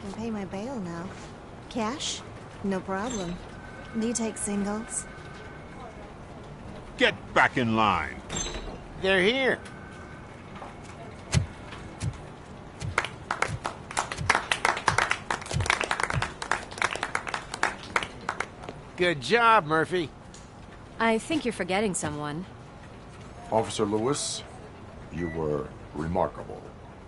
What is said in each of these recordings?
can pay my bail now. Cash? No problem. Do you take singles? Get back in line. They're here. Good job, Murphy. I think you're forgetting someone. Officer Lewis, you were remarkable.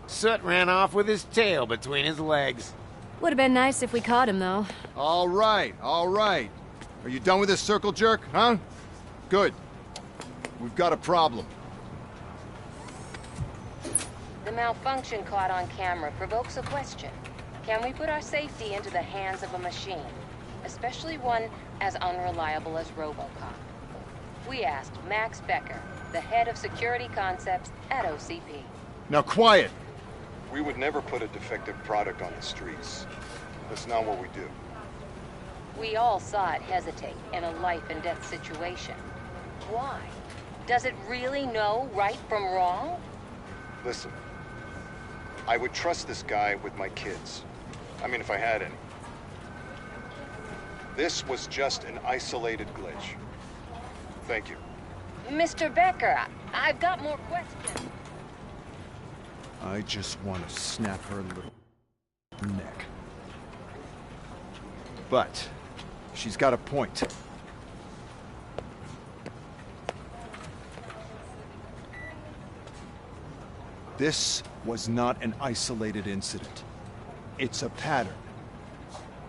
Soot ran off with his tail between his legs. Would have been nice if we caught him, though. All right, all right. Are you done with this circle jerk, huh? Good. We've got a problem. The malfunction caught on camera provokes a question. Can we put our safety into the hands of a machine? Especially one as unreliable as RoboCop. We asked Max Becker, the head of security concepts at OCP. Now quiet! We would never put a defective product on the streets. That's not what we do. We all saw it hesitate in a life-and-death situation. Why? Does it really know right from wrong? Listen, I would trust this guy with my kids. I mean, if I had any. This was just an isolated glitch. Thank you. Mr. Becker, I've got more questions. I just want to snap her little neck. But she's got a point. This was not an isolated incident. It's a pattern.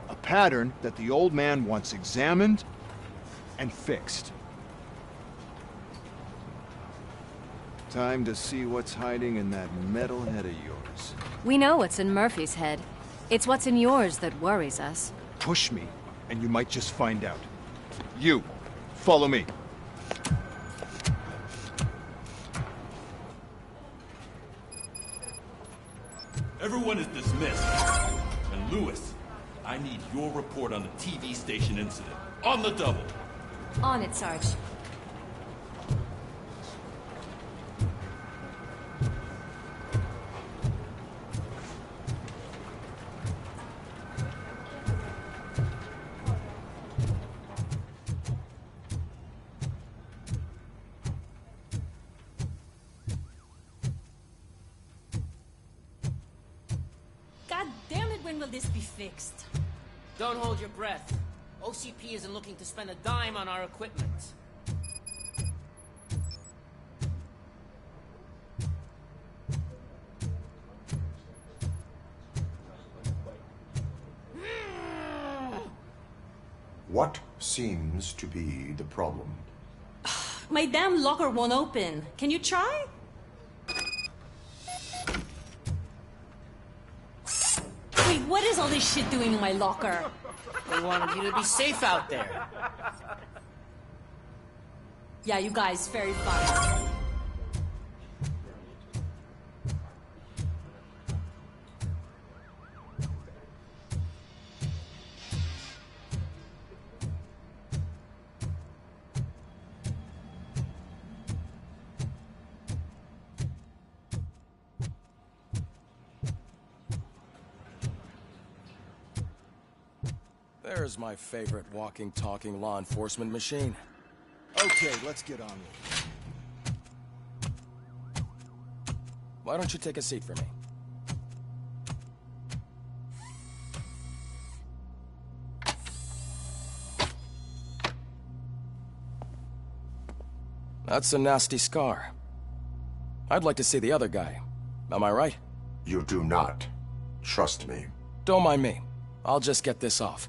A pattern that the old man wants examined and fixed. Time to see what's hiding in that metal head of yours. We know what's in Murphy's head. It's what's in yours that worries us. Push me, and you might just find out. You, follow me. Everyone is dismissed. And Lewis, I need your report on the TV station incident. On the double. On it, Sarge. God damn it, when will this be fixed? Don't hold your breath. OCP isn't looking to spend a dime on our equipment. What seems to be the problem? My damn locker won't open. Can you try? Wait, what is all this shit doing in my locker? They wanted you to be safe out there. Yeah, you guys, very fun. There's my favorite walking, talking law enforcement machine. Okay, let's get on with it. Why don't you take a seat for me? That's a nasty scar. I'd like to see the other guy. Am I right? You do not. Trust me. Don't mind me. I'll just get this off.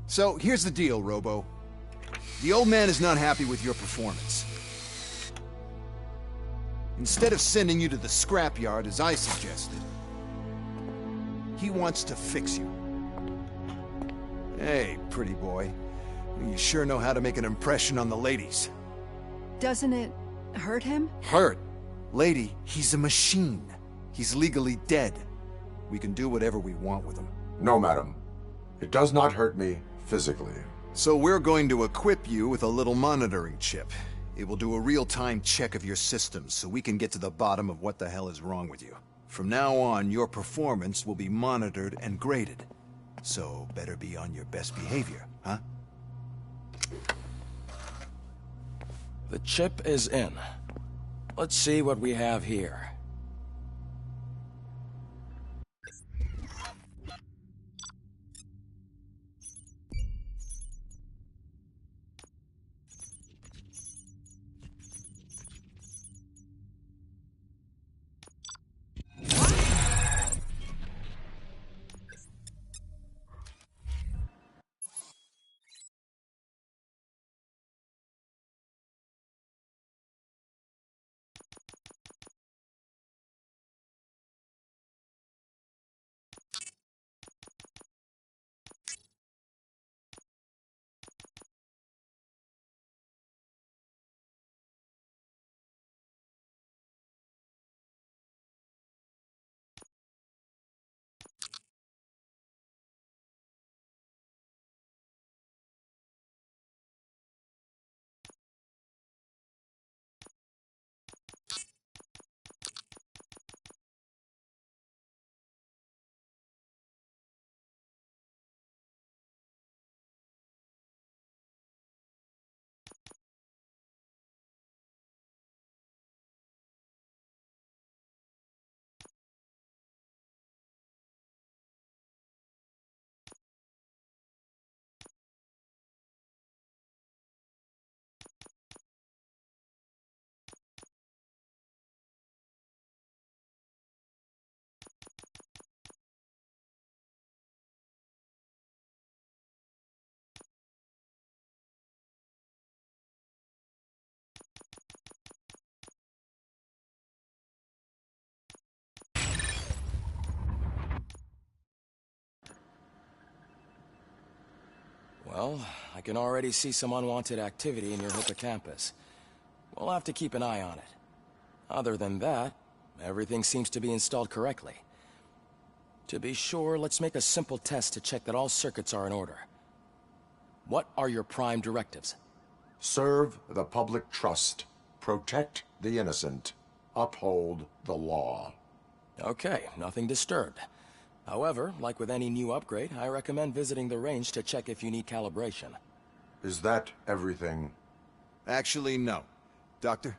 So, here's the deal, Robo. The old man is not happy with your performance. Instead of sending you to the scrapyard, as I suggested, he wants to fix you. Hey, pretty boy. You sure know how to make an impression on the ladies. Doesn't it hurt him? Hurt? Lady, he's a machine. He's legally dead. We can do whatever we want with him. No, madam. It does not hurt me physically. So we're going to equip you with a little monitoring chip. It will do a real-time check of your systems so we can get to the bottom of what the hell is wrong with you. From now on, your performance will be monitored and graded. So, better be on your best behavior, huh? The chip is in. Let's see what we have here. Well, I can already see some unwanted activity in your hippocampus. We'll have to keep an eye on it. Other than that, everything seems to be installed correctly. To be sure, let's make a simple test to check that all circuits are in order. What are your prime directives? Serve the public trust. Protect the innocent. Uphold the law. Okay, nothing disturbed. However, like with any new upgrade, I recommend visiting the range to check if you need calibration. Is that everything? Actually, no. Doctor?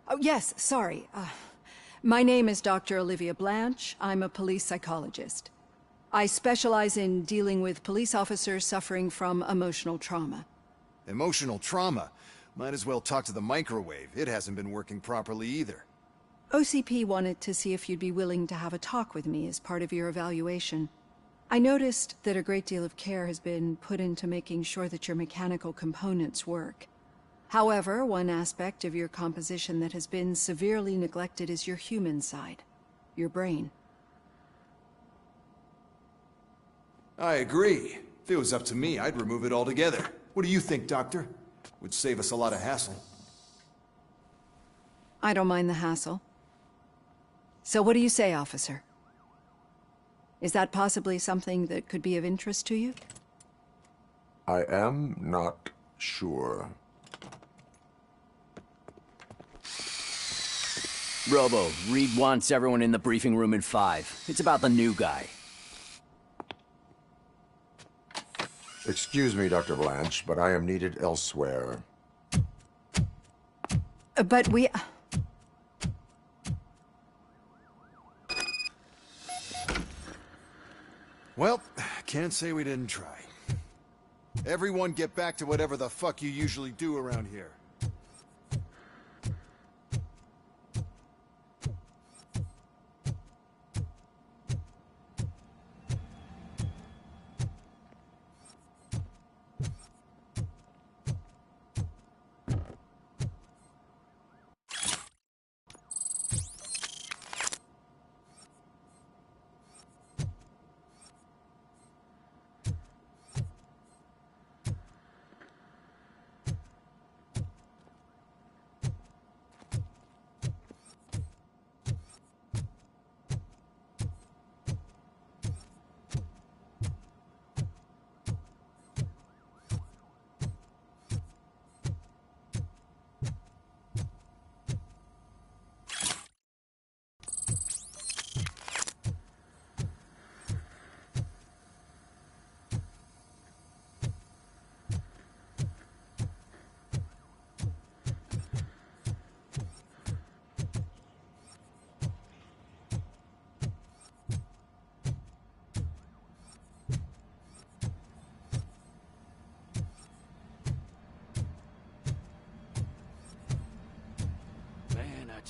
Oh, yes, sorry. My name is Dr. Olivia Blanche. I'm a police psychologist. I specialize in dealing with police officers suffering from emotional trauma. Emotional trauma? Might as well talk to the microwave. It hasn't been working properly either. OCP wanted to see if you'd be willing to have a talk with me as part of your evaluation. I noticed that a great deal of care has been put into making sure that your mechanical components work. However, one aspect of your composition that has been severely neglected is your human side, your brain. I agree. If it was up to me, I'd remove it altogether. What do you think, Doctor? Would save us a lot of hassle. I don't mind the hassle. So what do you say, officer? Is that possibly something that could be of interest to you? I am not sure. Robo, Reed wants everyone in the briefing room in 5. It's about the new guy. Excuse me, Dr. Blanche, but I am needed elsewhere. But we... Well, can't say we didn't try. Everyone get back to whatever the fuck you usually do around here.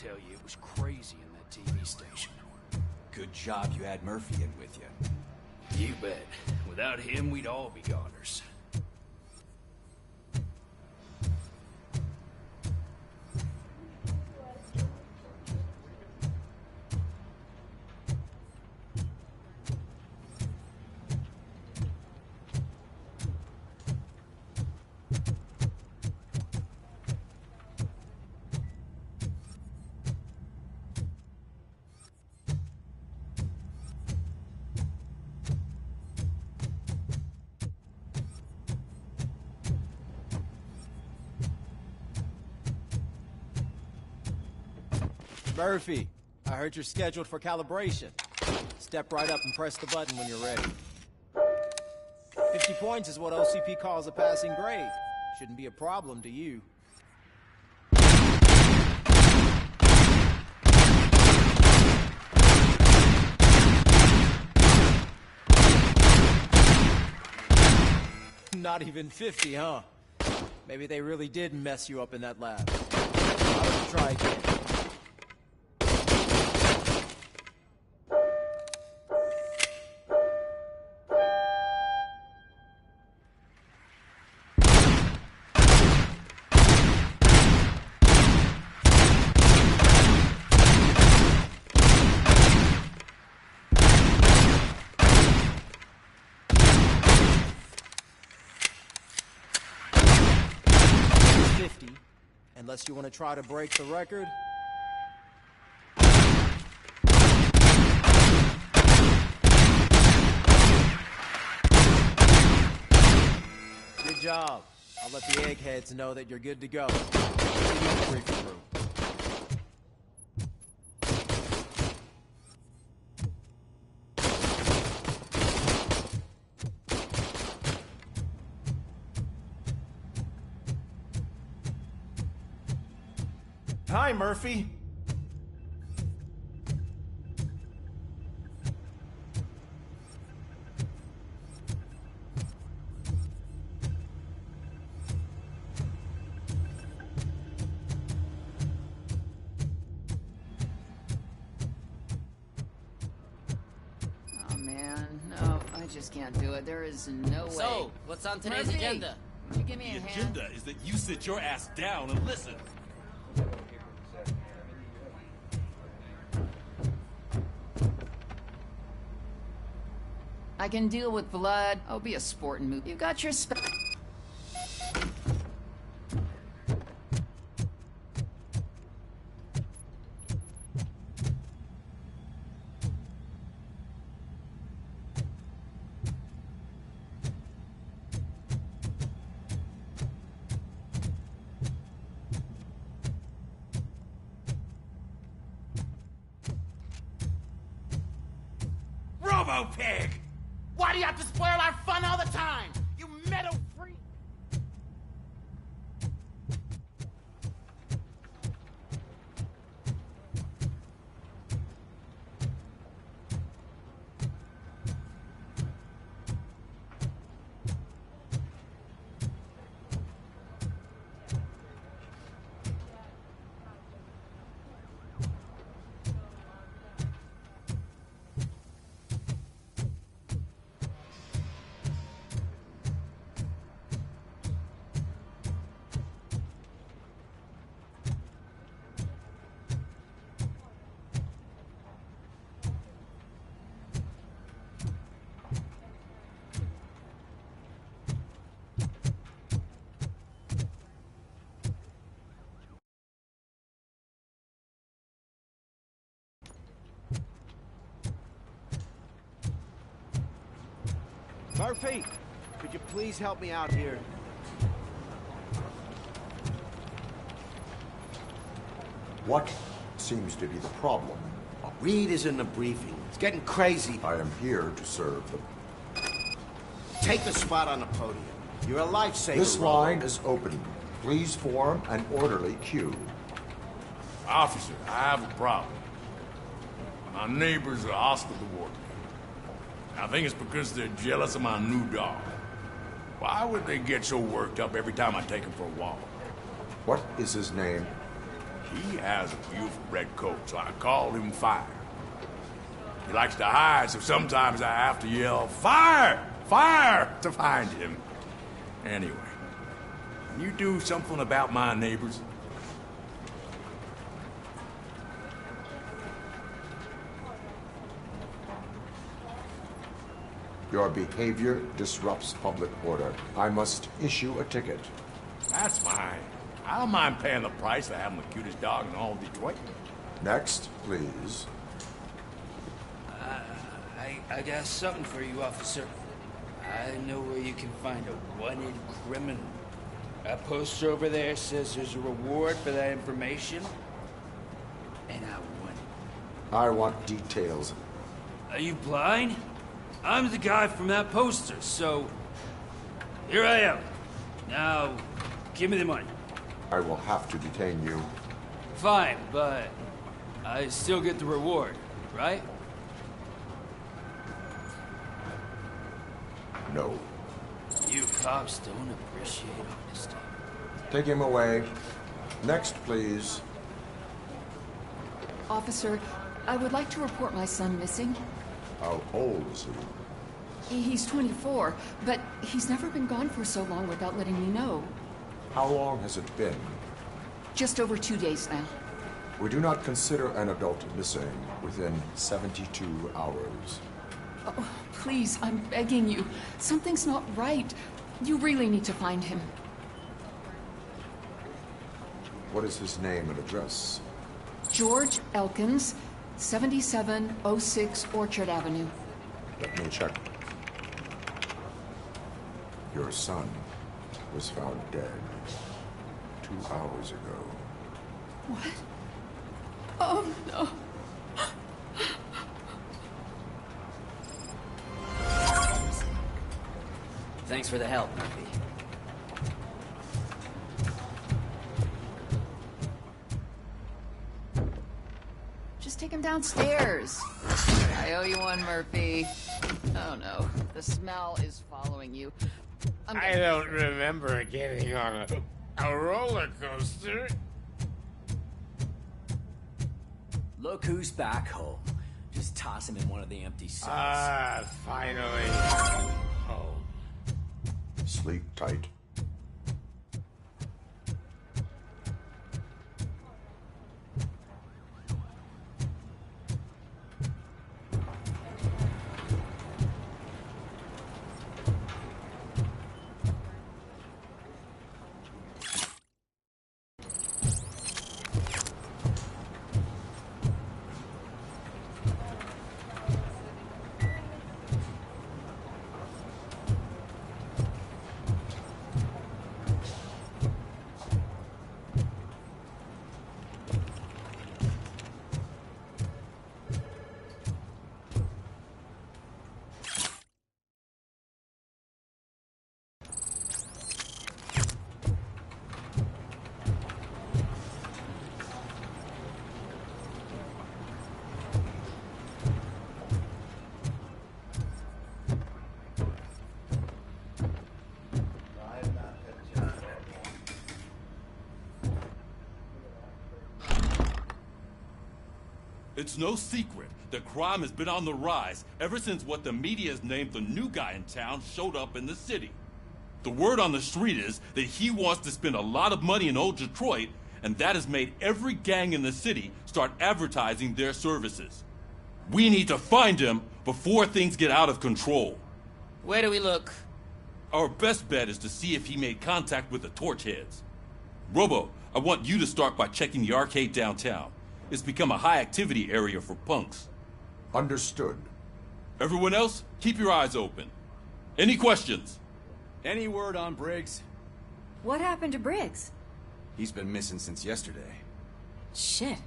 tell you, it was crazy in that TV station. Good job you had Murphy in with you. You bet. Without him, we'd all be goners. Murphy, I heard you're scheduled for calibration. Step right up and press the button when you're ready. 50 points is what OCP calls a passing grade. Shouldn't be a problem to you. Not even 50, huh? Maybe they really did mess you up in that lab. I'll let you try again. Unless you want to try to break the record. Good job. I'll let the eggheads know that you're good to go. See you in the briefing room. Hi, Murphy. Oh man, no, I just can't do it. There is no way. So, what's on today's Murphy, agenda? Will you give me The a hand? agenda is that you sit your ass down and listen. I can deal with blood. I'll be a sporting move. You got your RoboPig! Why do you have to spoil our fun all the time? You metal freak! Murphy, could you please help me out here? What seems to be the problem? Reed is in the briefing. It's getting crazy. I am here to serve them. Take the spot on the podium. You're a lifesaver. This line is open. Please form an orderly queue. Officer, I have a problem. My neighbors are hostile toward me. I think it's because they're jealous of my new dog. Why would they get so worked up every time I take him for a walk? What is his name? He has a beautiful red coat, so I called him Fire. He likes to hide, so sometimes I have to yell, "Fire! Fire!" to find him. Anyway, can you do something about my neighbors? Your behavior disrupts public order. I must issue a ticket. That's fine. I don't mind paying the price for having the cutest dog in all of Detroit. Next, please. I got something for you, officer. I know where you can find a wanted criminal. That poster over there says there's a reward for that information. And I want it. I want details. Are you blind? I'm the guy from that poster, so... Here I am. Now, give me the money. I will have to detain you. Fine, but I still get the reward, right? No. You cops don't appreciate honesty. Take him away. Next, please. Officer, I would like to report my son missing. How old is he? He's 24, but he's never been gone for so long without letting me know. How long has it been? Just over 2 days now. We do not consider an adult missing within 72 hours. Oh, please, I'm begging you. Something's not right. You really need to find him. What is his name and address? George Elkins, 7706 Orchard Avenue. Let me check. Your son was found dead 2 hours ago. What? Oh, no. Thanks for the help, Murphy. Just take him downstairs. I owe you one, Murphy. Oh, no. The smell is following you. I don't remember getting on a roller coaster. Look who's back home. Just toss him in one of the empty cells. Ah, finally. Home. Sleep tight. It's no secret that crime has been on the rise ever since what the media has named the new guy in town showed up in the city. The word on the street is that he wants to spend a lot of money in old Detroit, and that has made every gang in the city start advertising their services. We need to find him before things get out of control. Where do we look? Our best bet is to see if he made contact with the Torchheads. Robo, I want you to start by checking the arcade downtown. It's become a high-activity area for punks. Understood. Everyone else, keep your eyes open. Any questions? Any word on Briggs? What happened to Briggs? He's been missing since yesterday. Shit.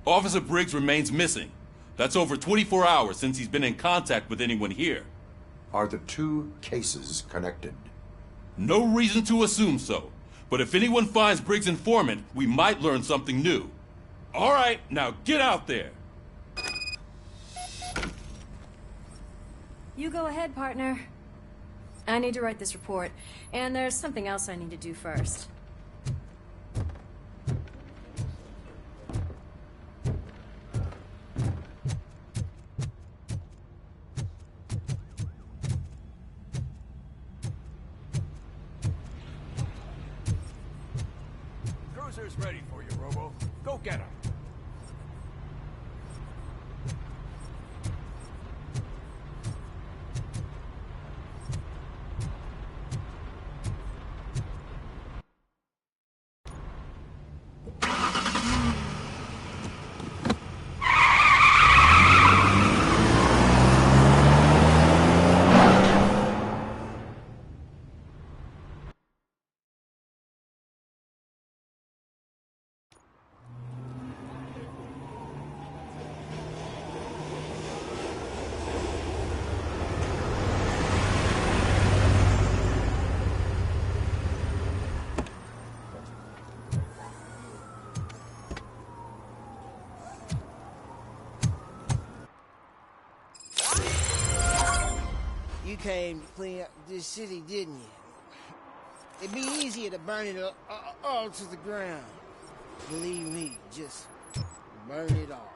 Officer Briggs remains missing. That's over 24 hours since he's been in contact with anyone here. Are the two cases connected? No reason to assume so. But if anyone finds Briggs' informant, we might learn something new. All right, now get out there. You go ahead, partner. I need to write this report, and there's something else I need to do first. is ready for you, Robo. Go get him. You came to clean up this city, didn't you? It'd be easier to burn it all to the ground. Believe me, just burn it all.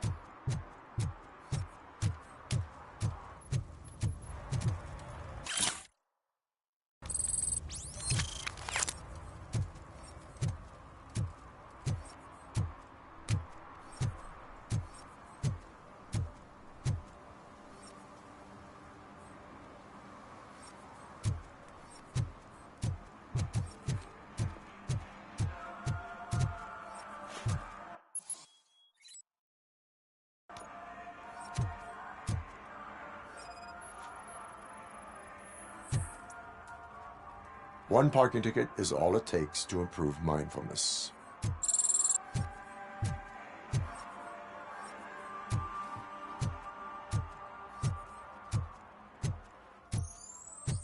One parking ticket is all it takes to improve mindfulness.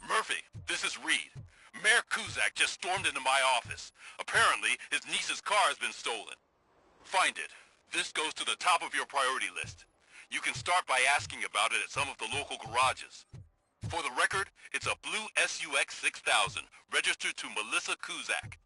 Murphy, this is Reed. Mayor Kuzak just stormed into my office. Apparently, his niece's car has been stolen. Find it. This goes to the top of your priority list. You can start by asking about it at some of the local garages. For the record, it's a blue SUX 6000, registered to Melissa Kuzak.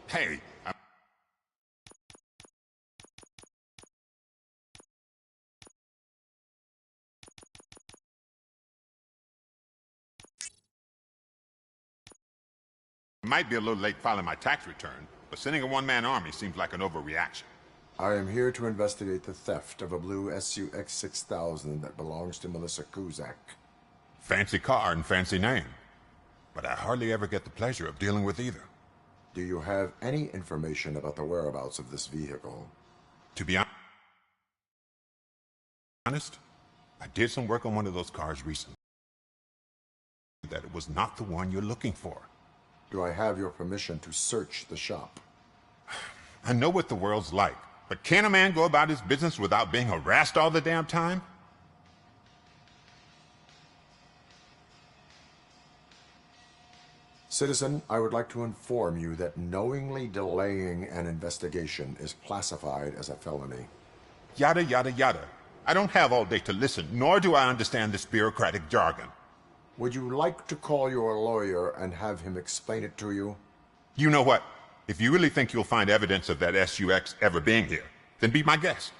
Hey, I might be a little late filing my tax return, but sending a one-man army seems like an overreaction. I am here to investigate the theft of a blue SUX 6000 that belongs to Melissa Kuzak. Fancy car and fancy name, but I hardly ever get the pleasure of dealing with either. Do you have any information about the whereabouts of this vehicle? To be honest, I did some work on one of those cars recently. That it was not the one you're looking for. Do I have your permission to search the shop? I know what the world's like, but can a man go about his business without being harassed all the damn time? Citizen, I would like to inform you that knowingly delaying an investigation is classified as a felony. Yada, yada, yada. I don't have all day to listen, nor do I understand this bureaucratic jargon. Would you like to call your lawyer and have him explain it to you? You know what? If you really think you'll find evidence of that SUX ever being here, then be my guest.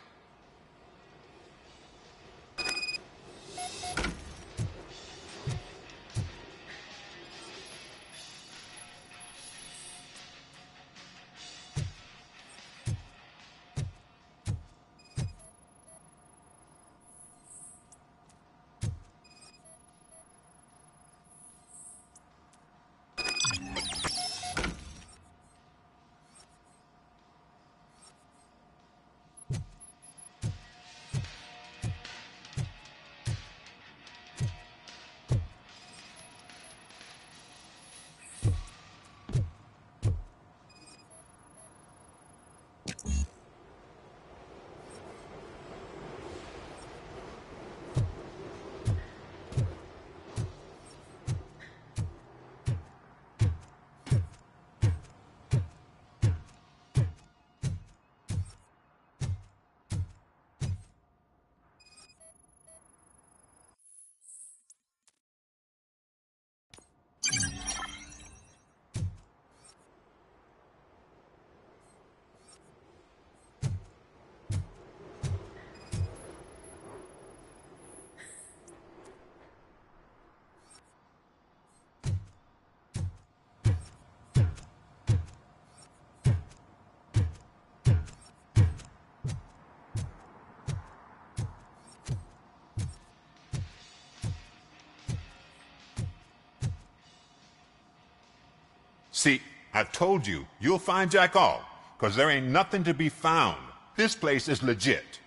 See, I've told you, you'll find Jack all, because there ain't nothing to be found. This place is legit.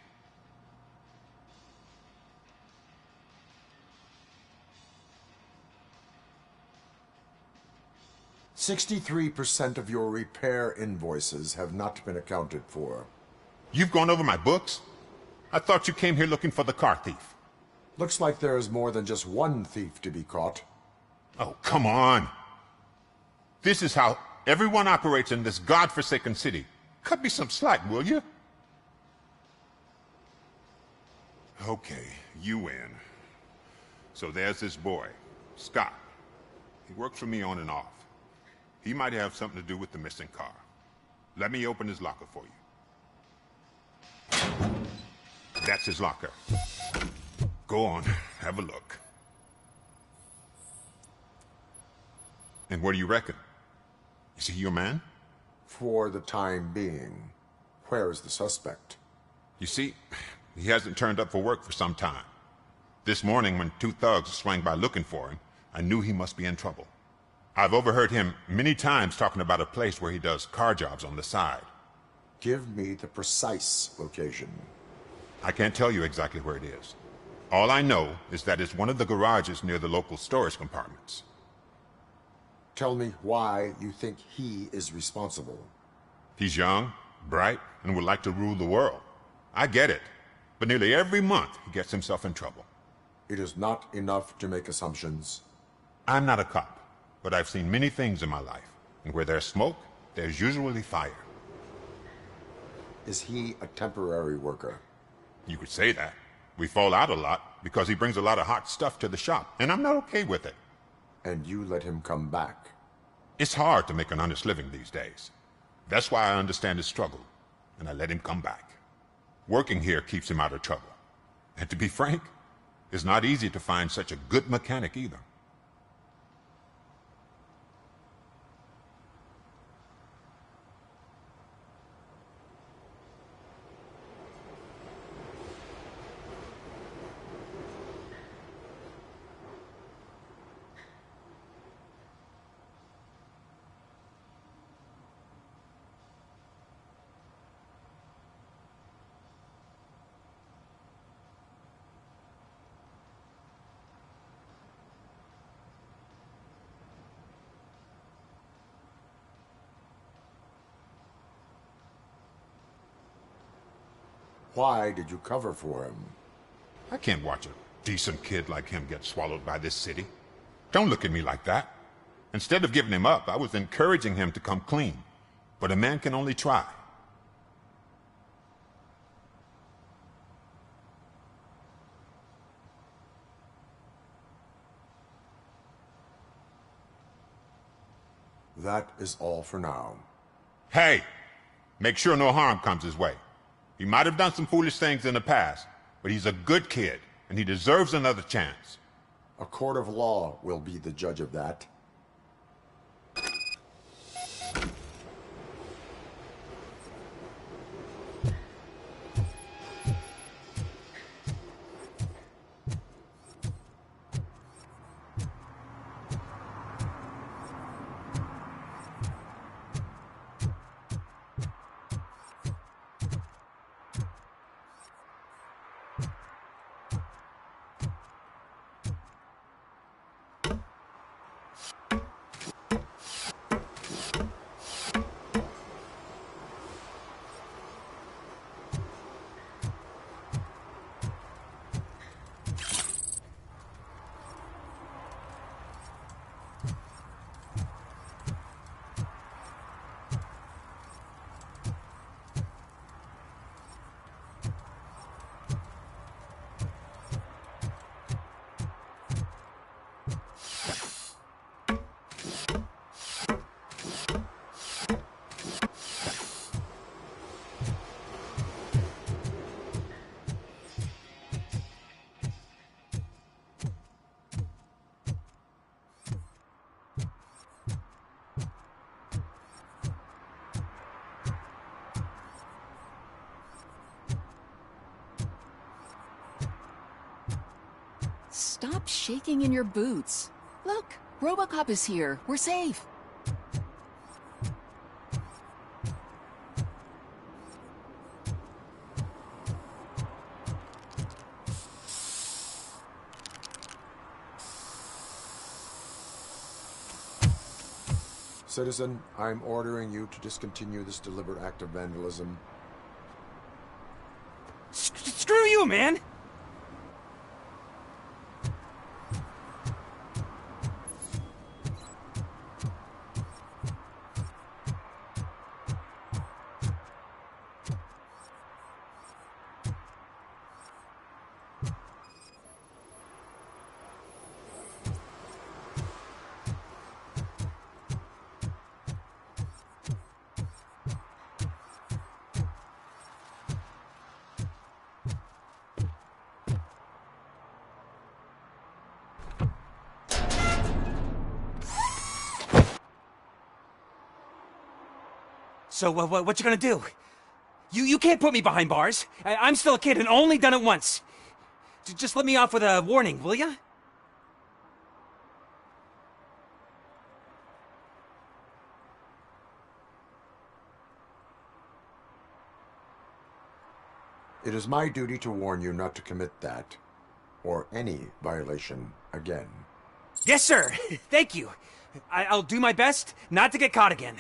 "63% of your repair invoices have not been accounted for." You've gone over my books? I thought you came here looking for the car thief. Looks like there is more than just one thief to be caught. Oh, come on. This is how everyone operates in this godforsaken city. Cut me some slack, will you? Okay, you win. So there's this boy, Scott. He works for me on and off. He might have something to do with the missing car. Let me open his locker for you. That's his locker. Go on, have a look. And what do you reckon? Is he your man? For the time being. Where is the suspect? You see, he hasn't turned up for work for some time. This morning, when two thugs swang by looking for him, I knew he must be in trouble. I've overheard him many times talking about a place where he does car jobs on the side. Give me the precise location. I can't tell you exactly where it is. All I know is that it's one of the garages near the local storage compartments. Tell me why you think he is responsible. He's young, bright, and would like to rule the world. I get it. But nearly every month he gets himself in trouble. It is not enough to make assumptions. I'm not a cop, but I've seen many things in my life. And where there's smoke, there's usually fire. Is he a temporary worker? You could say that. We fall out a lot because he brings a lot of hot stuff to the shop, and I'm not okay with it. And you let him come back? It's hard to make an honest living these days. That's why I understand his struggle, and I let him come back. Working here keeps him out of trouble. And to be frank, it's not easy to find such a good mechanic either. Why did you cover for him? I can't watch a decent kid like him get swallowed by this city. Don't look at me like that. Instead of giving him up, I was encouraging him to come clean. But a man can only try. That is all for now. Hey! Make sure no harm comes his way. He might have done some foolish things in the past, but he's a good kid, and he deserves another chance. A court of law will be the judge of that. Stop shaking in your boots. Look, RoboCop is here. We're safe. Citizen, I'm ordering you to discontinue this deliberate act of vandalism. Screw you, man! So, what you gonna do? You can't put me behind bars. I'm still a kid and only done it once. Just let me off with a warning, will ya? It is my duty to warn you not to commit that, or any violation, again. Yes, sir. Thank you. I'll do my best not to get caught again.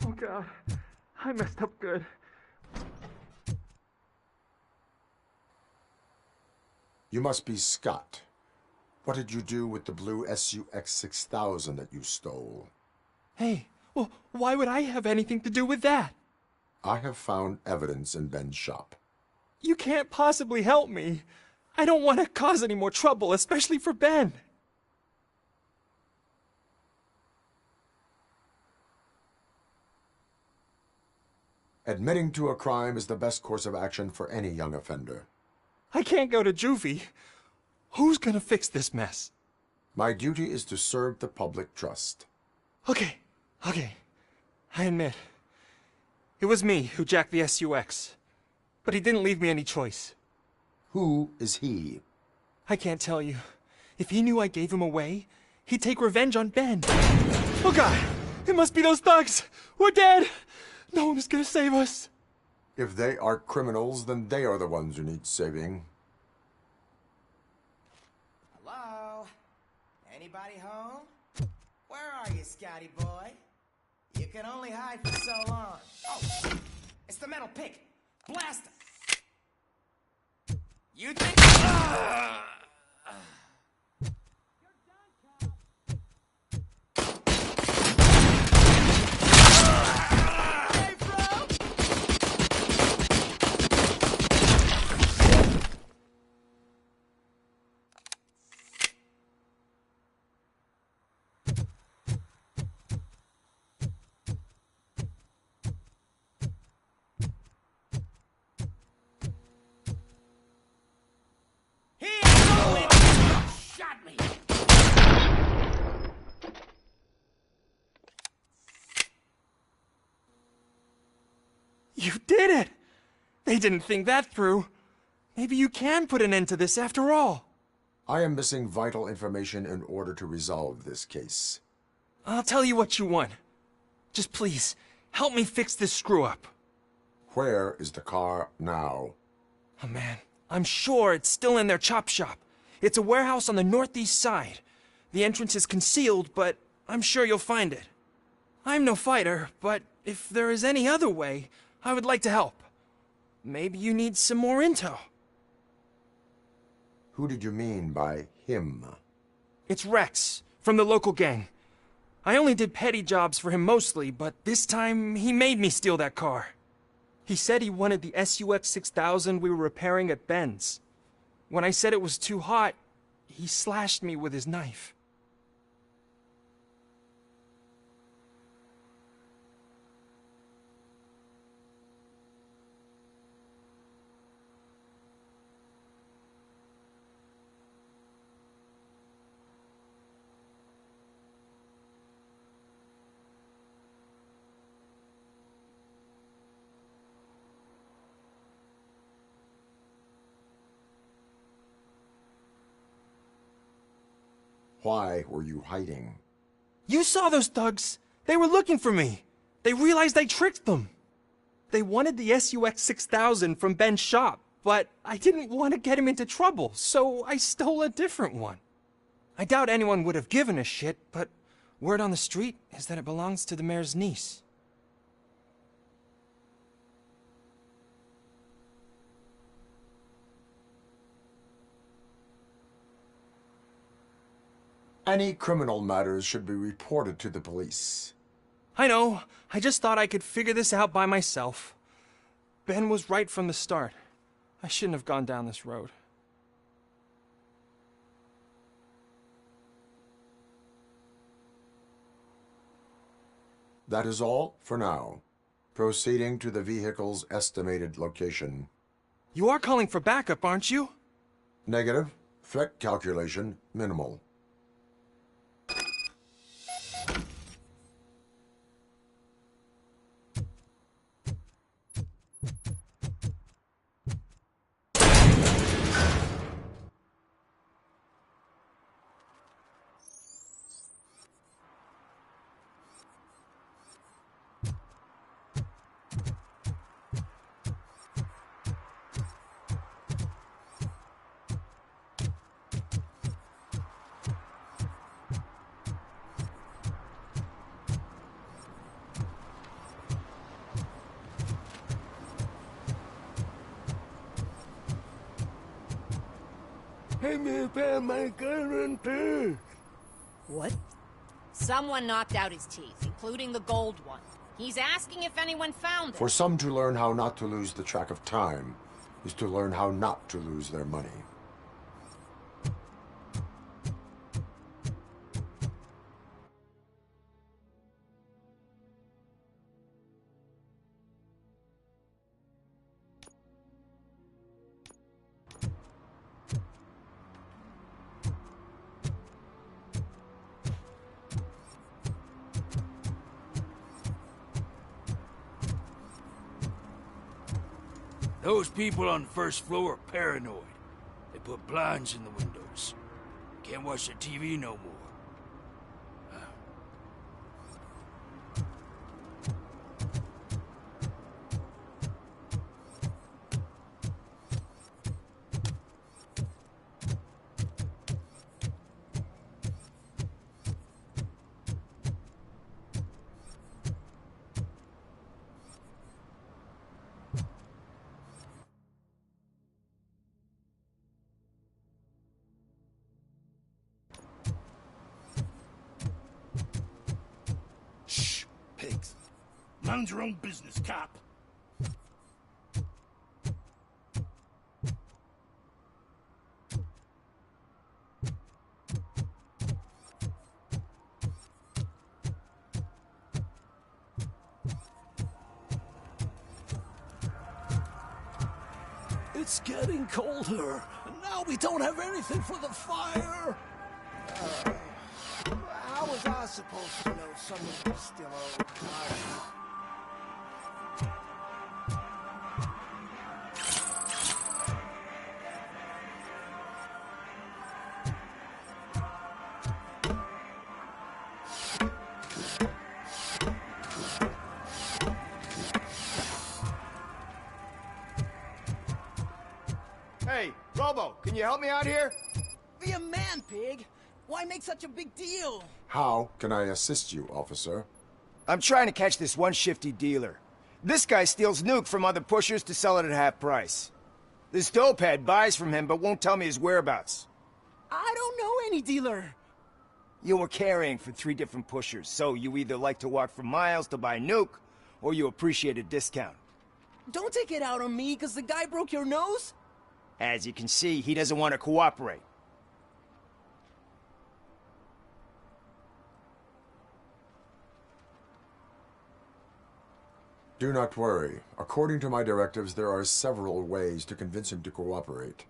Oh God, I messed up good. You must be Scott. What did you do with the blue SUX 6000 that you stole? Hey, well, why would I have anything to do with that? I have found evidence in Ben's shop. You can't possibly help me. I don't want to cause any more trouble, especially for Ben. Admitting to a crime is the best course of action for any young offender. I can't go to juvie. Who's gonna fix this mess? My duty is to serve the public trust. Okay. I admit. It was me who jacked the SUX. But he didn't leave me any choice. Who is he? I can't tell you. If he knew I gave him away, he'd take revenge on Ben. Oh God! It must be those thugs! We're dead! No one is gonna save us. If they are criminals, then they are the ones who need saving. Hello? Anybody home? Where are you, Scotty boy? You can only hide for so long. Oh, it's the metal pig. Blast it. You think... You did it! They didn't think that through. Maybe you can put an end to this after all. I am missing vital information in order to resolve this case. I'll tell you what you want. Just please, help me fix this screw-up. Where is the car now? Oh man, I'm sure it's still in their chop shop. It's a warehouse on the northeast side. The entrance is concealed, but I'm sure you'll find it. I'm no fighter, but if there is any other way, I would like to help. Maybe you need some more intel. Who did you mean by him? It's Rex, from the local gang. I only did petty jobs for him mostly, but this time he made me steal that car. He said he wanted the SUX 6000 we were repairing at Ben's. When I said it was too hot, he slashed me with his knife. Why were you hiding? You saw those thugs! They were looking for me! They realized I tricked them! They wanted the SUX 6000 from Ben's shop, but I didn't want to get him into trouble, so I stole a different one. I doubt anyone would have given a shit, but word on the street is that it belongs to the mayor's niece. Any criminal matters should be reported to the police. I know. I just thought I could figure this out by myself. Ben was right from the start. I shouldn't have gone down this road. That is all for now. Proceeding to the vehicle's estimated location. You are calling for backup, aren't you? Negative. Threat calculation minimal. What? Someone knocked out his teeth, including the gold one. He's asking if anyone found it. For some to learn how not to lose the track of time is to learn how not to lose their money. Those people on the first floor are paranoid. They put blinds in the windows. Can't watch the TV no more. Pigs. Mind your own business, cop. It's getting colder, and now we don't have anything for the fire. How was I supposed to know someone was still old? Hey, Robo, can you help me out here? Be a man, pig. Why make such a big deal? How can I assist you, officer? I'm trying to catch this one shifty dealer. This guy steals nuke from other pushers to sell it at half price. This dopehead buys from him but won't tell me his whereabouts. I don't know any dealer. You were carrying for 3 different pushers, so you either like to walk for miles to buy nuke, or you appreciate a discount. Don't take it out on me, because the guy broke your nose? As you can see, he doesn't want to cooperate. Do not worry. According to my directives, there are several ways to convince him to cooperate.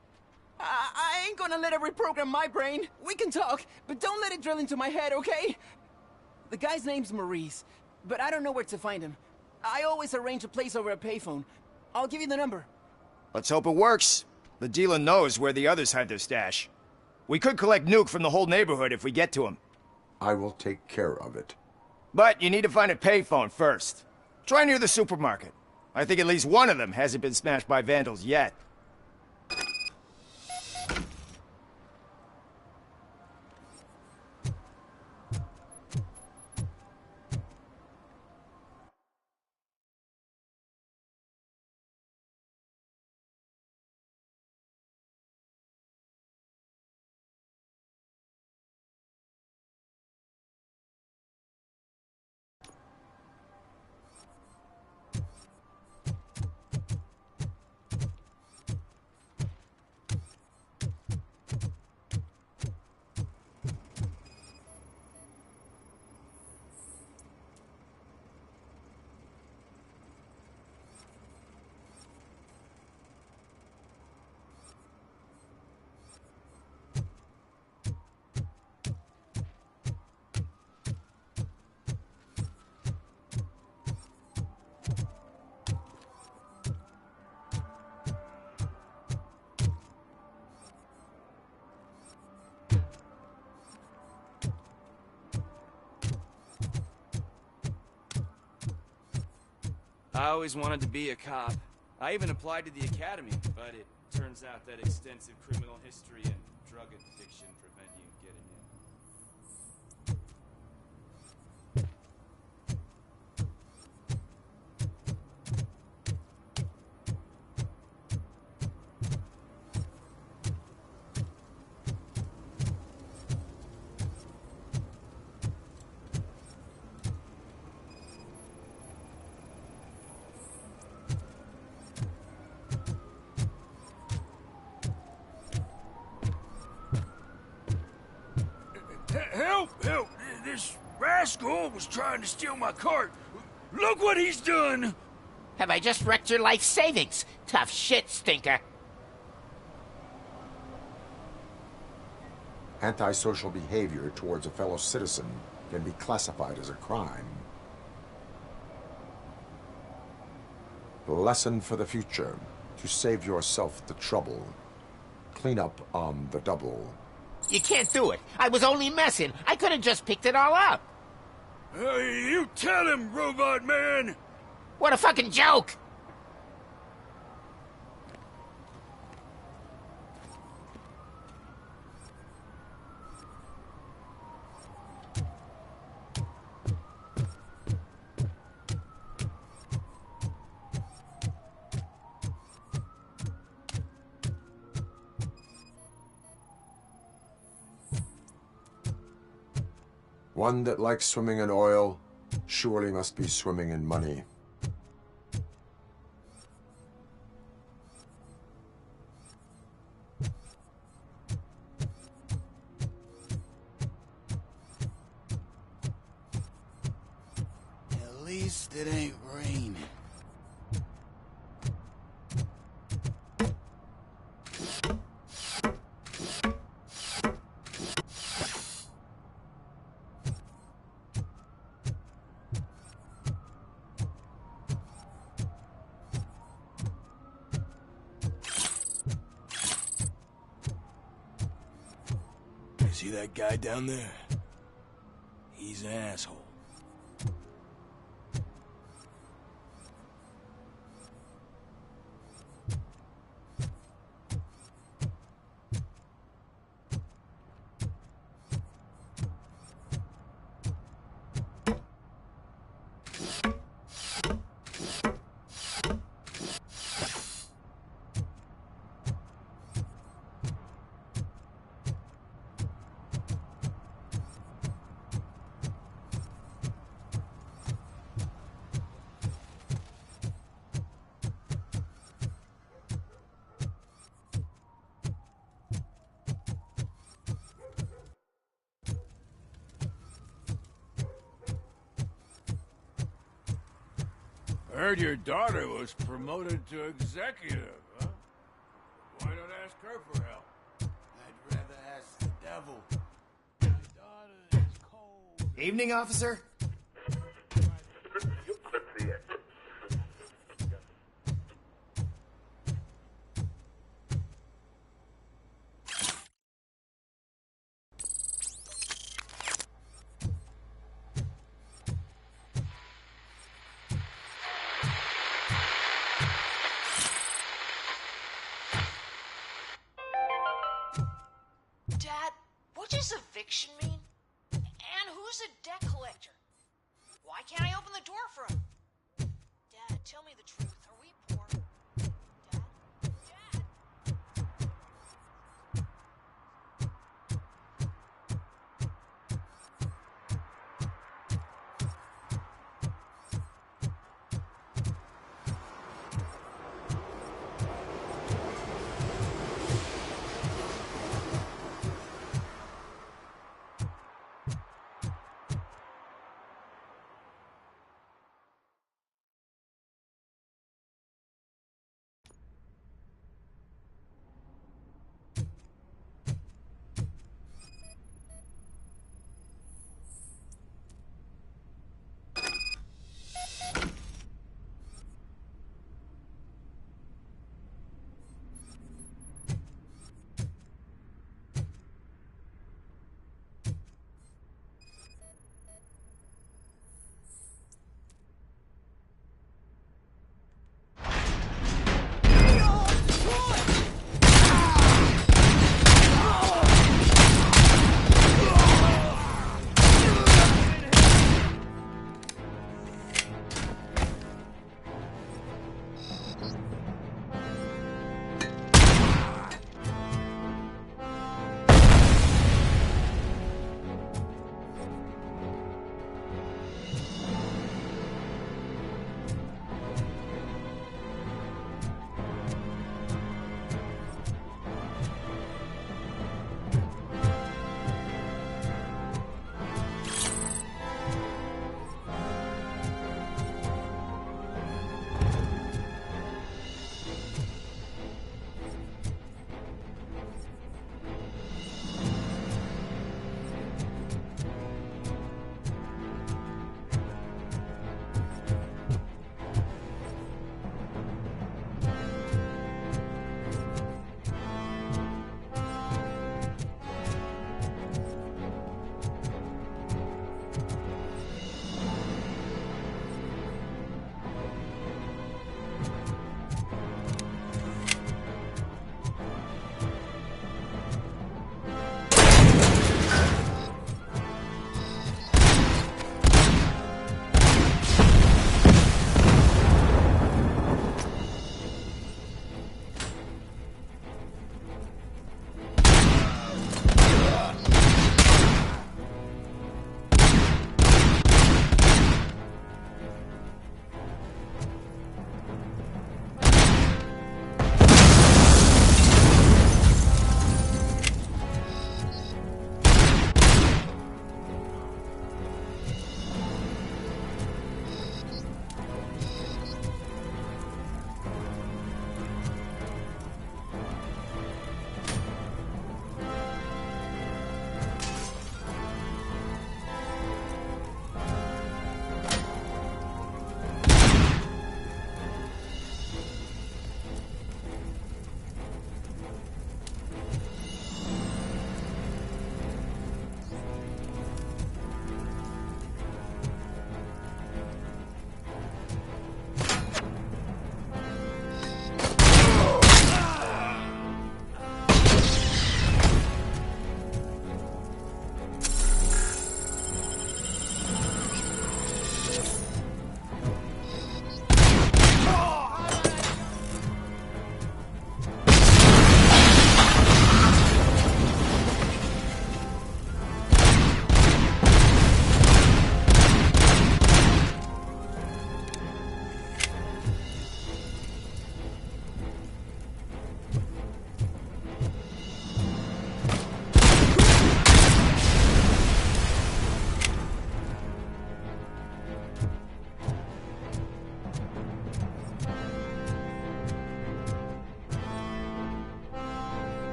I ain't gonna let it reprogram my brain. We can talk, but don't let it drill into my head, okay? The guy's name's Maurice, but I don't know where to find him. I always arrange a place over a payphone. I'll give you the number. Let's hope it works. The dealer knows where the others hide their stash. We could collect nuke from the whole neighborhood if we get to him. I will take care of it. But you need to find a payphone first. Try near the supermarket. I think at least one of them hasn't been smashed by vandals yet. I always wanted to be a cop. I even applied to the academy, but it turns out that extensive criminal history and drug addiction prevent you getting in. Help! Help! This rascal was trying to steal my cart. Look what he's done! Have I just wrecked your life savings? Tough shit, stinker. Antisocial behavior towards a fellow citizen can be classified as a crime. Lesson for the future: to save yourself the trouble. Clean up on the double. You can't do it. I was only messing. I could have just picked it all up. You tell him, Robot Man! What a fucking joke! One that likes swimming in oil surely must be swimming in money. At least it ain't raining. See that guy down there? He's an asshole. Heard your daughter was promoted to executive, huh? Why not ask her for help? I'd rather ask the devil. My daughter is cold. Evening, officer. Dad, what does eviction mean? And who's a debt collector? Why can't I open the door for him? Dad, tell me the truth. Are we poor?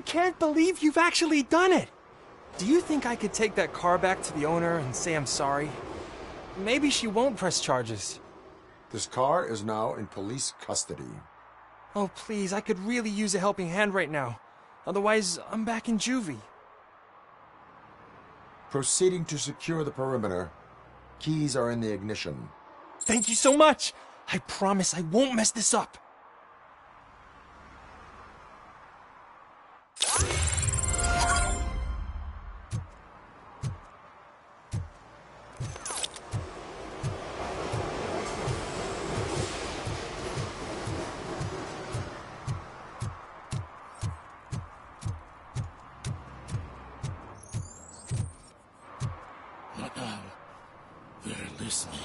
can't believe you've actually done it! Do you think I could take that car back to the owner and say I'm sorry? Maybe she won't press charges. This car is now in police custody. Oh, please, I could really use a helping hand right now. Otherwise, I'm back in juvie. Proceeding to secure the perimeter. Keys are in the ignition. Thank you so much! I promise I won't mess this up. They're listening.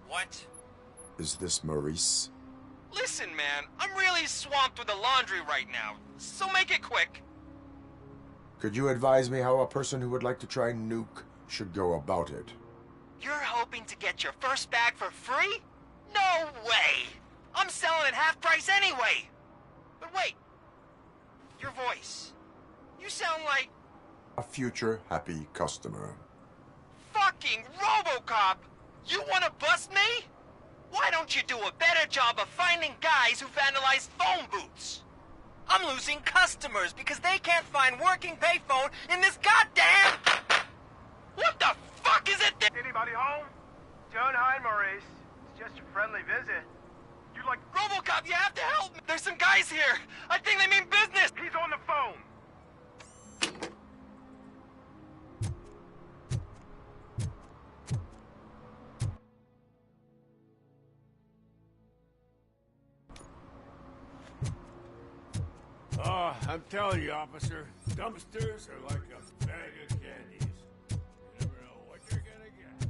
What? Is this Maurice? Listen, man, I'm really swamped with the laundry right now, so make it quick. Could you advise me how a person who would like to try nuke should go about it? You're hoping to get your first bag for free? No way! I'm selling at half price anyway! But wait, your voice. You sound like... A future happy customer. fucking RoboCop! You wanna bust me? Why don't you do a better job of finding guys who vandalize phone booths? I'm losing customers because they can't find working payphone in this goddamn... What the fuck is it? Anybody home? Don't hide, Maurice. It's just a friendly visit. You like... RoboCop, you have to help me! There's some guys here! I think they mean business! He's on the phone! Oh, I'm telling you, officer, dumpsters are like a bag of candies. You never know what you're gonna get.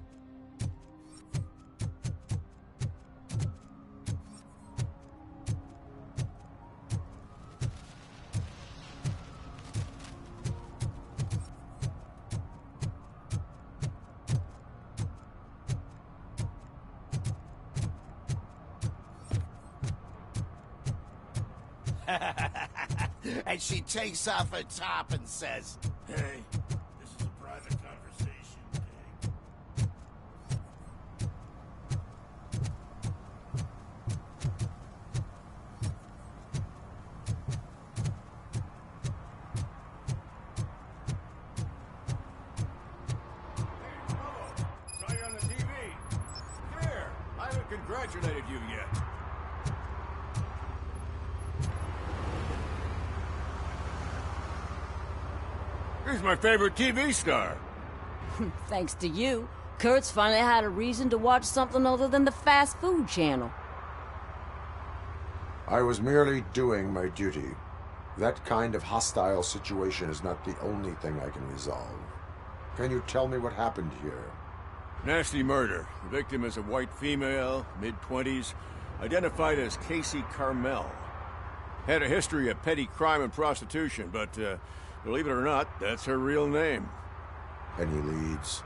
And she takes off her top and says, Hey, this is a private conversation, Dave. Saw you on the TV. Come here. I haven't congratulated you yet. He's my favorite TV star. Thanks to you, Kurt's finally had a reason to watch something other than the fast food channel. I was merely doing my duty. That kind of hostile situation is not the only thing I can resolve. Can you tell me what happened here? Nasty murder. The victim is a white female, mid-20s. identified as Casey Carmel. Had a history of petty crime and prostitution, but believe it or not, that's her real name. Any leads?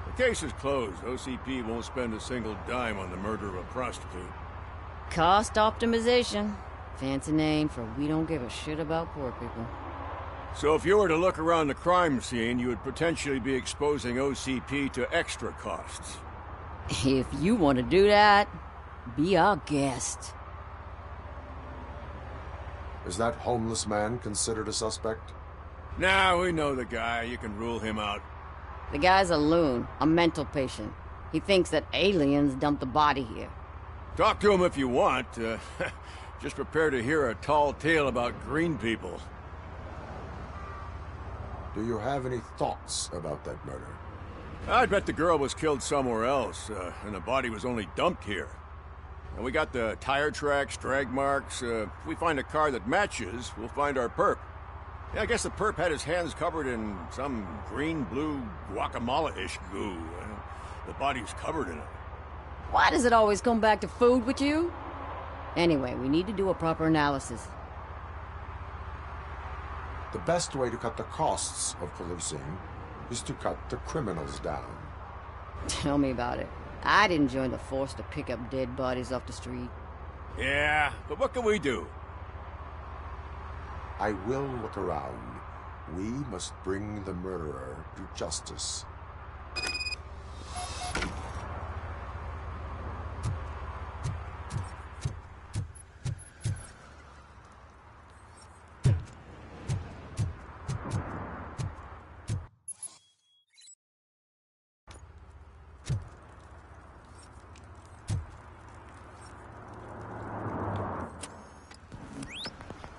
The case is closed. OCP won't spend a single dime on the murder of a prostitute. Cost optimization. Fancy name for we don't give a shit about poor people. So if you were to look around the crime scene, you would potentially be exposing OCP to extra costs. If you want to do that, be our guest. Is that homeless man considered a suspect? Nah, we know the guy. You can rule him out. The guy's a loon, a mental patient. He thinks that aliens dumped the body here. Talk to him if you want. Just prepare to hear a tall tale about green people. Do you have any thoughts about that murder? I'd bet the girl was killed somewhere else, and the body was only dumped here. And we got the tire tracks, drag marks. If we find a car that matches, we'll find our perp. Yeah, I guess the perp had his hands covered in some green-blue guacamole-ish goo. The body's covered in it. Why does it always come back to food with you? Anyway, we need to do a proper analysis. The best way to cut the costs of policing is to cut the criminals down. Tell me about it. I didn't join the force to pick up dead bodies off the street. Yeah, but what can we do? I will look around. We must bring the murderer to justice.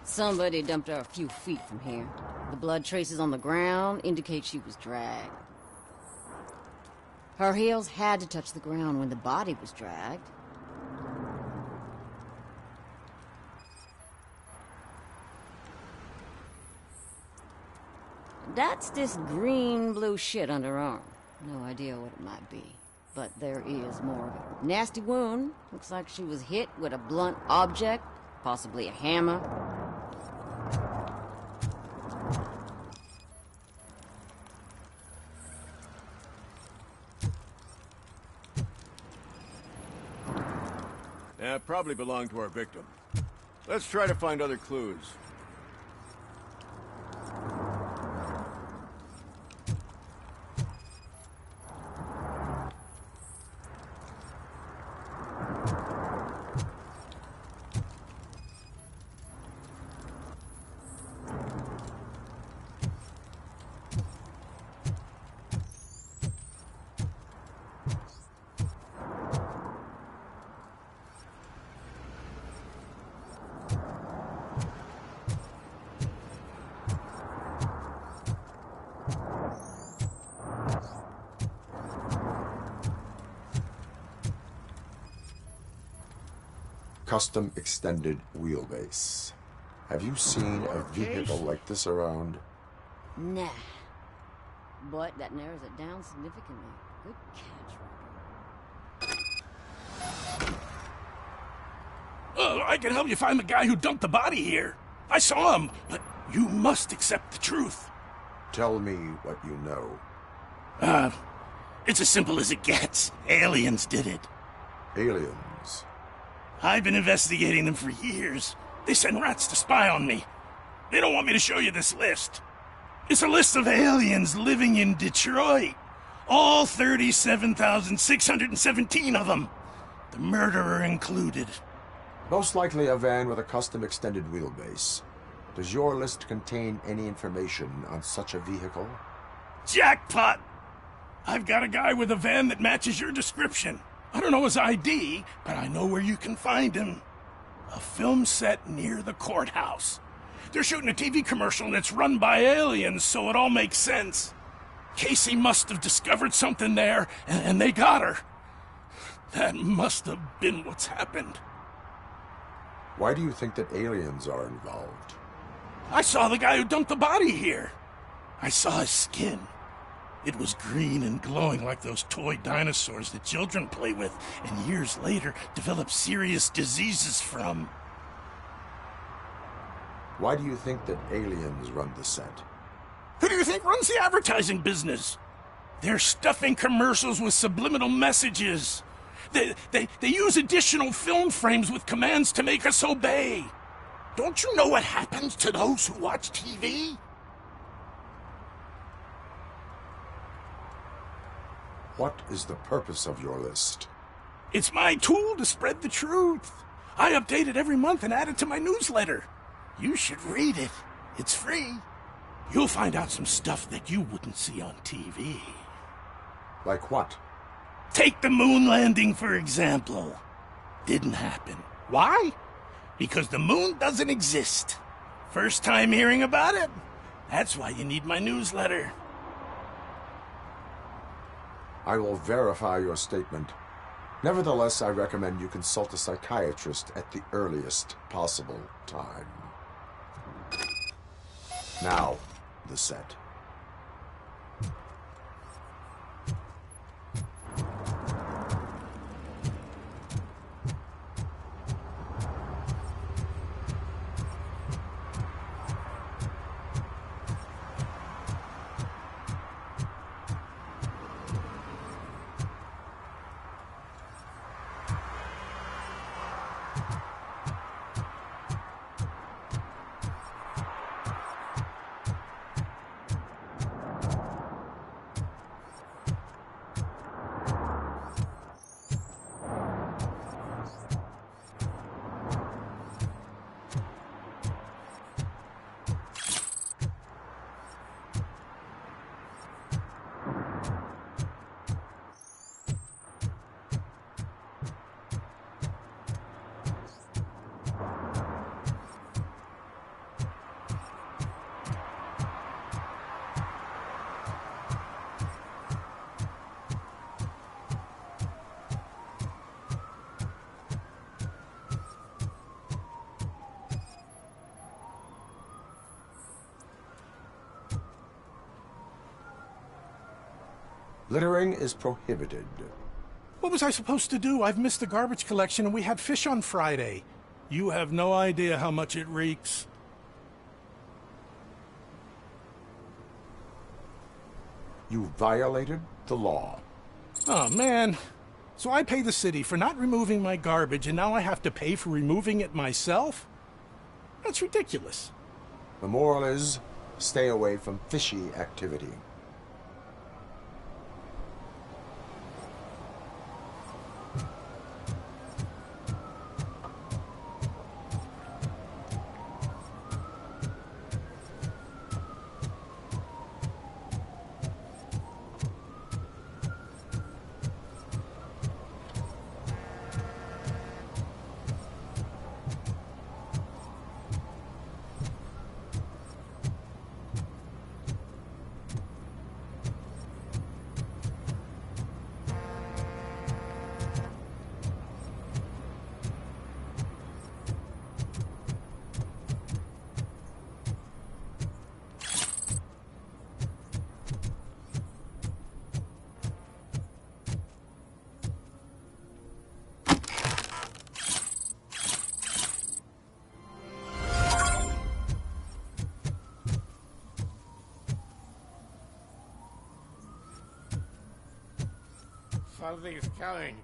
Somebody dumped her a few feet from here. The blood traces on the ground indicate she was dragged. Her heels had to touch the ground when the body was dragged. That's this green-blue shit on her arm. No idea what it might be. But there is more of it. Nasty wound. Looks like she was hit with a blunt object, possibly a hammer. Yeah, probably belonged to our victim. Let's try to find other clues. Custom extended wheelbase. Have you seen a vehicle like this around? Nah. But that narrows it down significantly. Good catch, Robert. I can help you find the guy who dumped the body here. I saw him, but you must accept the truth. Tell me what you know. It's as simple as it gets. Aliens did it. Aliens? I've been investigating them for years. They send rats to spy on me. They don't want me to show you this list. It's a list of aliens living in Detroit. All 37,617 of them. The murderer included. Most likely a van with a custom extended wheelbase. Does your list contain any information on such a vehicle? Jackpot! I've got a guy with a van that matches your description. I don't know his ID, but I know where you can find him. A film set near the courthouse. They're shooting a TV commercial and it's run by aliens, so it all makes sense. Casey must have discovered something there, and they got her. That must have been what's happened. Why do you think that aliens are involved? I saw the guy who dumped the body here. I saw his skin. It was green and glowing like those toy dinosaurs that children play with and years later develop serious diseases from. Why do you think that aliens run the set? Who do you think runs the advertising business? They're stuffing commercials with subliminal messages. They use additional film frames with commands to make us obey. Don't you know what happens to those who watch TV? What is the purpose of your list? It's my tool to spread the truth. I update it every month and add it to my newsletter. You should read it. It's free. You'll find out some stuff that you wouldn't see on TV. Like what? Take the moon landing, for example. Didn't happen. Why? Because the moon doesn't exist. First time hearing about it? That's why you need my newsletter. I will verify your statement. Nevertheless, I recommend you consult a psychiatrist at the earliest possible time. Now, the set. Littering is prohibited. What was I supposed to do? I've missed the garbage collection and we had fish on Friday. You have no idea how much it reeks. You violated the law. Oh, man. So I pay the city for not removing my garbage and now I have to pay for removing it myself? That's ridiculous. The moral is, stay away from fishy activity. Something's coming.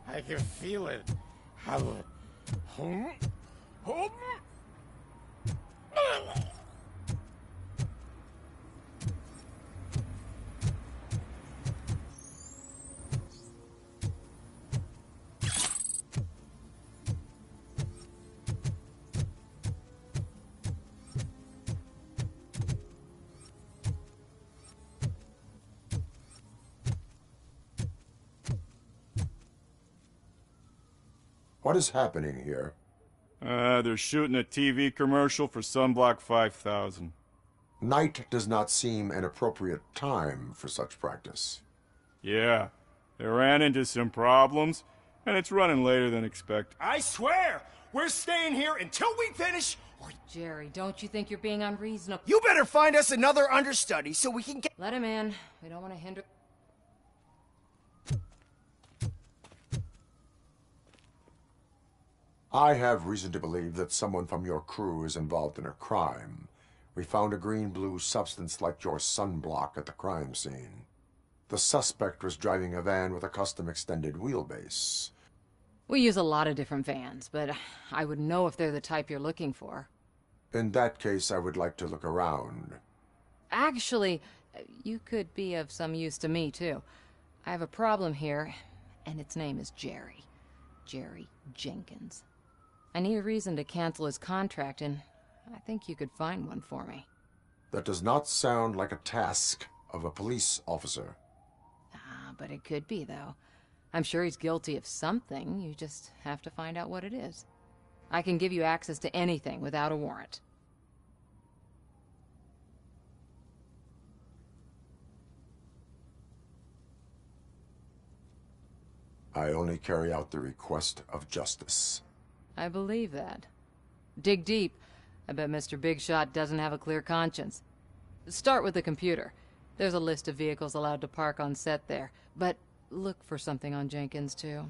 I can feel it. What is happening here? They're shooting a TV commercial for Sunblock 5000. Night does not seem an appropriate time for such practice. Yeah, they ran into some problems, and it's running later than expected. I swear, we're staying here until we finish, Jerry, don't you think you're being unreasonable? You better find us another understudy so we can get... Let him in. We don't want to hinder... I have reason to believe that someone from your crew is involved in a crime. We found a green-blue substance like your sunblock at the crime scene. The suspect was driving a van with a custom extended wheelbase. We use a lot of different vans, but I wouldn't know if they're the type you're looking for. In that case, I would like to look around. Actually, you could be of some use to me, too. I have a problem here, and its name is Jerry. Jerry Jenkins. I need a reason to cancel his contract, and I think you could find one for me. That does not sound like a task of a police officer. But it could be, though. I'm sure he's guilty of something. You just have to find out what it is. I can give you access to anything without a warrant. I only carry out the request of justice. I believe that. Dig deep. I bet Mr. Big Shot doesn't have a clear conscience. Start with the computer. There's a list of vehicles allowed to park on set there, but look for something on Jenkins, too.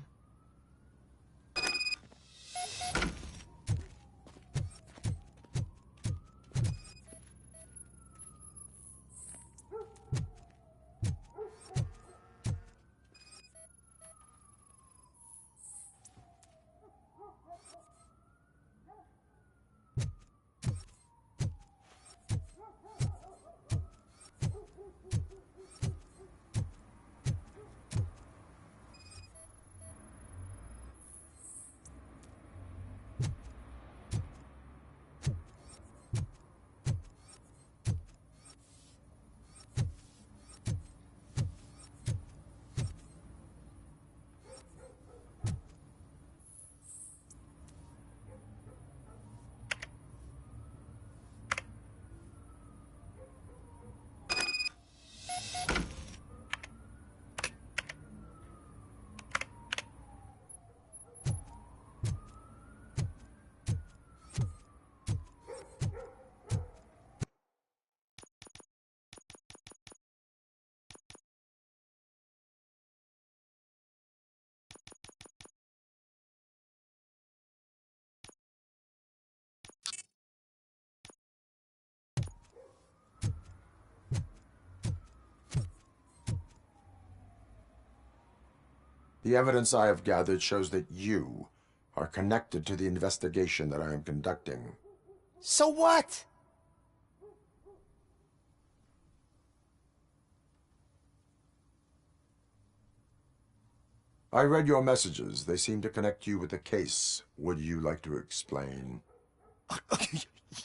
The evidence I have gathered shows that you are connected to the investigation that I am conducting. So what? I read your messages. They seem to connect you with the case. Would you like to explain?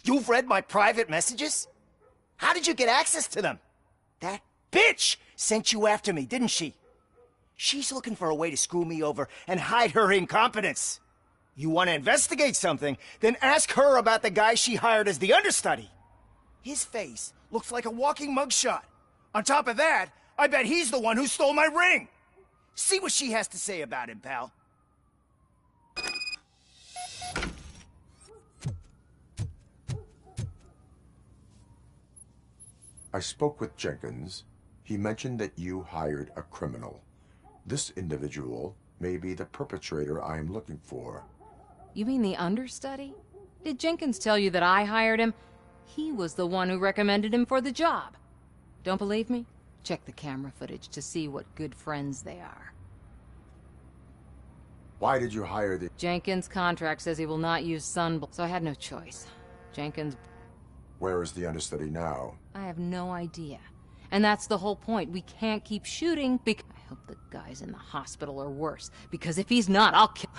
You've read my private messages? How did you get access to them? That bitch sent you after me, didn't she? She's looking for a way to screw me over and hide her incompetence. You want to investigate something, then ask her about the guy she hired as the understudy. His face looks like a walking mugshot. On top of that, I bet he's the one who stole my ring. See what she has to say about him, pal. I spoke with Jenkins. He mentioned that you hired a criminal. This individual may be the perpetrator I am looking for. You mean the understudy? Did Jenkins tell you that I hired him? He was the one who recommended him for the job. Don't believe me? Check the camera footage to see what good friends they are. Why did you hire the... Jenkins' contract says he will not use sunblock, so I had no choice. Jenkins... Where is the understudy now? I have no idea. And that's the whole point. We can't keep shooting because... I hope the guy's in the hospital or worse, because if he's not, I'll kill...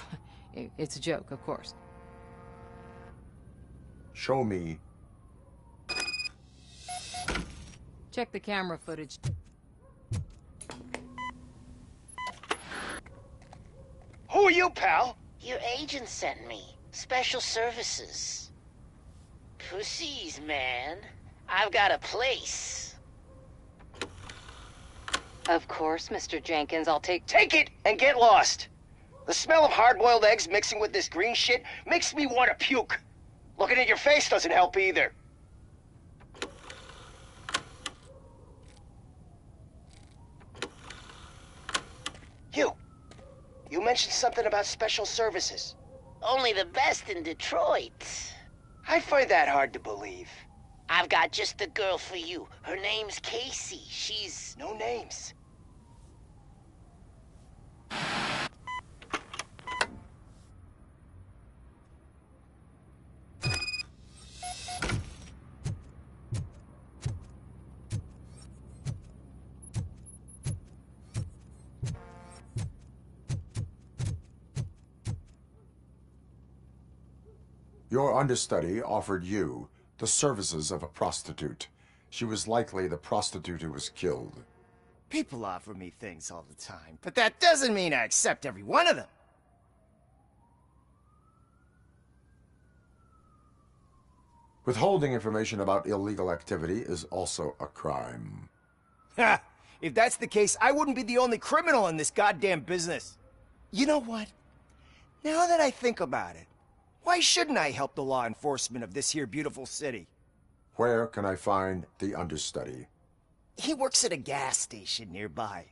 It's a joke, of course. Show me. Check the camera footage. Who are you, pal? Your agent sent me. Special services. Pussies, man. I've got a place. Of course, Mr. Jenkins, I'll take... Take it and get lost. The smell of hard-boiled eggs mixing with this green shit makes me want to puke. Looking at your face doesn't help either. You mentioned something about special services. Only the best in Detroit. I find that hard to believe. I've got just the girl for you. Her name's Casey. She's... No names. Your understudy offered you the services of a prostitute. She was likely the prostitute who was killed. People offer me things all the time, but that doesn't mean I accept every one of them. Withholding information about illegal activity is also a crime. Ha! If that's the case, I wouldn't be the only criminal in this goddamn business. You know what? Now that I think about it, why shouldn't I help the law enforcement of this here beautiful city? Where can I find the understudy? He works at a gas station nearby.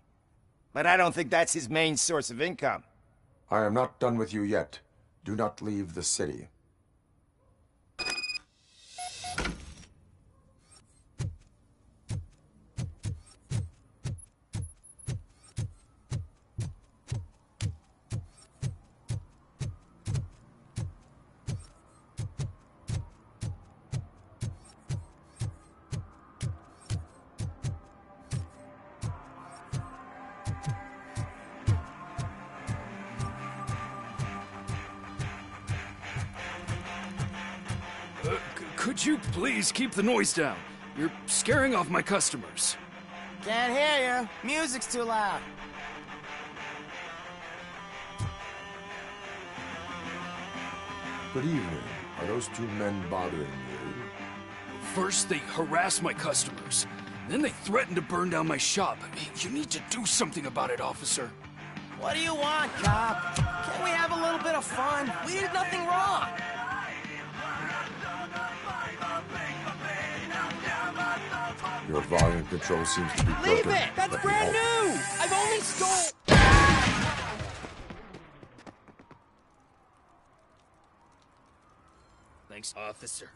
But I don't think that's his main source of income. I am not done with you yet. Do not leave the city. Could you please keep the noise down? You're scaring off my customers. Can't hear you. Music's too loud. Good evening. Are those two men bothering you? First, they harass my customers. Then they threaten to burn down my shop. You need to do something about it, officer. What do you want, cop? Can't we have a little bit of fun? We did nothing wrong. Your volume control seems to be broken. Leave it! That's brand new! I've only stole... Thanks, officer.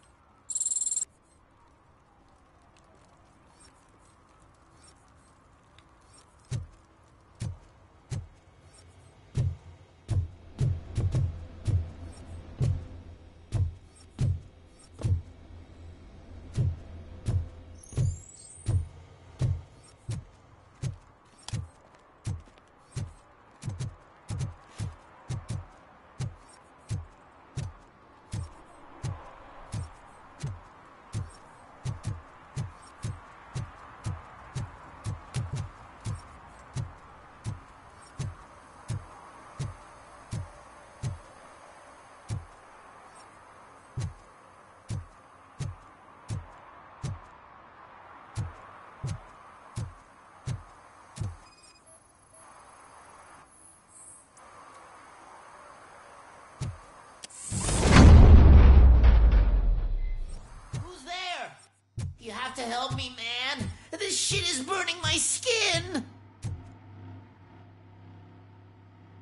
You have to help me, man. This shit is burning my skin.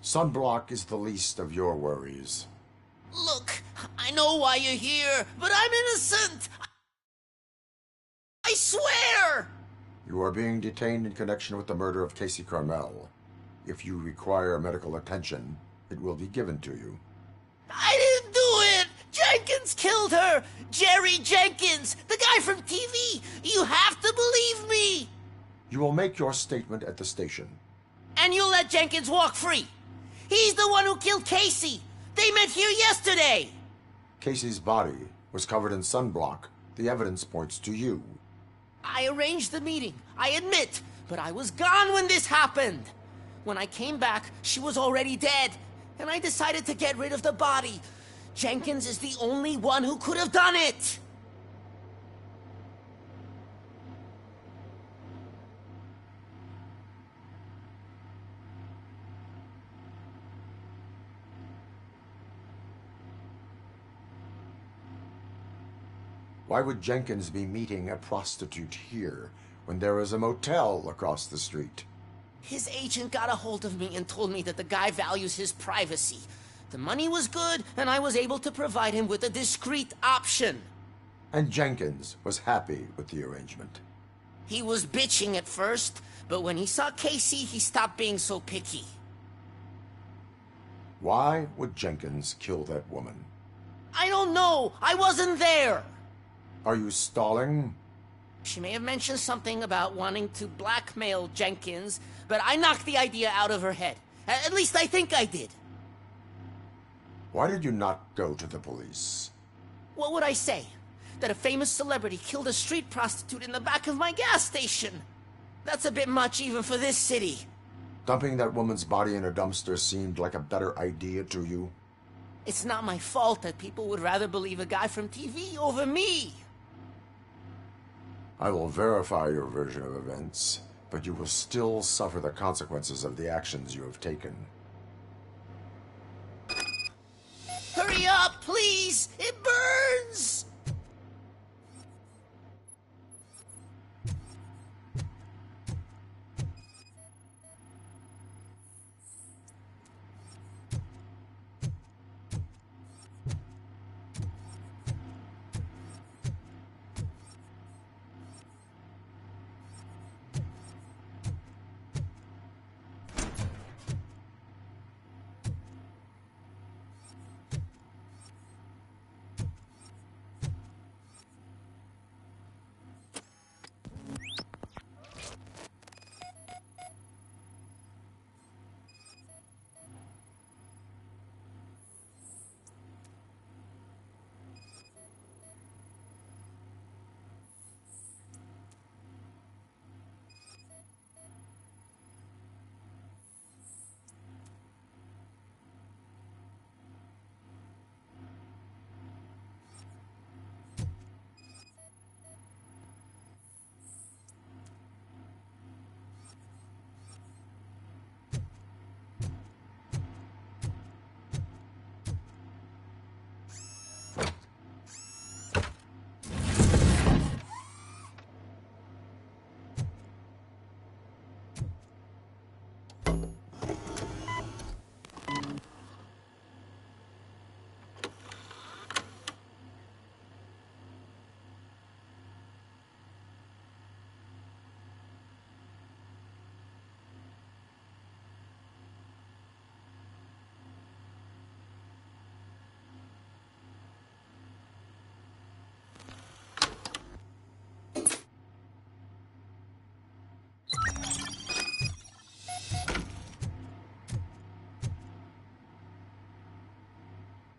Sunblock is the least of your worries. Look, I know why you're here, but I'm innocent. I swear! You are being detained in connection with the murder of Casey Carmel. If you require medical attention, it will be given to you. I didn't do it! Jenkins killed her! Jerry Jenkins, the guy from TV! You have to believe me! You will make your statement at the station. And you'll let Jenkins walk free! He's the one who killed Casey! They met here yesterday! Casey's body was covered in sunblock. The evidence points to you. I arranged the meeting, I admit, but I was gone when this happened. When I came back, she was already dead, and I decided to get rid of the body. Jenkins is the only one who could have done it! Why would Jenkins be meeting a prostitute here when there is a motel across the street? His agent got a hold of me and told me that the guy values his privacy. The money was good, and I was able to provide him with a discreet option. And Jenkins was happy with the arrangement. He was bitching at first, but when he saw Casey, he stopped being so picky. Why would Jenkins kill that woman? I don't know. I wasn't there. Are you stalling? She may have mentioned something about wanting to blackmail Jenkins, but I knocked the idea out of her head. At least I think I did. Why did you not go to the police? What would I say? That a famous celebrity killed a street prostitute in the back of my gas station? That's a bit much even for this city. Dumping that woman's body in a dumpster seemed like a better idea to you? It's not my fault that people would rather believe a guy from TV over me. I will verify your version of events, but you will still suffer the consequences of the actions you have taken. Hurry up, please! It burns!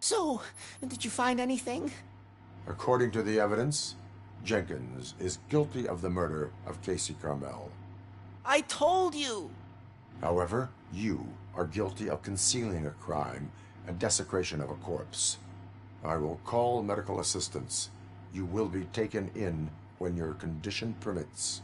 So, did you find anything? According to the evidence, Jenkins is guilty of the murder of Casey Carmel. I told you! However, you are guilty of concealing a crime and desecration of a corpse. I will call medical assistance. You will be taken in when your condition permits.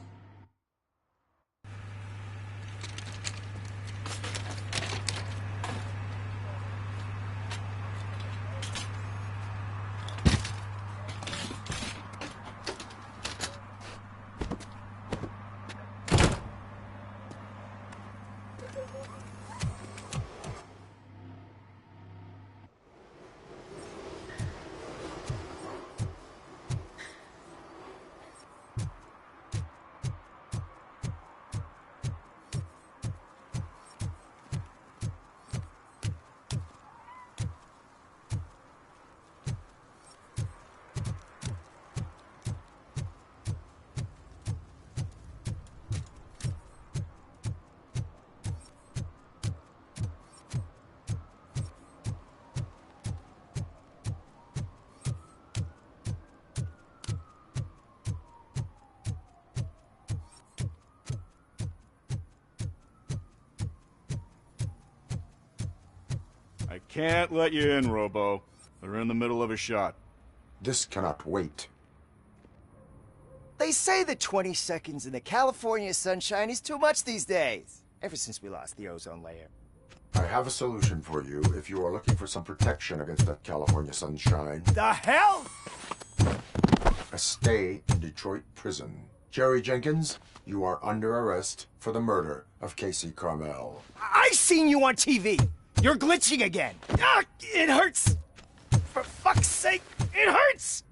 I can't let you in, Robo. They're in the middle of a shot. This cannot wait. They say that 20 seconds in the California sunshine is too much these days. Ever since we lost the ozone layer. I have a solution for you if you are looking for some protection against that California sunshine. The hell? a stay in Detroit prison. Jerry Jenkins, you are under arrest for the murder of Casey Carmel. I seen you on TV. You're glitching again. Ah, it hurts. For fuck's sake, it hurts.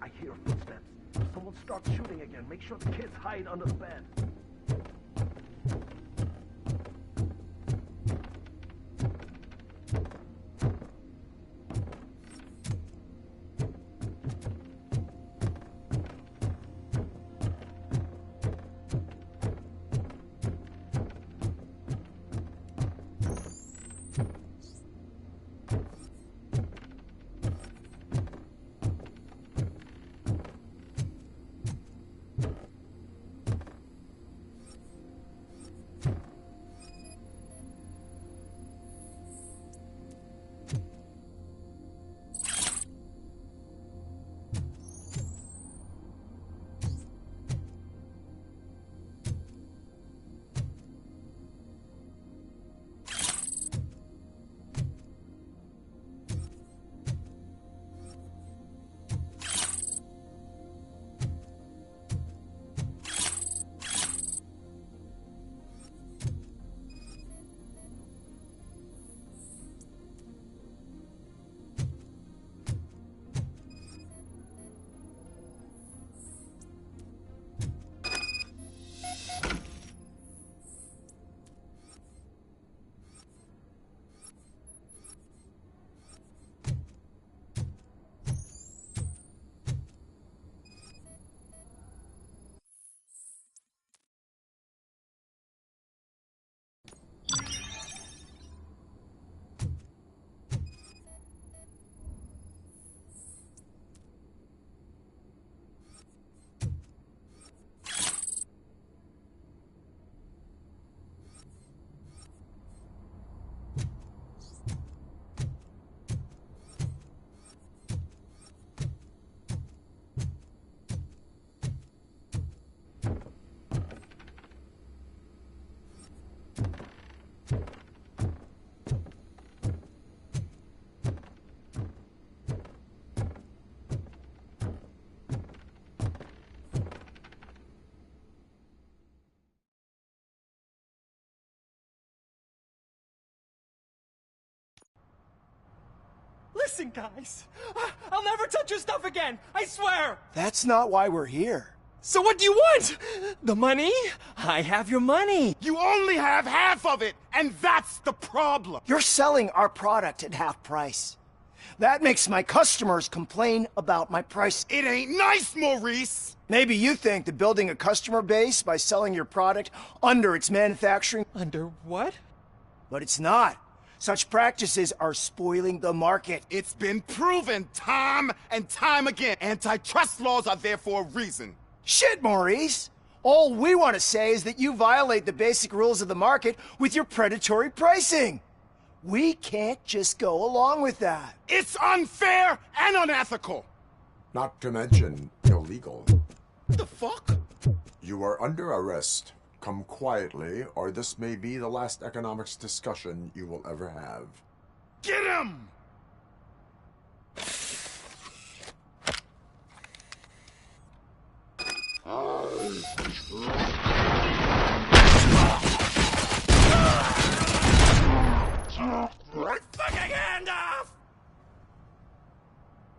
I hear footsteps. If someone starts shooting again, make sure the kids hide under the bed. Listen, guys. I'll never touch your stuff again. I swear. That's not why we're here. So what do you want? The money? I have your money. You only have half of it, and that's the problem. You're selling our product at half price. That makes my customers complain about my price. It ain't nice, Maurice. Maybe you think that building a customer base by selling your product under its manufacturing... Under what? But it's not. Such practices are spoiling the market. It's been proven time and time again. Antitrust laws are there for a reason. Shit, Maurice! All we want to say is that you violate the basic rules of the market with your predatory pricing. We can't just go along with that. It's unfair and unethical. Not to mention illegal. The fuck? You are under arrest. Come quietly, or this may be the last economics discussion you will ever have. Get him! Fucking hand off!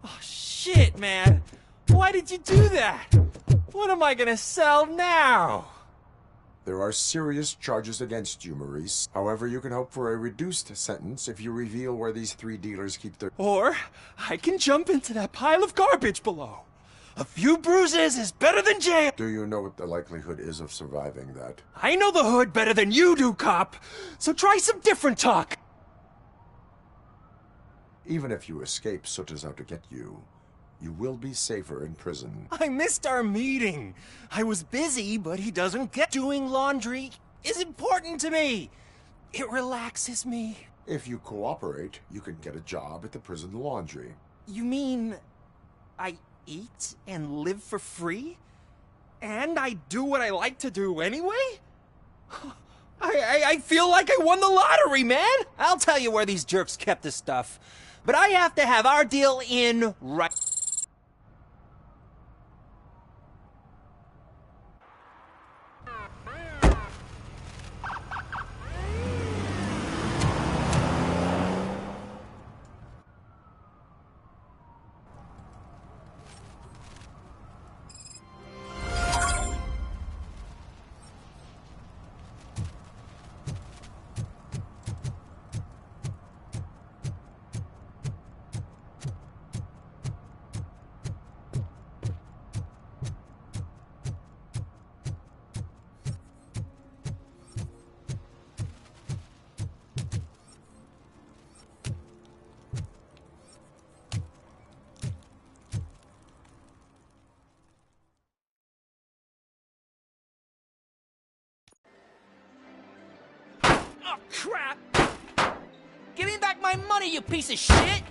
Oh, shit, man. Why did you do that? What am I gonna sell now? There are serious charges against you, Maurice. However, you can hope for a reduced sentence if you reveal where these 3 dealers keep their... Or I can jump into that pile of garbage below. A few bruises is better than jail. Do you know what the likelihood is of surviving that? I know the hood better than you do, cop. So try some different talk. Even if you escape Soot is out to get you, you will be safer in prison. I missed our meeting. I was busy, but he doesn't get doing laundry is important to me. It relaxes me. If you cooperate, you can get a job at the prison laundry. You mean I eat and live for free? And I do what I like to do anyway? I feel like I won the lottery, man! I'll tell you where these jerks kept the stuff. But I have to have our deal in right... Oh, crap! Give me back my money, you piece of shit!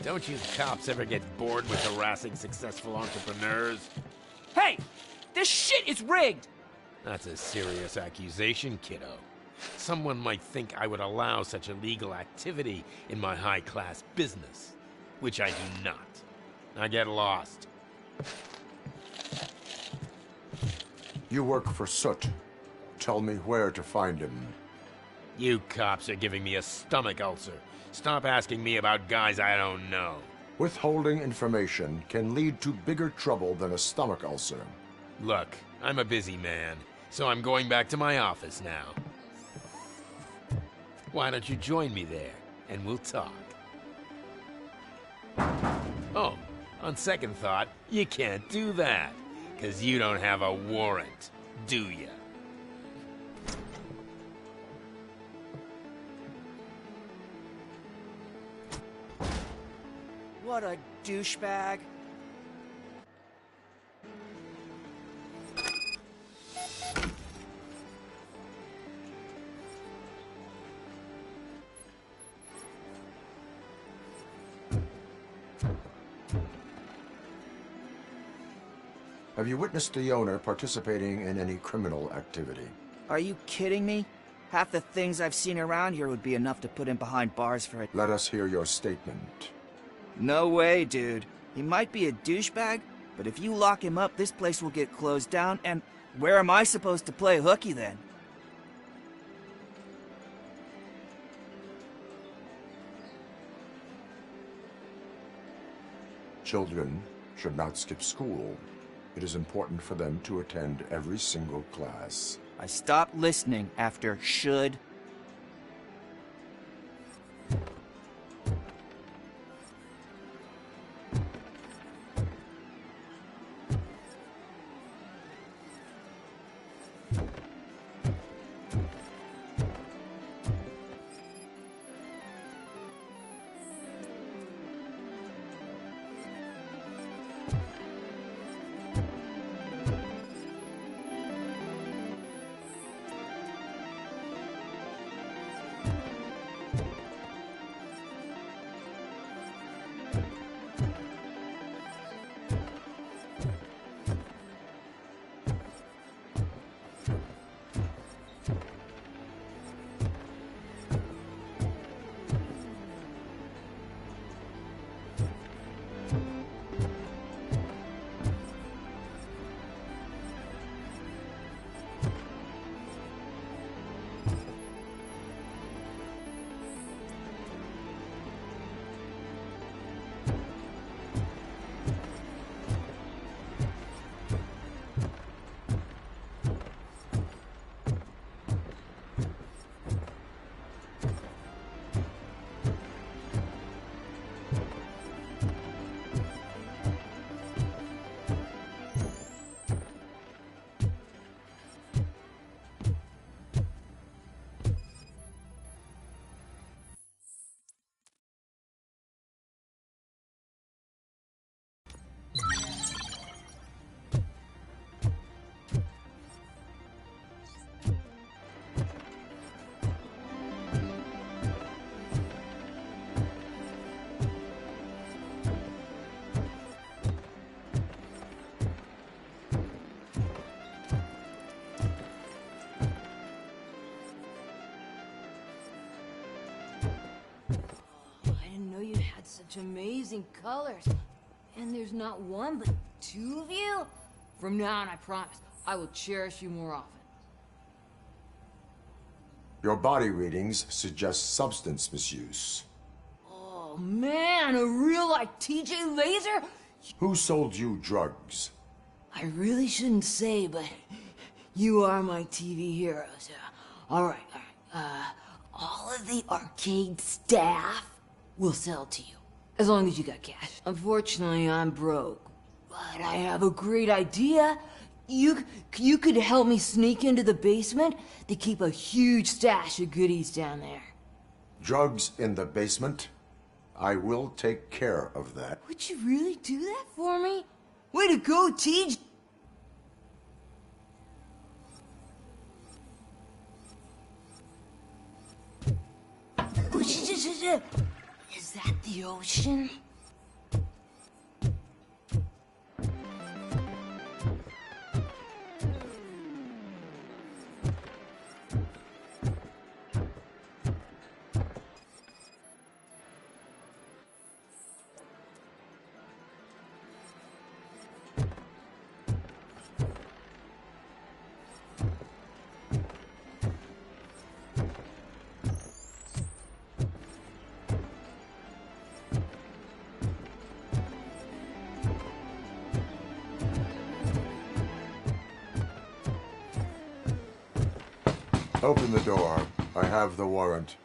Don't you cops ever get bored with harassing successful entrepreneurs? Hey! This shit is rigged! That's a serious accusation, kiddo. Someone might think I would allow such illegal activity in my high-class business, which I do not. I get lost. You work for Soot. Tell me where to find him. You cops are giving me a stomach ulcer. Stop asking me about guys I don't know. Withholding information can lead to bigger trouble than a stomach ulcer. Look, I'm a busy man, so I'm going back to my office now. Why don't you join me there, and we'll talk. Oh, on second thought, you can't do that, 'cause you don't have a warrant, do ya? What a douchebag. Have you witnessed the owner participating in any criminal activity? Are you kidding me? Half the things I've seen around here would be enough to put him behind bars for it. Let us hear your statement. No way, dude. He might be a douchebag, but if you lock him up, this place will get closed down, and where am I supposed to play hooky then? Children should not skip school. It is important for them to attend every single class. I stopped listening after should. didn't know you had such amazing colors. And there's not one, but two of you? From now on, I promise, I will cherish you more often. Your body readings suggest substance misuse. Oh man, a real like TJ Laser? Who sold you drugs? I really shouldn't say, but you are my TV heroes. All right. All of the arcade staff will sell to you, as long as you got cash. Unfortunately, I'm broke, but I have a great idea. You could help me sneak into the basement. They keep a huge stash of goodies down there. Drugs in the basement? I will take care of that. Would you really do that for me? Way to go, Tej! Is that the ocean? Open the door. I have the warrant.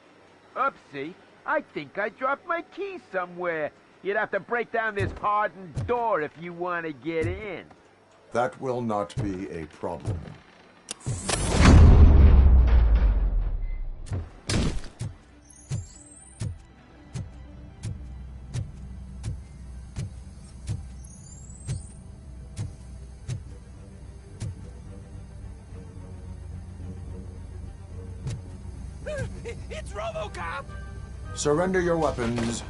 Oopsie. I think I dropped my keys somewhere. You'd have to break down this hardened door if you want to get in. That will not be a problem. It's RoboCop! Surrender your weapons.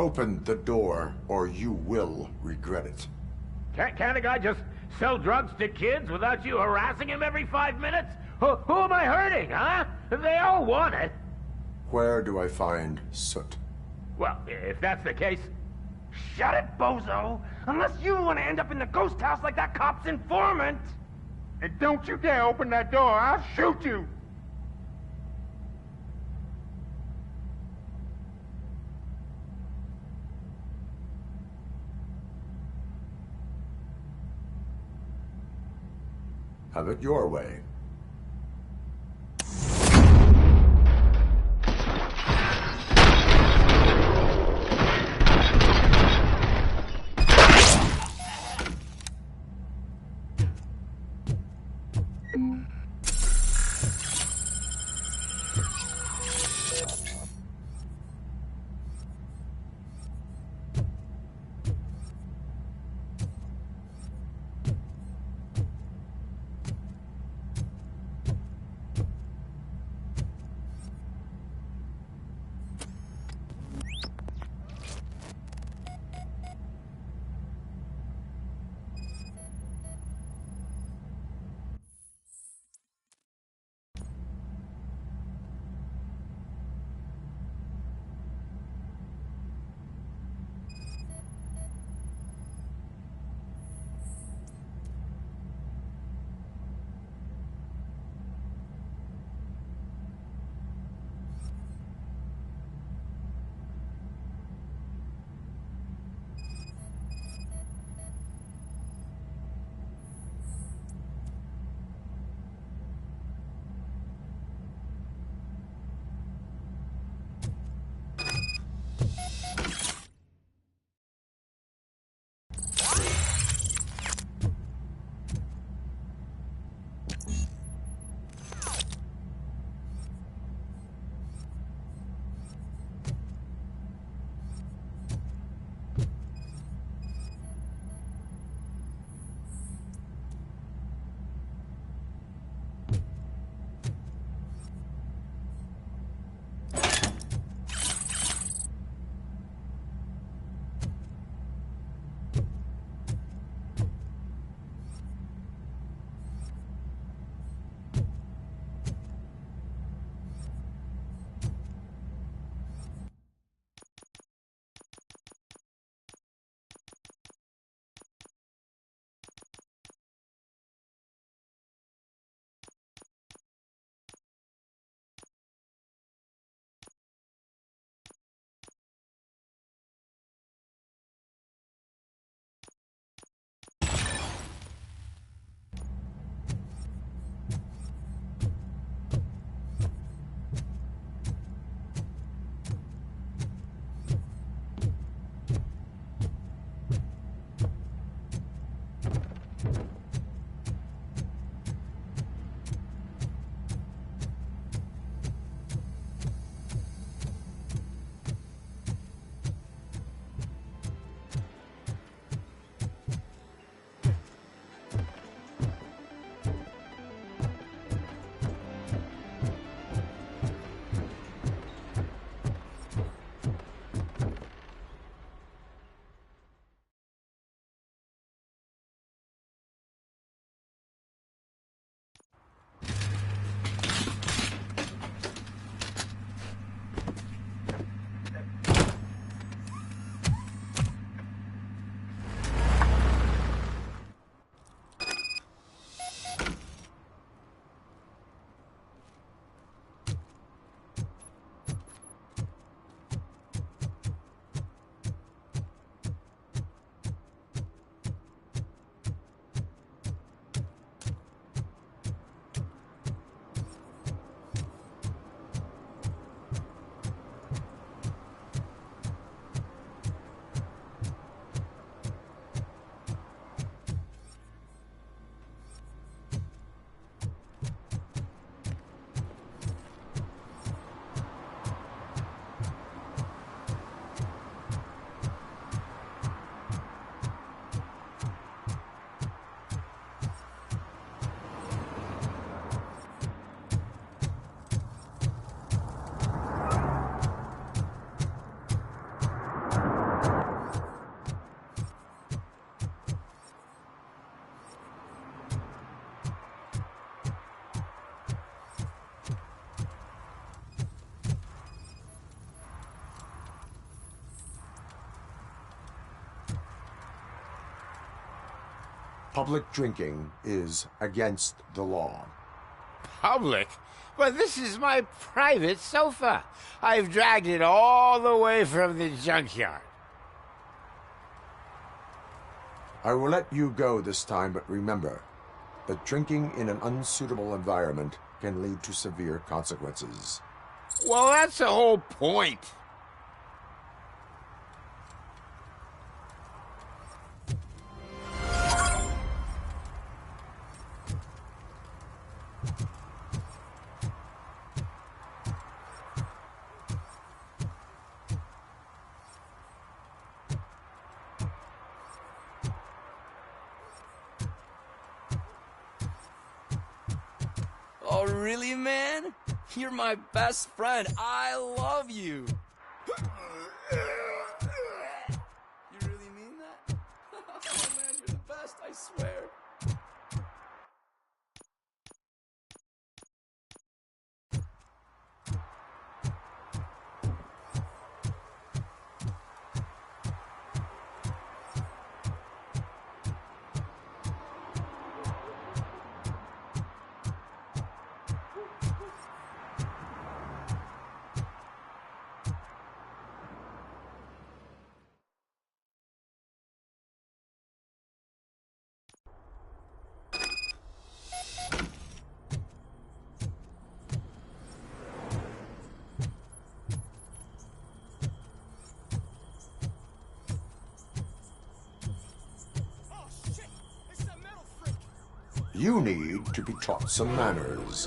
Open the door, or you will regret it. Can't a guy just sell drugs to kids without you harassing him every 5 minutes? Who am I hurting, huh? They all want it. Where do I find Soot? Well, if that's the case, shut it, bozo! Unless you want to end up in the ghost house like that cop's informant! And don't you dare open that door, I'll shoot you! Have it your way. Public drinking is against the law. Public? But this is my private sofa. I've dragged it all the way from the junkyard. I will let you go this time, but remember that drinking in an unsuitable environment can lead to severe consequences. Well, that's the whole point. Oh, really, man? You're my best friend. I love you. You really mean that? Oh, man, you're the best, I swear. You need to be taught some manners.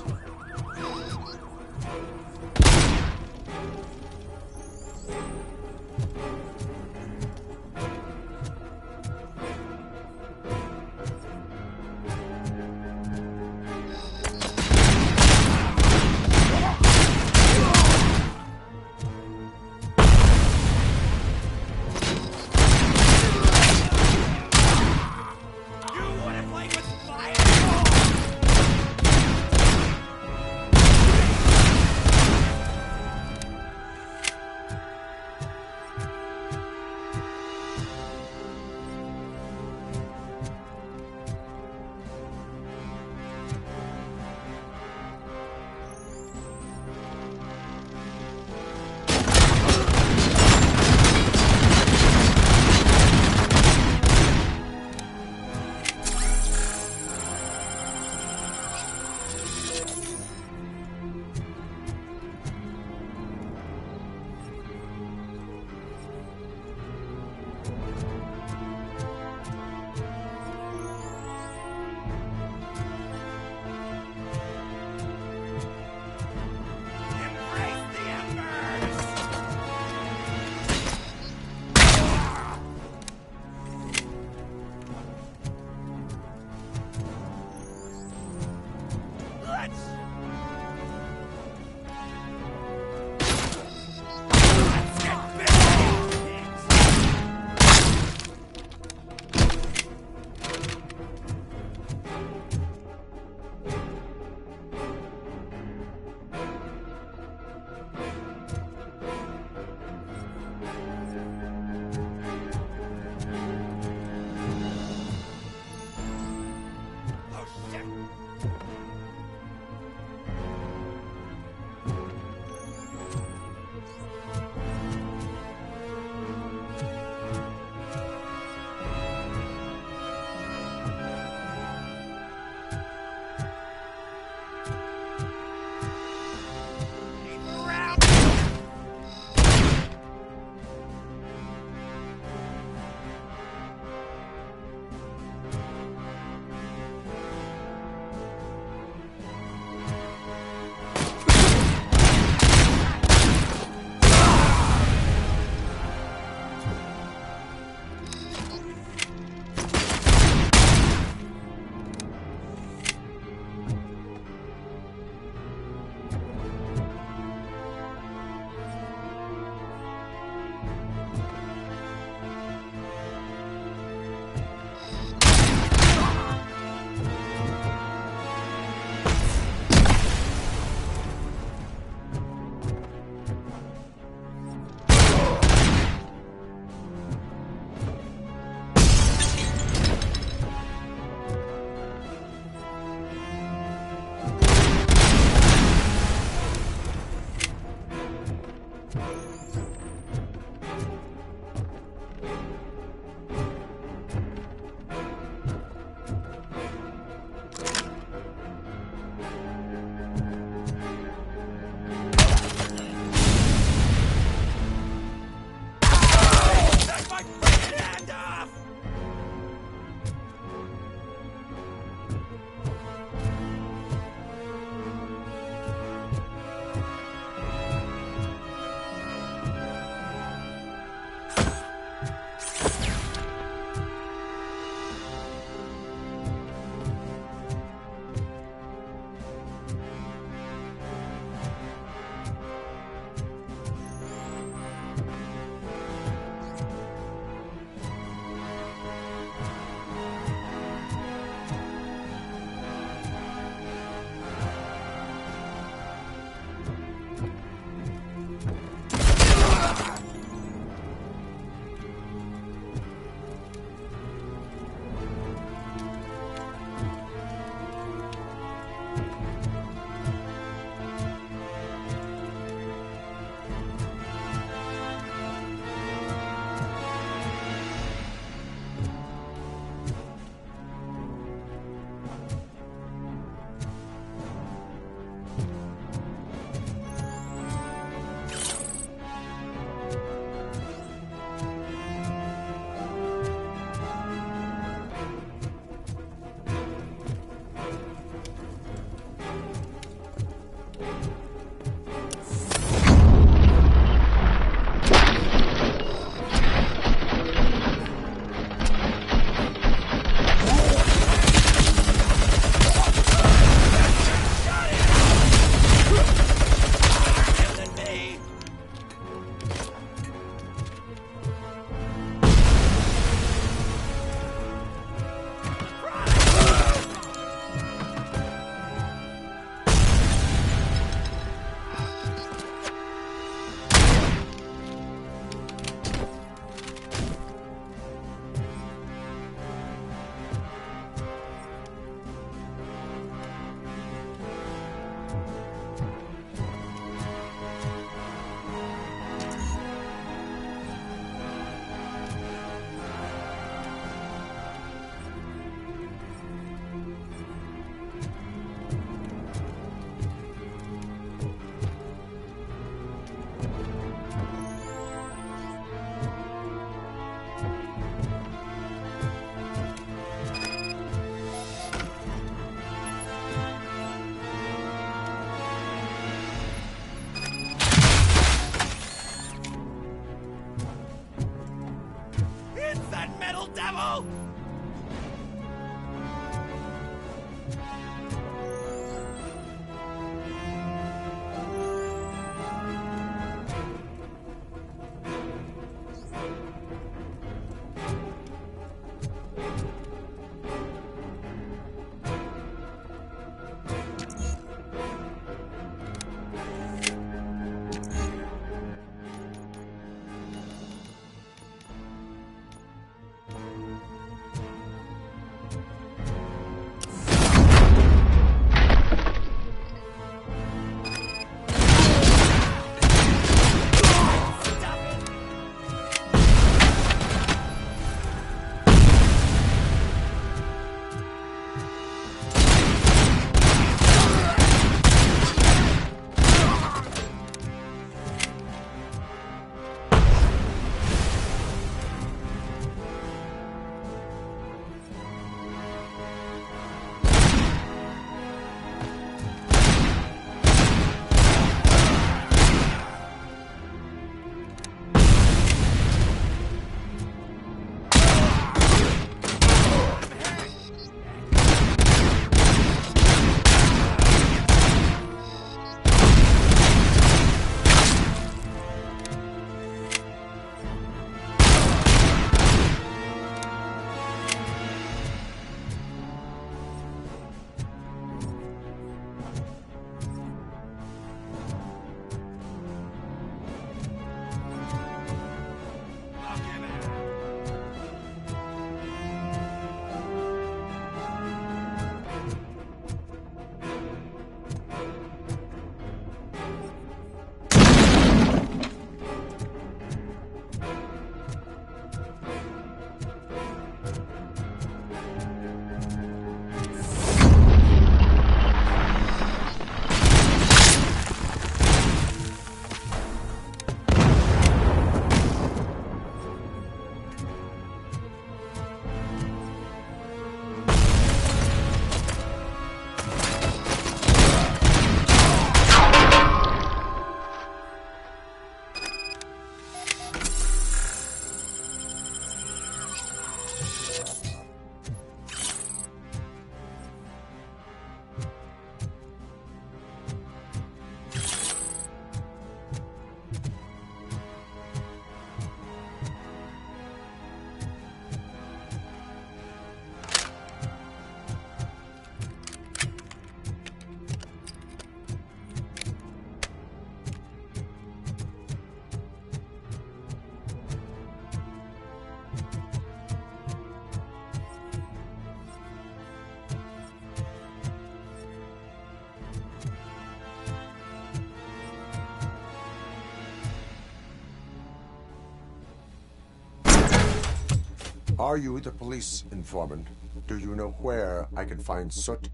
Are you the police informant? Do you know where I can find Soot?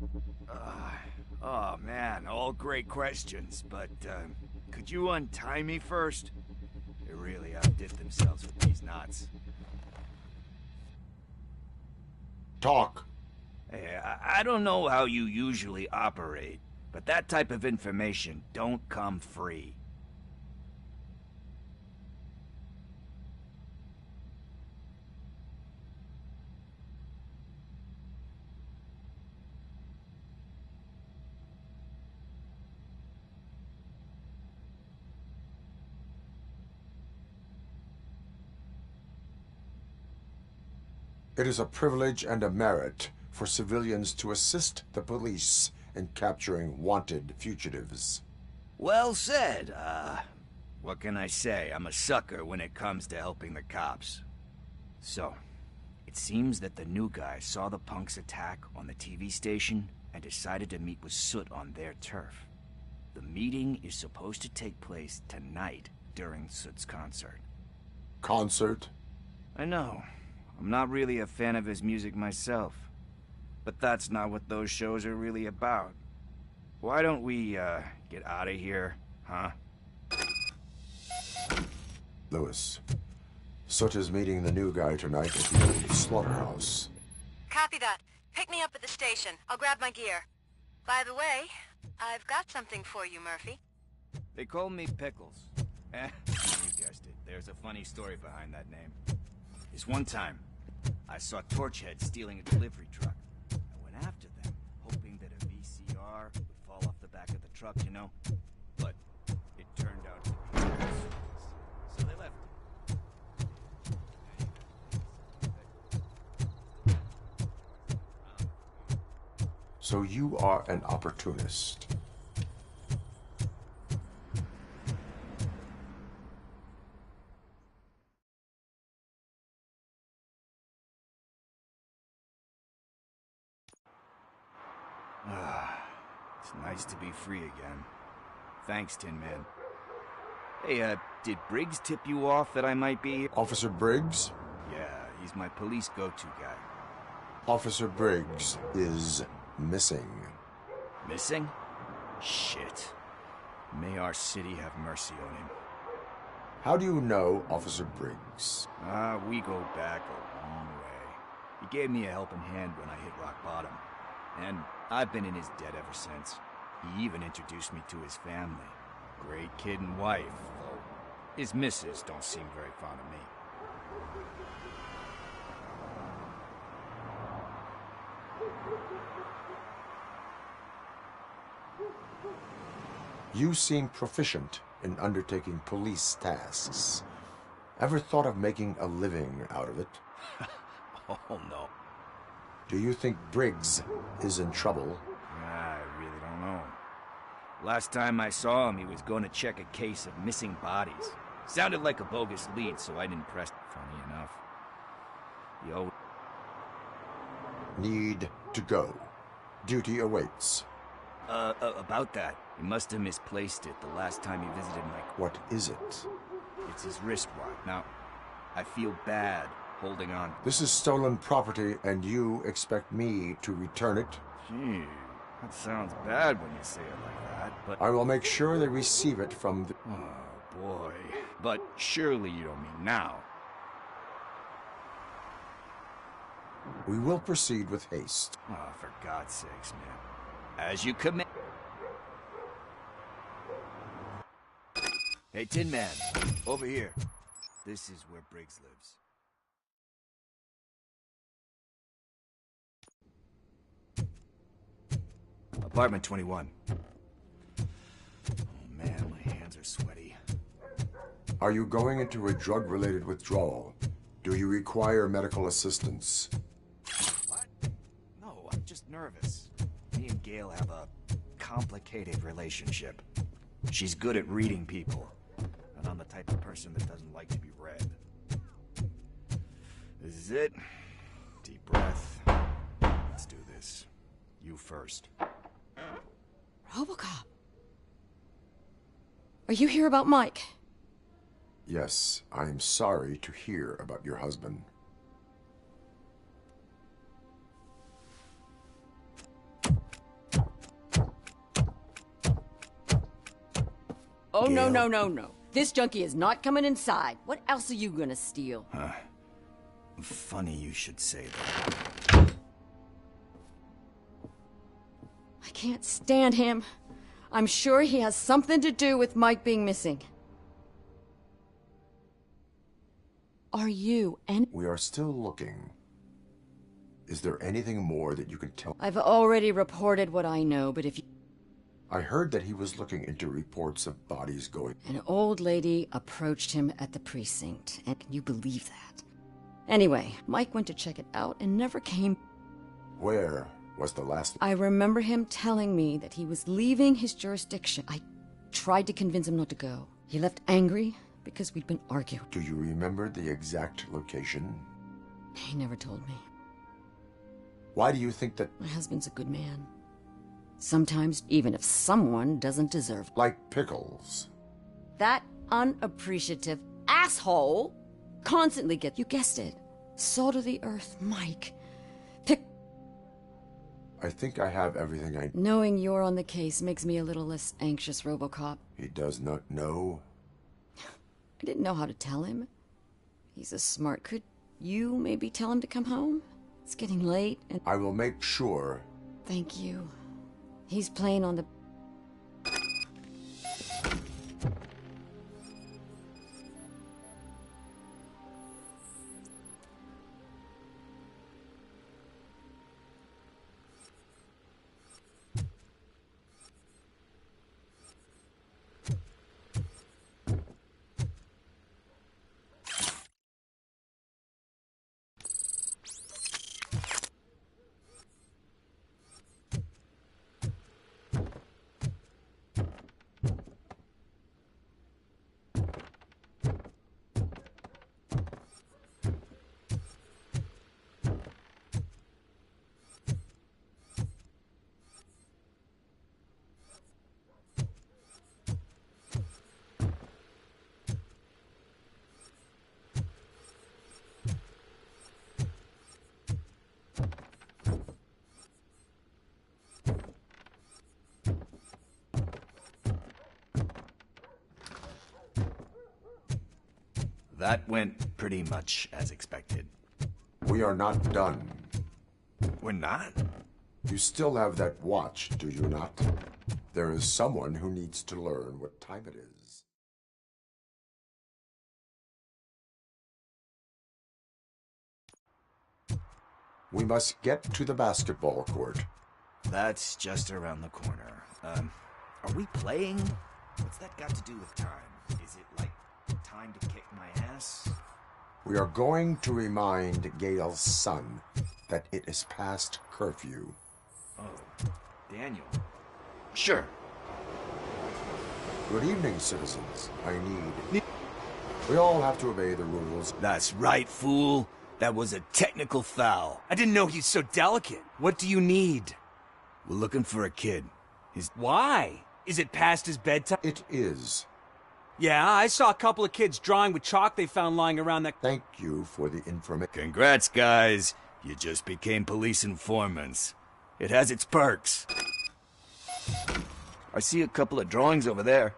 Oh man, all great questions, but could you untie me first? They really outdid themselves with these knots. Talk. Hey, I don't know how you usually operate, but that type of information don't come free. It is a privilege and a merit for civilians to assist the police in capturing wanted fugitives. Well said. What can I say? I'm a sucker when it comes to helping the cops. So, it seems that the new guy saw the punks' attack on the TV station and decided to meet with Soot on their turf. The meeting is supposed to take place tonight during Soot's concert. Concert? I know. I'm not really a fan of his music myself. But that's not what those shows are really about. Why don't we, get out of here, huh? Lewis, Soot is meeting the new guy tonight at the slaughterhouse. Copy that. Pick me up at the station. I'll grab my gear. By the way, I've got something for you, Murphy. They call me Pickles. You guessed it. There's a funny story behind that name. This one time, I saw Torchhead stealing a delivery truck. I went after them, hoping truck, you know? But it turned out to be so they left. So you are an opportunist. It's nice to be free again. Thanks, Tin Man. Hey, did Briggs tip you off that I might be here? Officer Briggs? Yeah, he's my police go-to guy. Officer Briggs is missing. Missing? Shit. May our city have mercy on him. How do you know Officer Briggs? We go back a long way. He gave me a helping hand when I hit rock bottom. And I've been in his debt ever since. He even introduced me to his family. Great kid and wife, though his missus don't seem very fond of me. You seem proficient in undertaking police tasks. Ever thought of making a living out of it? Oh, no. Do you think Briggs is in trouble? I really don't know. Last time I saw him, he was going to check a case of missing bodies. Sounded like a bogus lead, so I didn't press. Funny enough. Yo. Need to go. Duty awaits. About that. He must have misplaced it the last time he visited my... What is it? It's his wristwatch. Now, I feel bad holding on. This is stolen property, and you expect me to return it? Gee, that sounds bad when you say it like that, but... I will make sure they receive it from the... Oh, boy. But surely you don't mean now. We will proceed with haste. Oh, for God's sakes, man. As you commit... Hey, Tin Man, over here. This is where Briggs lives. Apartment 21. Oh man, my hands are sweaty. Are you going into a drug-related withdrawal? Do you require medical assistance? What? No, I'm just nervous. Me and Gail have a complicated relationship. She's good at reading people, and I'm the type of person that doesn't like to be read. This is it. Deep breath. Let's do this. You first. RoboCop. Are you here about Mike? Yes, I'm sorry to hear about your husband. Oh, no, no, no, no. This junkie is not coming inside. What else are you gonna steal? Huh. Funny you should say that. I can't stand him. I'm sure he has something to do with Mike being missing. Are you and... We are still looking. Is there anything more that you can tell? I've already reported what I know, but if you... I heard that he was looking into reports of bodies going... An old lady approached him at the precinct, and can you believe that? Anyway, Mike went to check it out and never came... Where was the last... I remember him telling me that he was leaving his jurisdiction. I tried to convince him not to go. He left angry because we'd been arguing. Do you remember the exact location? He never told me. Why do you think that... My husband's a good man. Sometimes, even if someone doesn't deserve... Like Pickles. That unappreciative asshole constantly gets... You guessed it. Salt of the earth, Mike. I think I have everything I... Knowing you're on the case makes me a little less anxious, RoboCop. He does not know? I didn't know how to tell him. He's a smart... Could you maybe tell him to come home? It's getting late and... I will make sure. Thank you. He's playing on the... That went pretty much as expected. We are not done. We're not? You still have that watch, do you not? There is someone who needs to learn what time it is. We must get to the basketball court. That's just around the corner. Are we playing? What's that got to do with time? Is it like time to kick my ass? We are going to remind Gail's son that it is past curfew. Oh, Daniel. Sure. Good evening, citizens. We all have to obey the rules. That's right, fool. That was a technical foul. I didn't know he's so delicate. What do you need? We're looking for a kid. Why? Is it past his bedtime? It is. Yeah, I saw a couple of kids drawing with chalk they found lying around that... Thank you for the information. Congrats, guys. You just became police informants. It has its perks. I see a couple of drawings over there.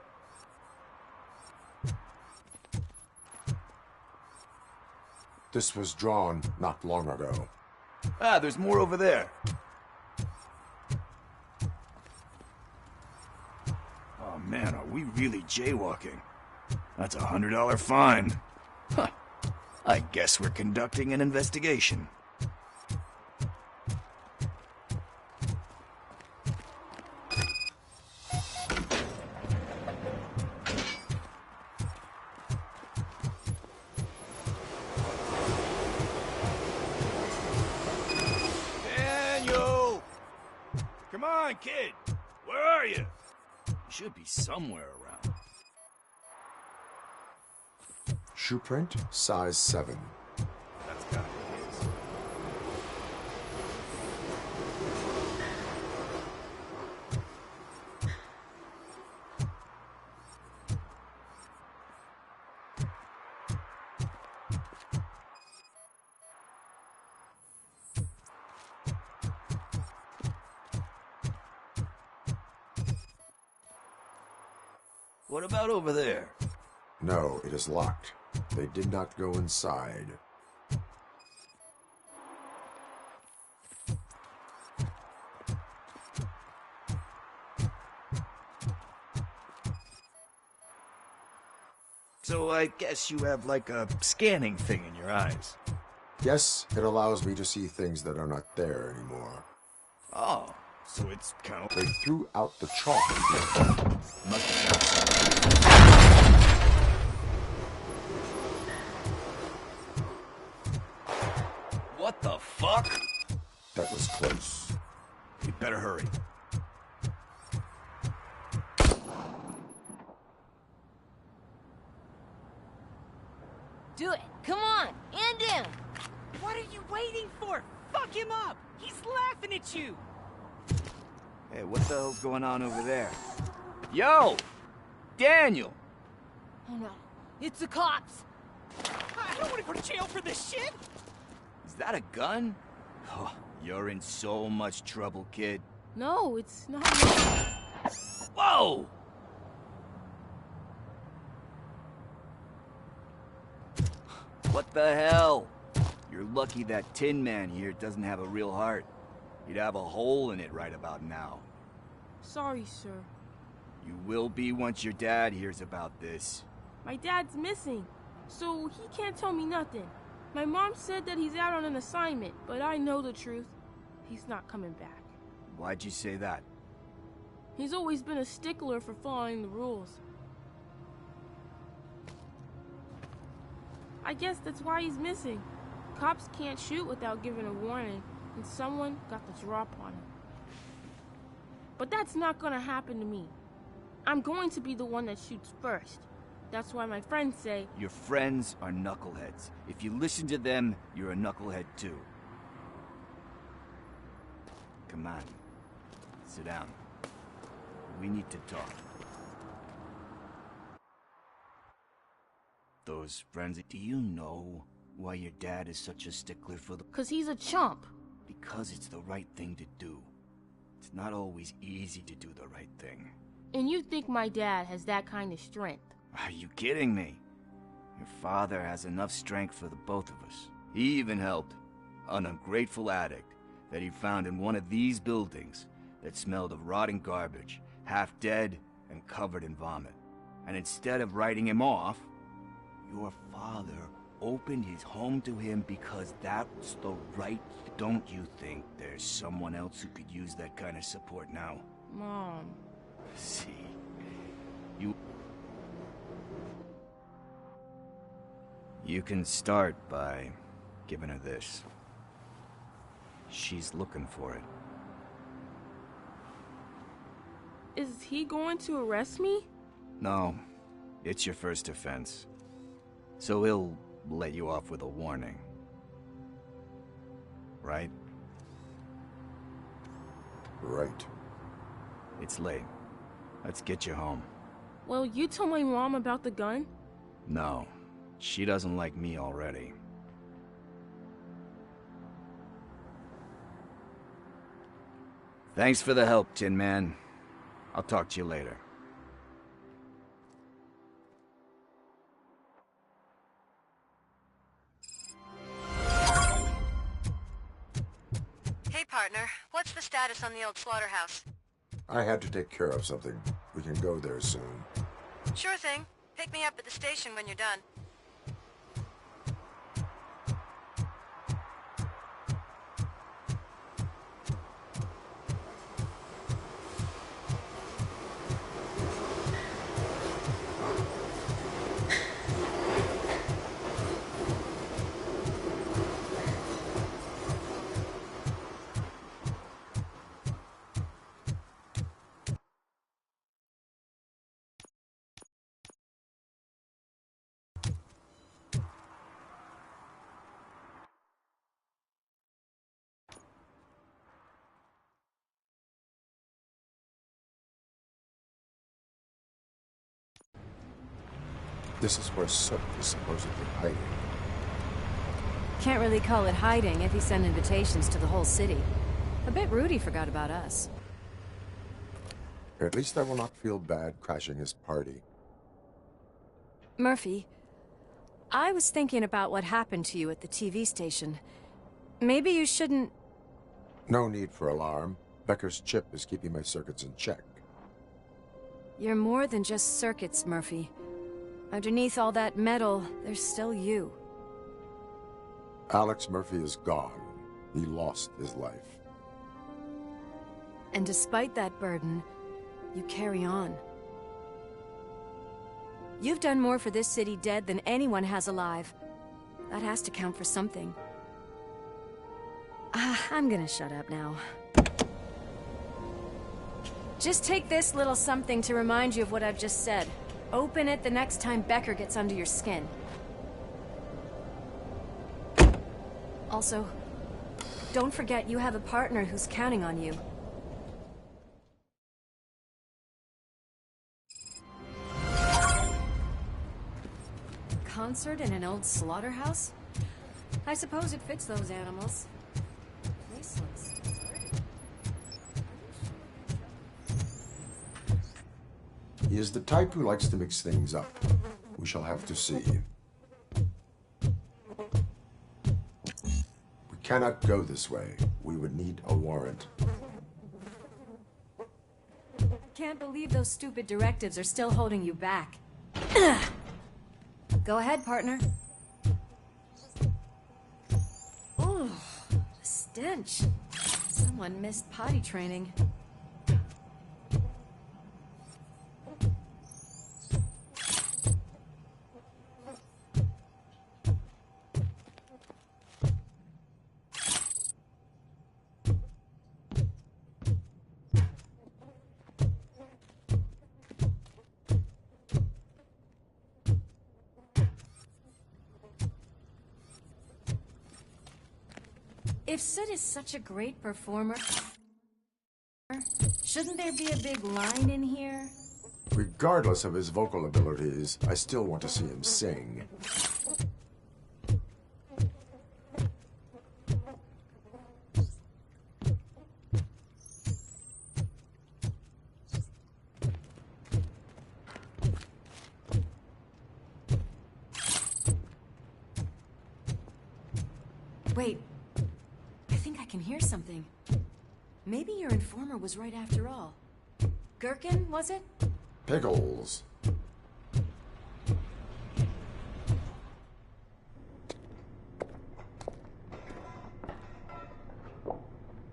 This was drawn not long ago. Ah, there's more over there. Oh man, are we really jaywalking? That's a $100 fine. Huh. I guess we're conducting an investigation. Daniel! Come on, kid. Where are you? You should be somewhere around. Shoe print, size 7. That's gotta be his. What about over there? No, it is locked. They did not go inside. So I guess you have like a scanning thing in your eyes. Yes, it allows me to see things that are not there anymore. Oh, so it's kind of... They threw out the chalk. Must have... What the fuck? That was close. We better hurry. Do it. Come on. End him. What are you waiting for? Fuck him up. He's laughing at you. Hey, what the hell's going on over there? Yo! Daniel! Oh no. It's the cops. I don't want to go to jail for this shit. Is that a gun? Oh, you're in so much trouble, kid. No, it's not. Whoa! What the hell? You're lucky that Tin Man here doesn't have a real heart. He'd have a hole in it right about now. Sorry, sir. You will be once your dad hears about this. My dad's missing, so he can't tell me nothing. My mom said that he's out on an assignment, but I know the truth. He's not coming back. Why'd you say that? He's always been a stickler for following the rules. I guess that's why he's missing. Cops can't shoot without giving a warning, and someone got the drop on him. But that's not gonna happen to me. I'm going to be the one that shoots first. That's why my friends say... Your friends are knuckleheads. If you listen to them, you're a knucklehead too. Come on. Sit down. We need to talk. Those friends... Do you know why your dad is such a stickler for the... 'Cause he's a chump. Because it's the right thing to do. It's not always easy to do the right thing. And you think my dad has that kind of strength? Are you kidding me? Your father has enough strength for the both of us. He even helped an ungrateful addict that he found in one of these buildings that smelled of rotting garbage, half dead and covered in vomit. And instead of writing him off, your father opened his home to him because that was the right... Don't you think there's someone else who could use that kind of support now? Mom. See, you can start by giving her this. She's looking for it. Is he going to arrest me? No, it's your first offense. So he'll let you off with a warning. Right? Right. It's late. Let's get you home. Well, you told my mom about the gun? No, she doesn't like me already. Thanks for the help, Tin Man. I'll talk to you later. Hey, partner. What's the status on the old slaughterhouse? I had to take care of something. We can go there soon. Sure thing. Pick me up at the station when you're done. This is where Soap is supposedly hiding. Can't really call it hiding if he sent invitations to the whole city. A bit rude he forgot about us. At least I will not feel bad crashing his party. Murphy, I was thinking about what happened to you at the TV station. Maybe you shouldn't... No need for alarm. Becker's chip is keeping my circuits in check. You're more than just circuits, Murphy. Underneath all that metal, there's still you. Alex Murphy is gone. He lost his life. And despite that burden, you carry on. You've done more for this city dead than anyone has alive. That has to count for something. I'm gonna shut up now. Just take this little something to remind you of what I've just said. Open it the next time Becker gets under your skin. Also, don't forget you have a partner who's counting on you. Concert in an old slaughterhouse? I suppose it fits those animals. Place looks deserted. He is the type who likes to mix things up. We shall have to see. We cannot go this way. We would need a warrant. Can't believe those stupid directives are still holding you back. Go ahead, partner. Oh, the stench. Someone missed potty training. If Sid is such a great performer, shouldn't there be a big line in here? Regardless of his vocal abilities, I still want to see him sing. Wait. I think I can hear something. Maybe your informer was right after all. Gherkin, was it? Pickles.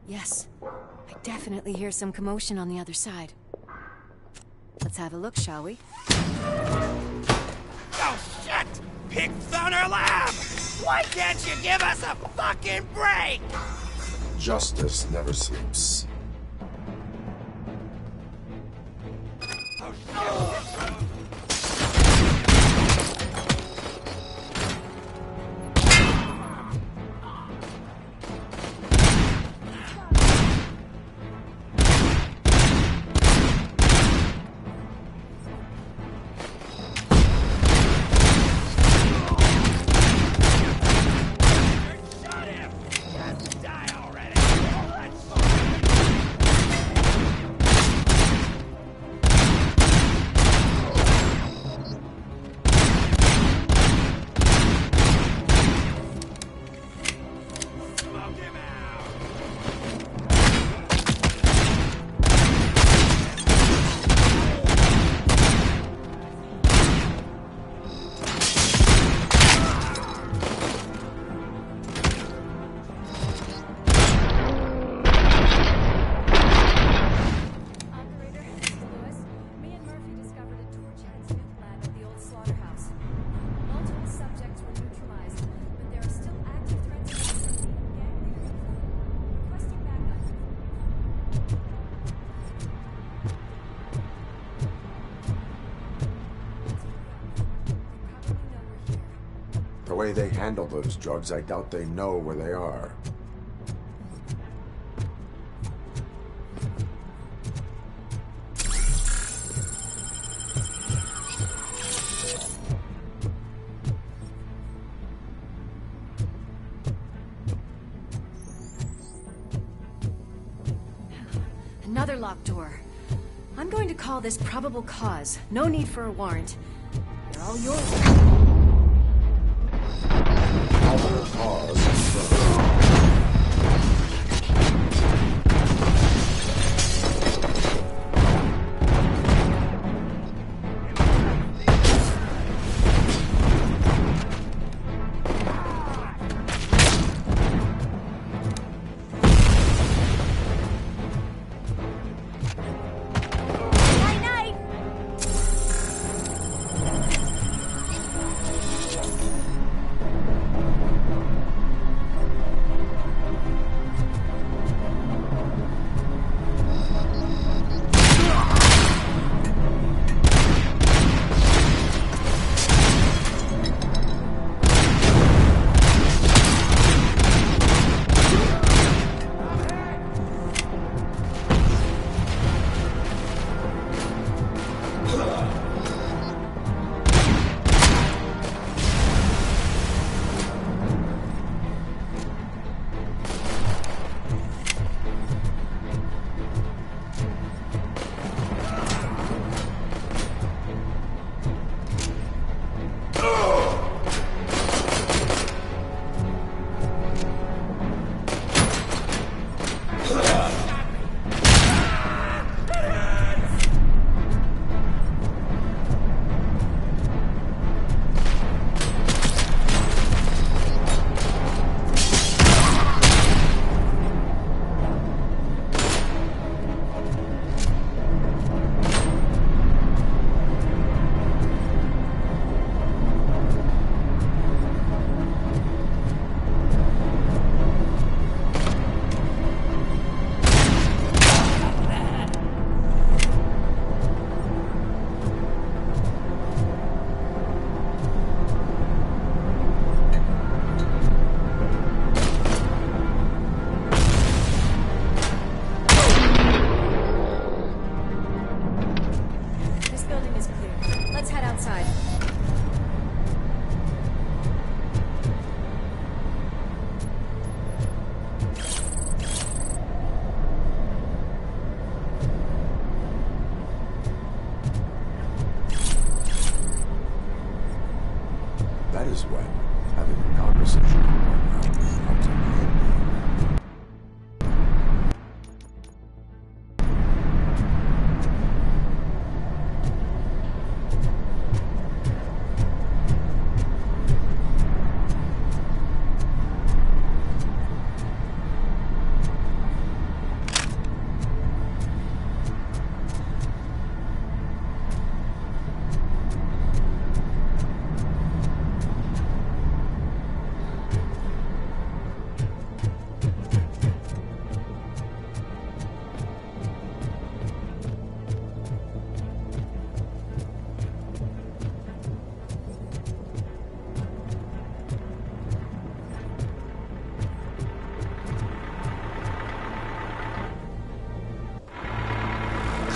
Yes. I definitely hear some commotion on the other side. Let's have a look, shall we? Oh, shit! Pigs on our lab! Why can't you give us a fucking break? Justice never sleeps. The way they handle those drugs, I doubt they know where they are. Another locked door. I'm going to call this probable cause. No need for a warrant. They're all yours. Probable cause.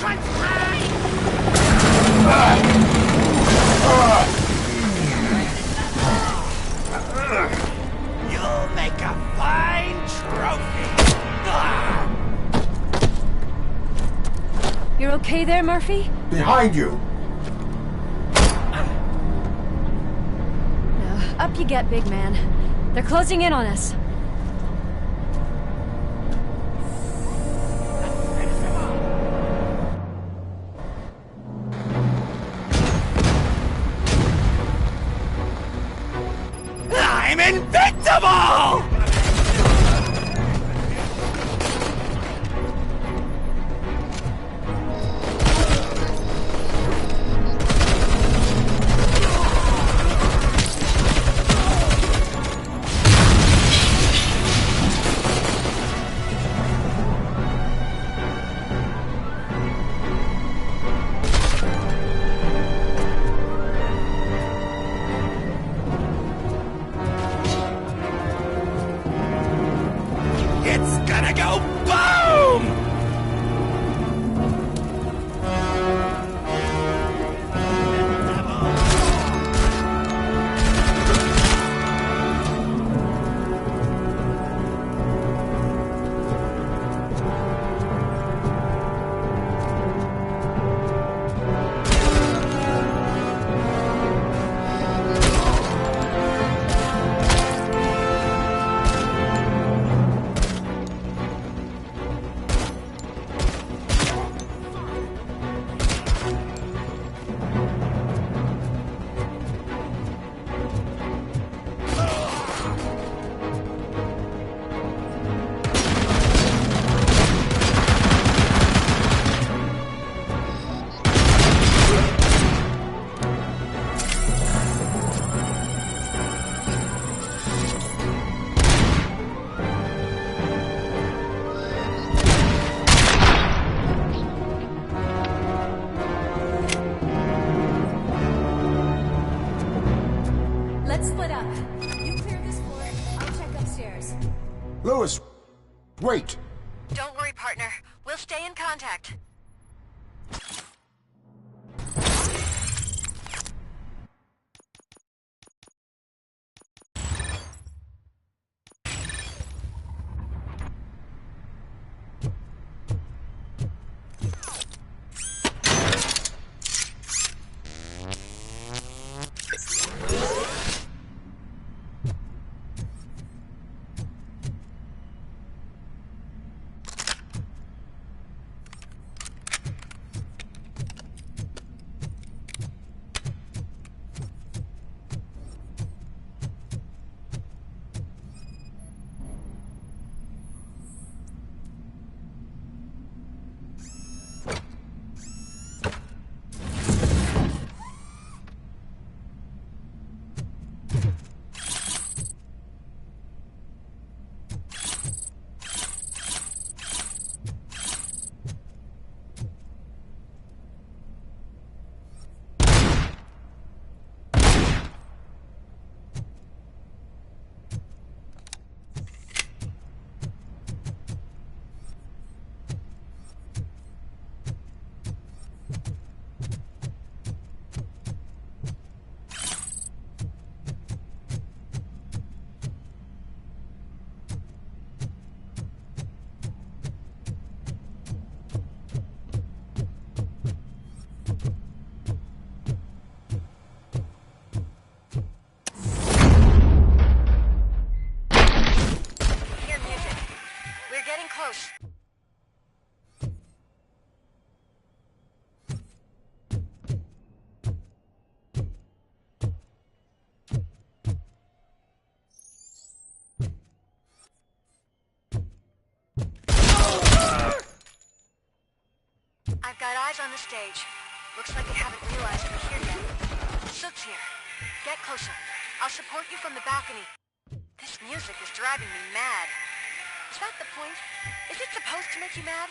crunch time! You'll make a fine trophy! You're okay there, Murphy? Behind you! Up you get, big man. They're closing in on us. I'm invincible! It's gonna go boom! Let's split up. You clear this floor, I'll check upstairs. Lewis, wait! Don't worry, partner. We'll stay in contact. close. I've got eyes on the stage. Looks like they haven't realized we're here yet. Sook's here. Get closer. I'll support you from the balcony. This music is driving me mad. Is that the point? Is it supposed to make you mad?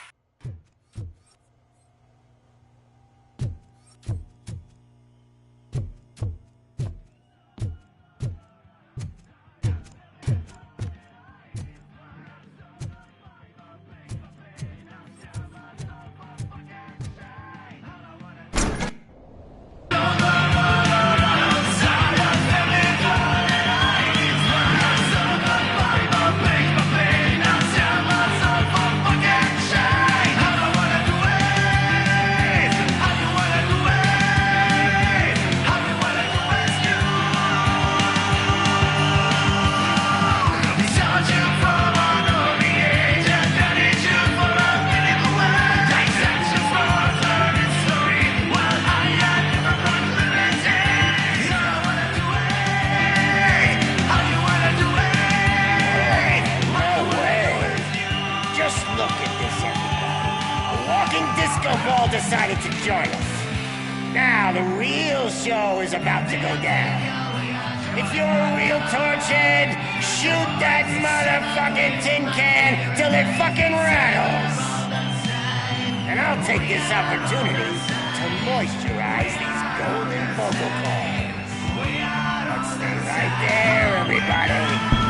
fucking disco ball decided to join us. Now the real show is about to go down. If you're a real torchhead, shoot that motherfucking tin can till it fucking rattles. And I'll take this opportunity to moisturize these golden vocal cords. Let's stay right there, everybody.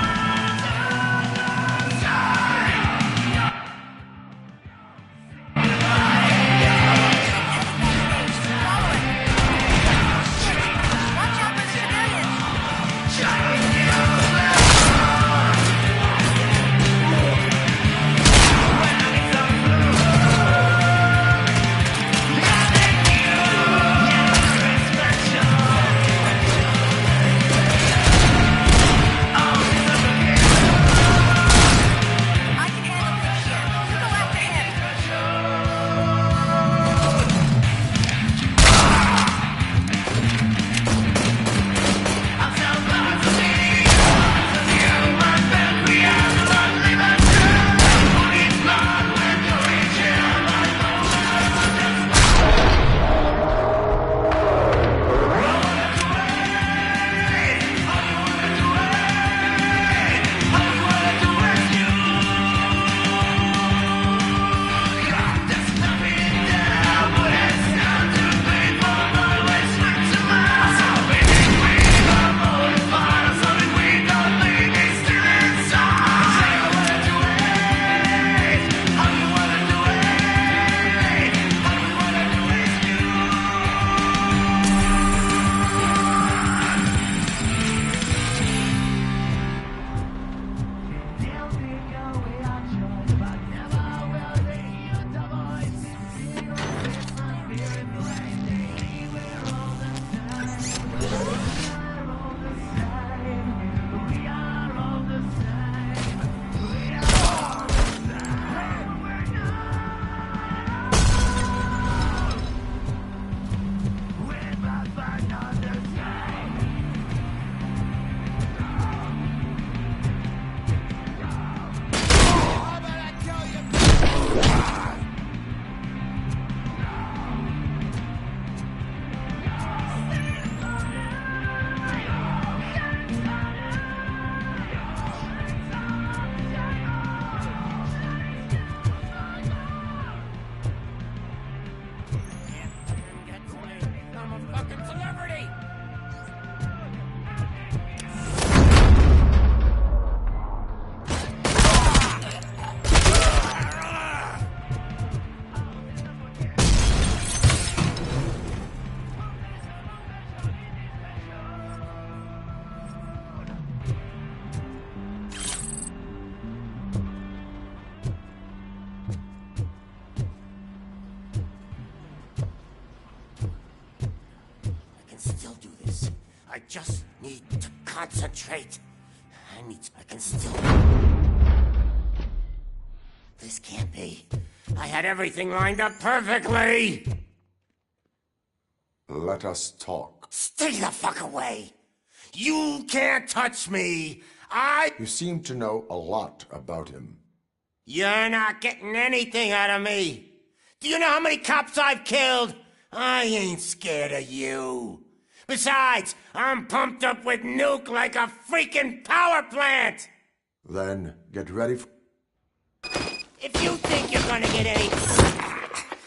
I just need to concentrate. I can still... This can't be. I had everything lined up perfectly! Let us talk. Stay the fuck away! You can't touch me! You seem to know a lot about him. You're not getting anything out of me! Do you know how many cops I've killed? I ain't scared of you. Besides, I'm pumped up with nuke like a freaking power plant! Then, get ready for... If you think you're gonna get any...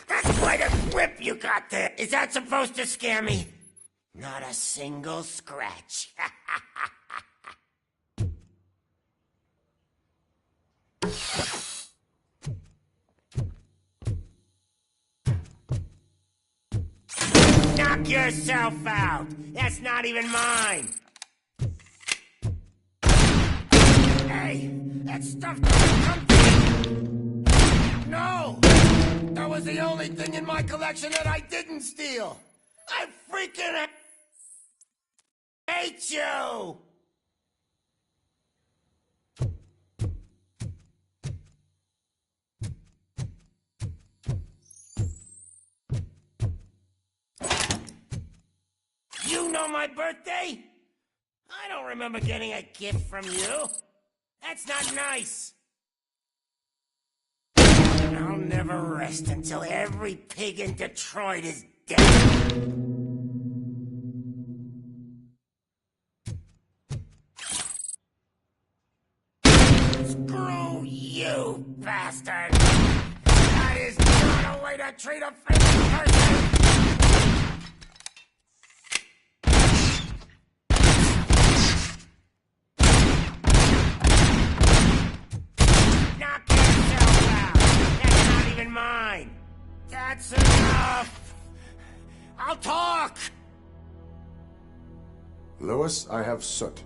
That's quite a grip you got there! Is that supposed to scare me? Not a single scratch. Knock yourself out! That's not even mine! Hey, that stuff doesn't come to me! No! That was the only thing in my collection that I didn't steal! I freaking hate you! You know my birthday? I don't remember getting a gift from you. That's not nice. I'll never rest until every pig in Detroit is dead. Screw you, bastard! That is not a way to treat a famous person! Knock yourself out! That's not even mine! That's enough! I'll talk! Lewis, I have Soot.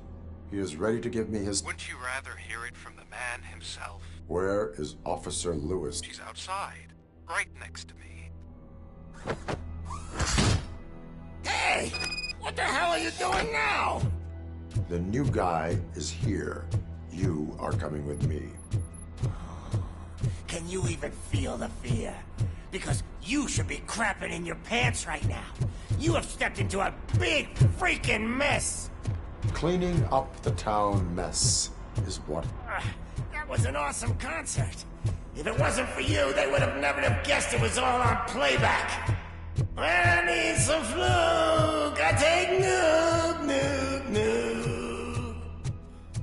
He is ready to give me his... Wouldn't you rather hear it from the man himself? Where is Officer Lewis? He's outside, right next to me. Hey! What the hell are you doing now? The new guy is here. You are coming with me. Can you even feel the fear? Because you should be crapping in your pants right now. You have stepped into a big freaking mess. Cleaning up the town mess is what? That was an awesome concert. If it wasn't for you, they would have never have guessed it was all on playback. When I need some fluke, I take Nuke, Nuke, Nuke.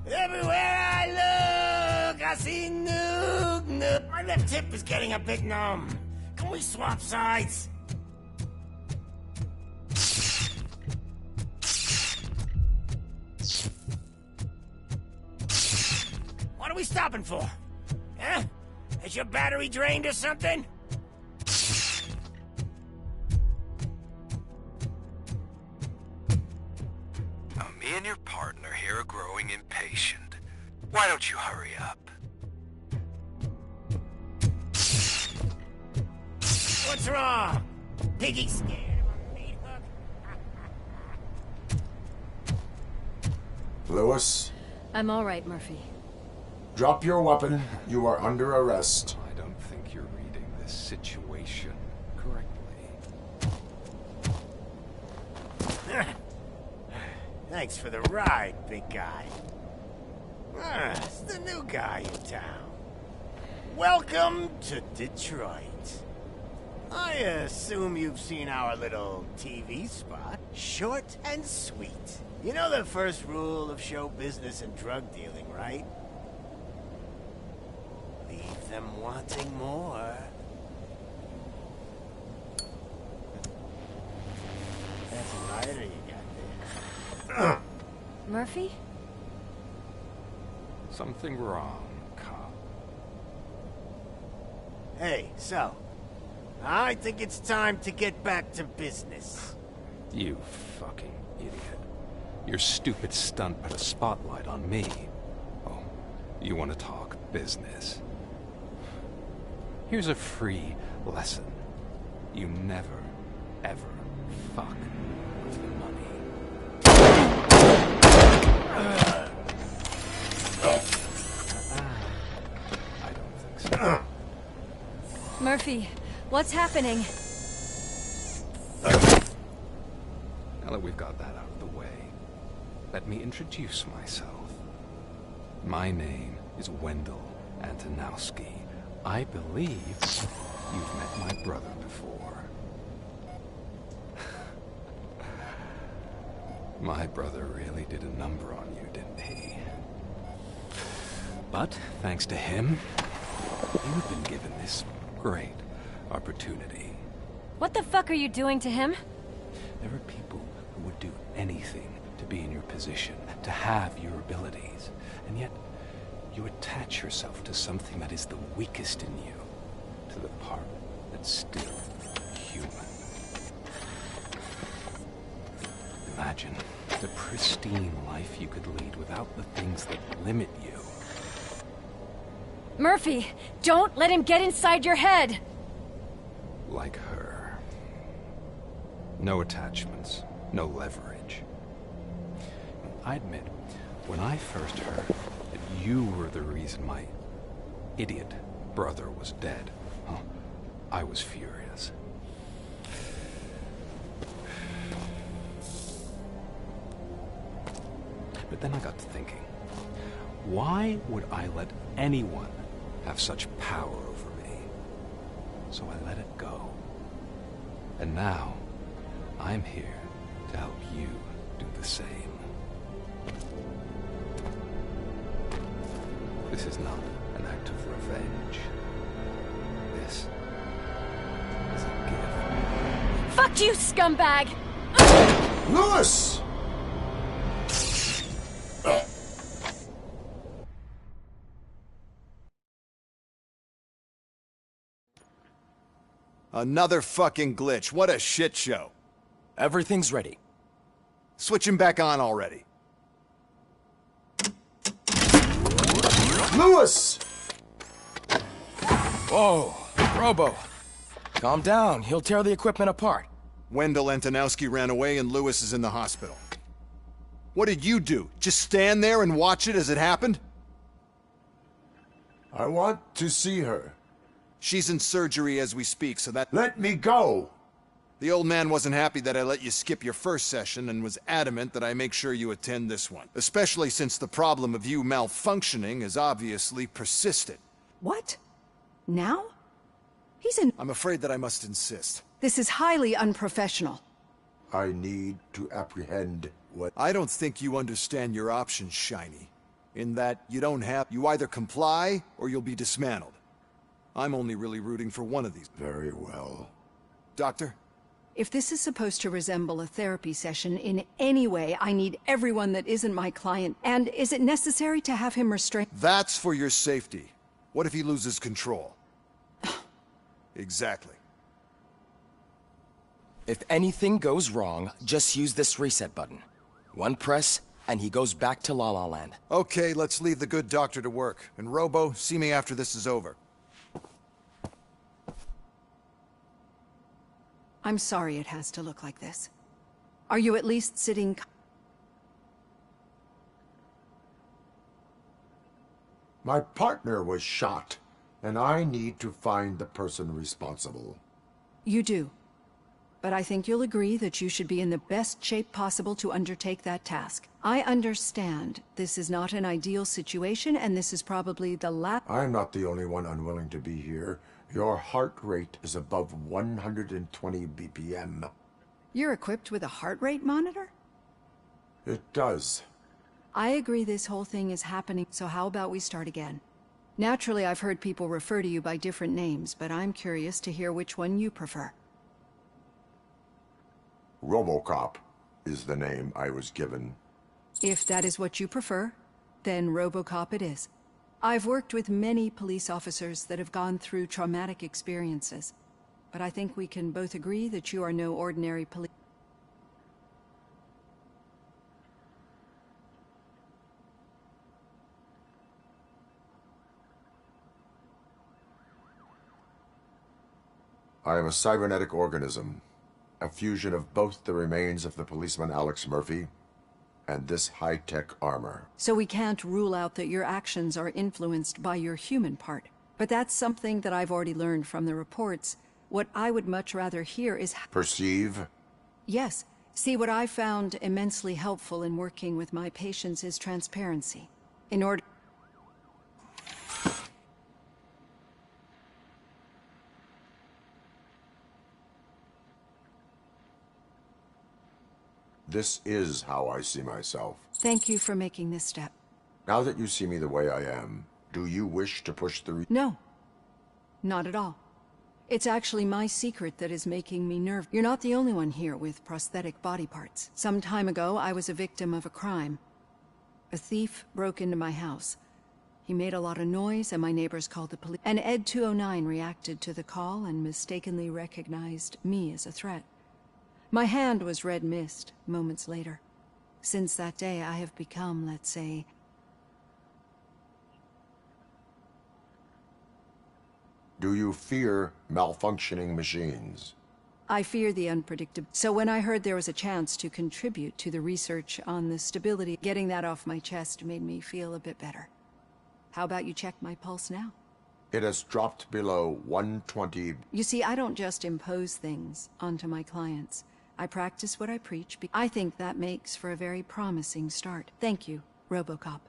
Everywhere I look, I see Nuke, Nuke. My left hip is getting a bit numb. Can we swap sides? What are we stopping for? Huh? Is your battery drained or something? Now, me and your partner here are growing impatient. Why don't you hurry up? What's wrong? Piggy scared of a meat hook? Lewis? I'm all right, Murphy. Drop your weapon. You are under arrest. I don't think you're reading this situation correctly. Thanks for the ride, big guy. It's the new guy in town. Welcome to Detroit. I assume you've seen our little TV spot. Short and sweet. You know the first rule of show business and drug dealing, right? Leave them wanting more. That's a lighter you got there. Murphy? Something wrong, cop. Hey, so, I think it's time to get back to business. You fucking idiot. Your stupid stunt put a spotlight on me. Oh, you want to talk business? Here's a free lesson. You never, ever fuck with the money. I don't think so. Murphy, what's happening? Now that we've got that out of the way, let me introduce myself. My name is Wendell Antonowski. I believe you've met my brother before. My brother really did a number on you, didn't he? But, thanks to him, you've been given this great opportunity. What the fuck are you doing to him? There are people who would do anything to be in your position, to have your abilities, and yet you attach yourself to something that is the weakest in you, to the part that's still human. Imagine the pristine life you could lead without the things that limit you. Murphy, don't let him get inside your head! Like her. No attachments, no leverage. I admit, when I first heard that you were the reason my idiot brother was dead, I was furious. But then I got to thinking, why would I let anyone have such power over me? so I let it go. And now, I'm here to help you do the same. This is not an act of revenge. This is a gift. Fuck you, scumbag! Lewis! Another fucking glitch. What a shit show. Everything's ready. Switch him back on already. Lewis! Whoa, Robo. Calm down. He'll tear the equipment apart. Wendell Antonowski ran away and Lewis is in the hospital. What did you do? Just stand there and watch it as it happened? I want to see her. She's in surgery as we speak, so that... Let me go! The old man wasn't happy that I let you skip your first session and was adamant that I make sure you attend this one. Especially since the problem of you malfunctioning is obviously persistent. What? Now? He's in... I'm afraid that I must insist. This is highly unprofessional. I need to apprehend what... I don't think you understand your options, Shiny. In that you don't have... You either comply or you'll be dismantled. I'm only really rooting for one of these. Very well. Doctor? If this is supposed to resemble a therapy session in any way, I need everyone that isn't my client. And is it necessary to have him restrained? That's for your safety. What if he loses control? Exactly. If anything goes wrong, just use this reset button. One press, and he goes back to La La Land. Okay, let's leave the good doctor to work. And Robo, see me after this is over. I'm sorry it has to look like this. Are you at least sitting... My partner was shot, and I need to find the person responsible. You do. But I think you'll agree that you should be in the best shape possible to undertake that task. I understand this is not an ideal situation, and this is probably the last... I'm not the only one unwilling to be here. Your heart rate is above 120 BPM. You're equipped with a heart rate monitor? It does. I agree this whole thing is happening, so how about we start again? Naturally, I've heard people refer to you by different names, but I'm curious to hear which one you prefer. RoboCop is the name I was given. If that is what you prefer, then RoboCop it is. I've worked with many police officers that have gone through traumatic experiences, but I think we can both agree that you are no ordinary police. I am a cybernetic organism, a fusion of both the remains of the policeman Alex Murphy and this high-tech armor. So we can't rule out that your actions are influenced by your human part. But that's something that I've already learned from the reports. What I would much rather hear is... Perceive? Yes. See, what I found immensely helpful in working with my patients is transparency. In order... This is how I see myself. Thank you for making this step. Now that you see me the way I am, do you wish to push the... No. Not at all. It's actually my secret that is making me nervous. You're not the only one here with prosthetic body parts. Some time ago, I was a victim of a crime. A thief broke into my house. He made a lot of noise, and my neighbors called the police. And Ed 209 reacted to the call and mistakenly recognized me as a threat. My hand was red mist moments later. Since that day, I have become, let's say... Do you fear malfunctioning machines? I fear the unpredictable. So when I heard there was a chance to contribute to the research on the stability, getting that off my chest made me feel a bit better. How about you check my pulse now? It has dropped below 120. You see, I don't just impose things onto my clients. I practice what I preach. I think that makes for a very promising start. Thank you, RoboCop.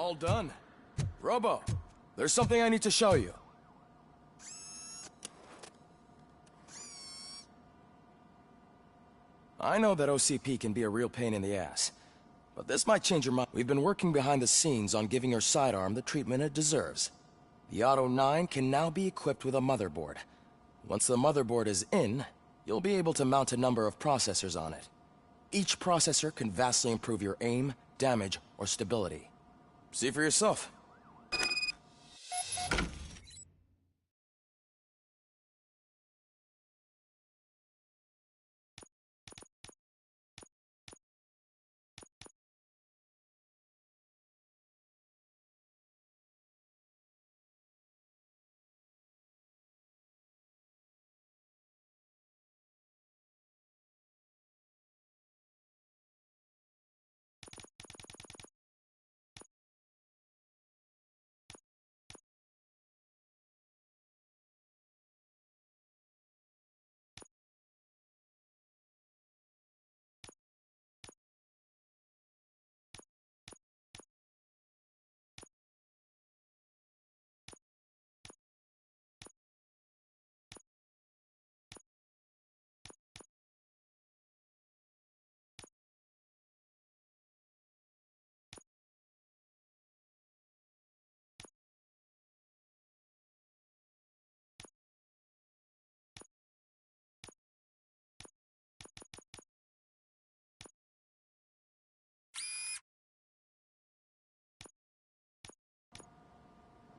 All done. Robo, there's something I need to show you. I know that OCP can be a real pain in the ass, but this might change your mind. We've been working behind the scenes on giving your sidearm the treatment it deserves. The Auto 9 can now be equipped with a motherboard. Once the motherboard is in, you'll be able to mount a number of processors on it. Each processor can vastly improve your aim, damage, or stability. See for yourself.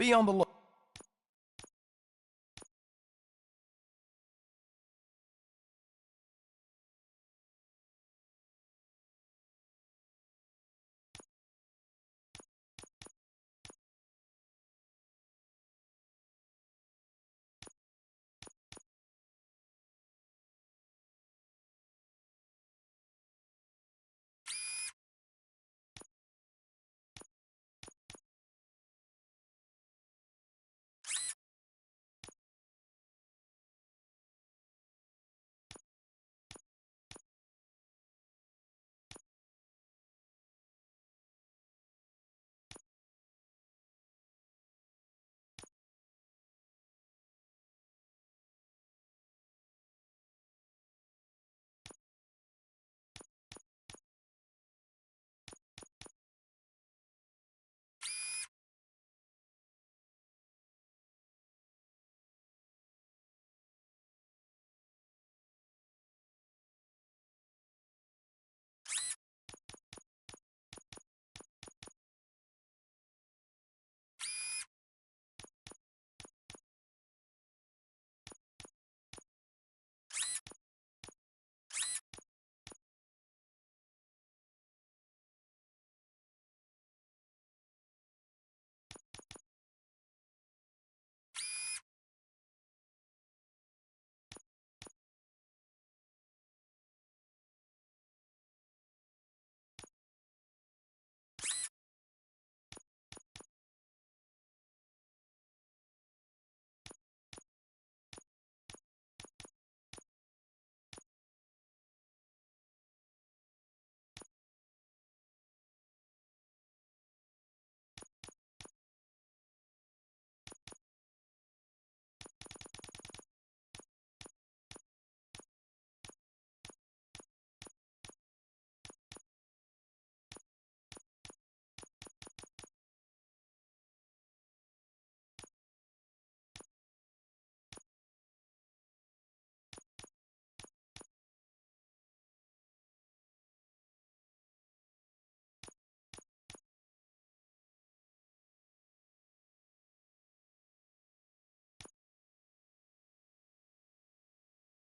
Be on the look.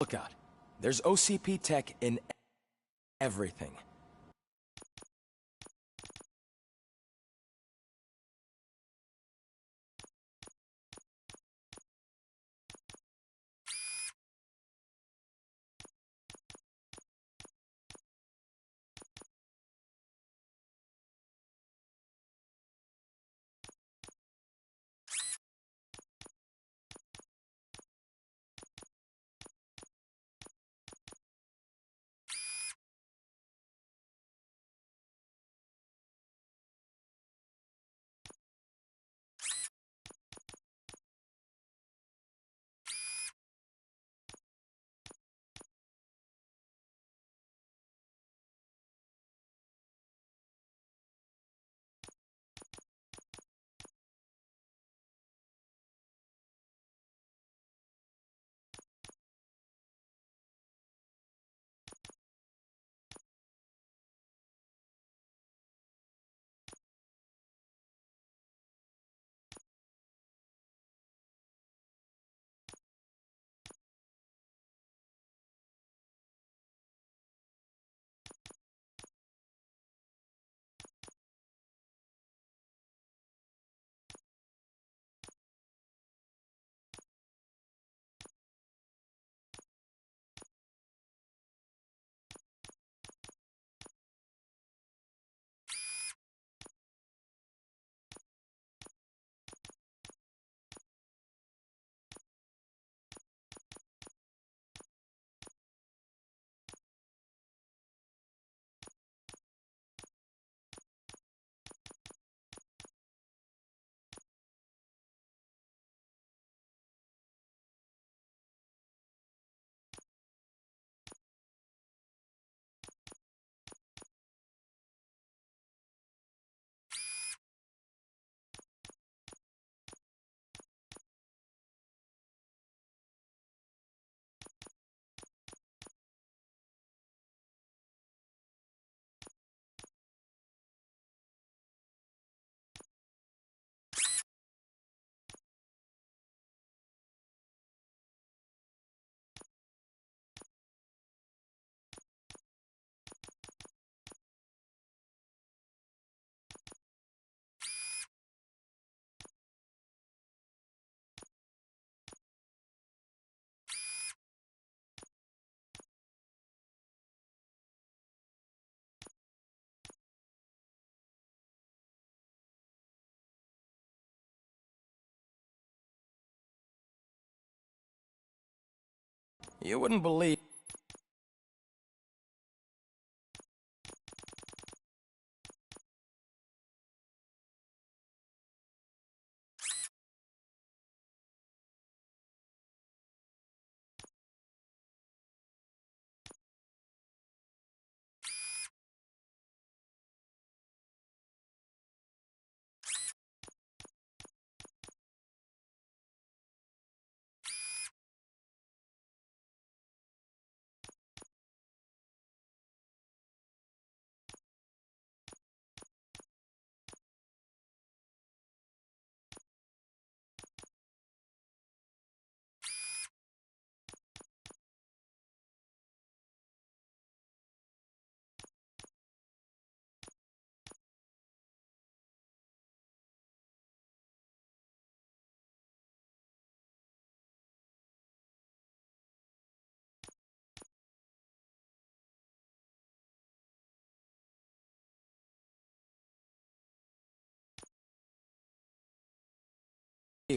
Look out. There's OCP tech in everything. You wouldn't believe...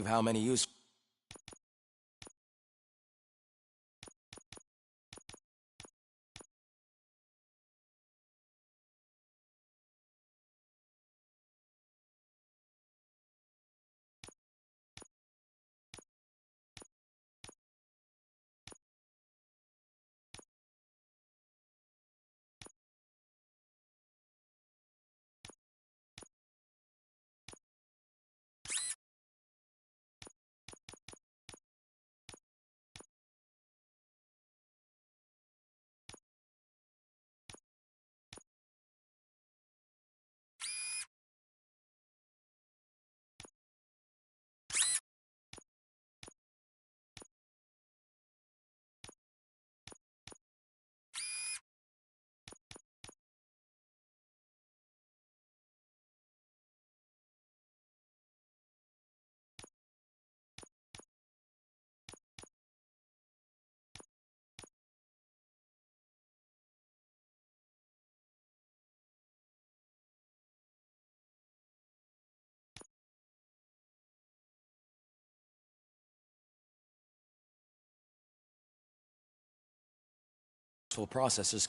how many use... processes...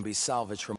can be salvaged from...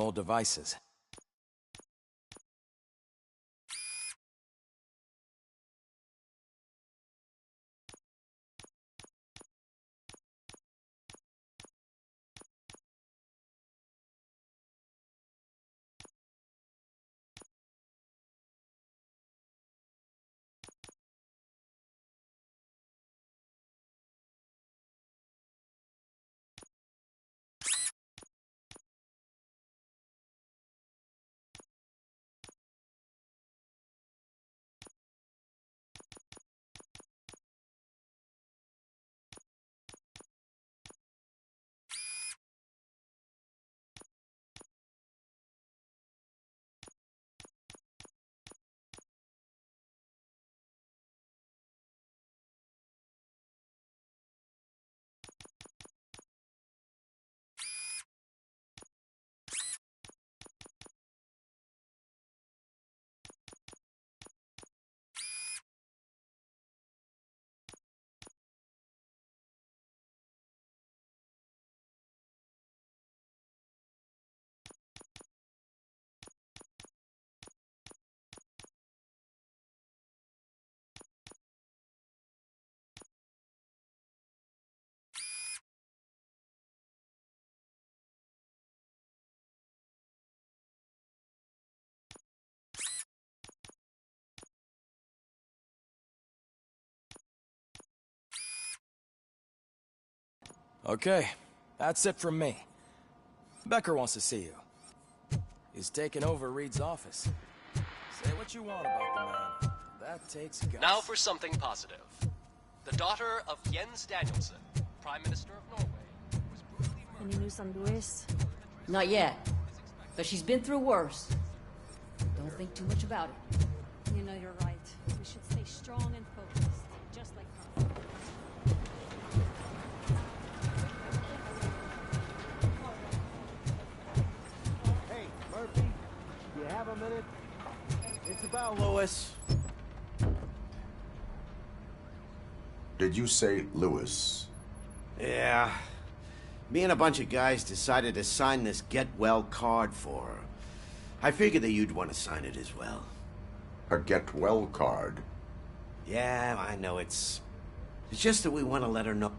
old devices. Okay, that's it from me. Becker wants to see you. He's taken over Reed's office. Say what you want about the man. That takes guts. Now for something positive. The daughter of Jens Danielson, Prime Minister of Norway, was brutally murdered. Any news on Luis? Not yet, but she's been through worse. Don't think too much about it. You know, you're right. We should stay strong and focused, just like her. Hey, Murphy, you have a minute? It's about Lois. Did you say Lewis? Yeah. Me and a bunch of guys decided to sign this get well card for her. I figured that you'd want to sign it as well. A get well card? Yeah, I know it's just that we want to let her know.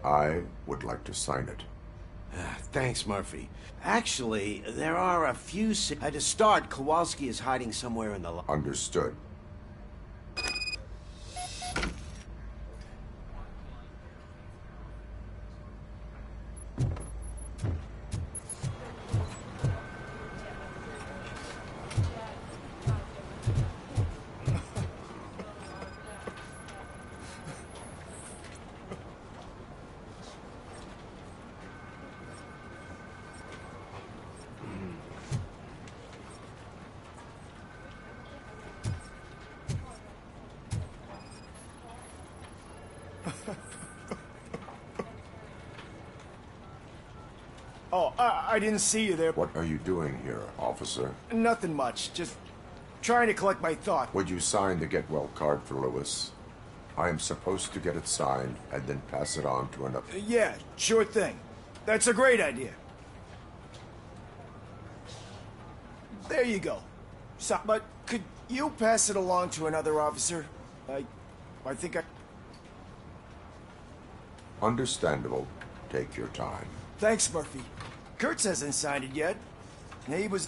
I would like to sign it. Thanks, Murphy. Actually, there are a few... To start, Kowalski is hiding somewhere in the... Understood. Oh, I didn't see you there. What are you doing here, officer? Nothing much. Just trying to collect my thought. Would you sign the get well card for Lewis? I am supposed to get it signed and then pass it on to another. Yeah, sure thing. That's a great idea. There you go. So, but could you pass it along to another officer? I think I... Understandable. Take your time. Thanks, Murphy. Kurtz hasn't signed it yet. He was...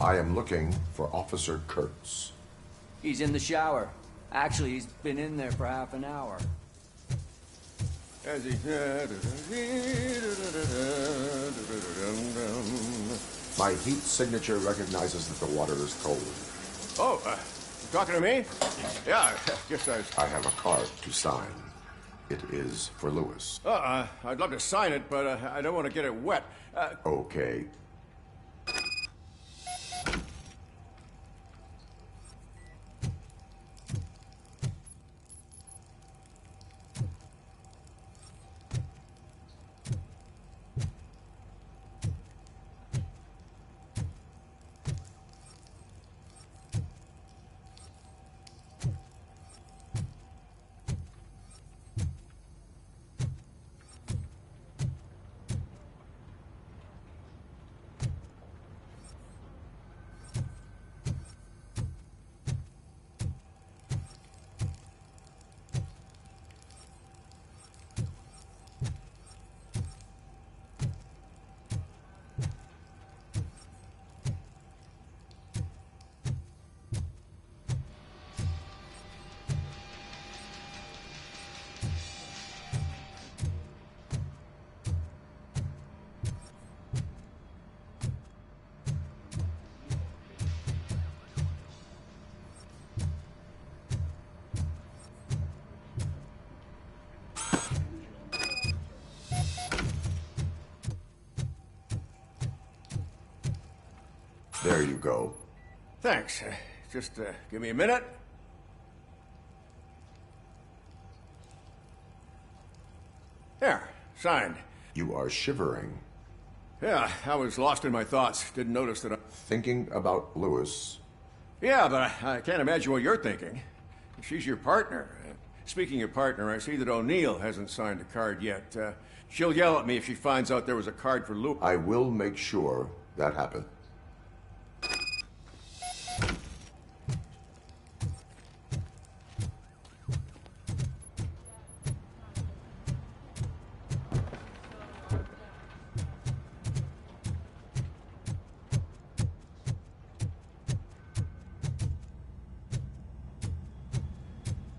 I am looking for Officer Kurtz. He's in the shower. Actually, he's been in there for half an hour. As he... My heat signature recognizes that the water is cold. Oh, you talking to me? Yeah, guess I have a card to sign. It is for Lewis. I'd love to sign it, but I don't want to get it wet. Okay. There you go. Thanks. Just give me a minute. There, signed. You are shivering. Yeah, I was lost in my thoughts. Didn't notice that I... Thinking about Lewis. Yeah, but I can't imagine what you're thinking. She's your partner. Speaking of partner, I see that O'Neill hasn't signed a card yet. She'll yell at me if she finds out there was a card for Lewis. I will make sure that happens.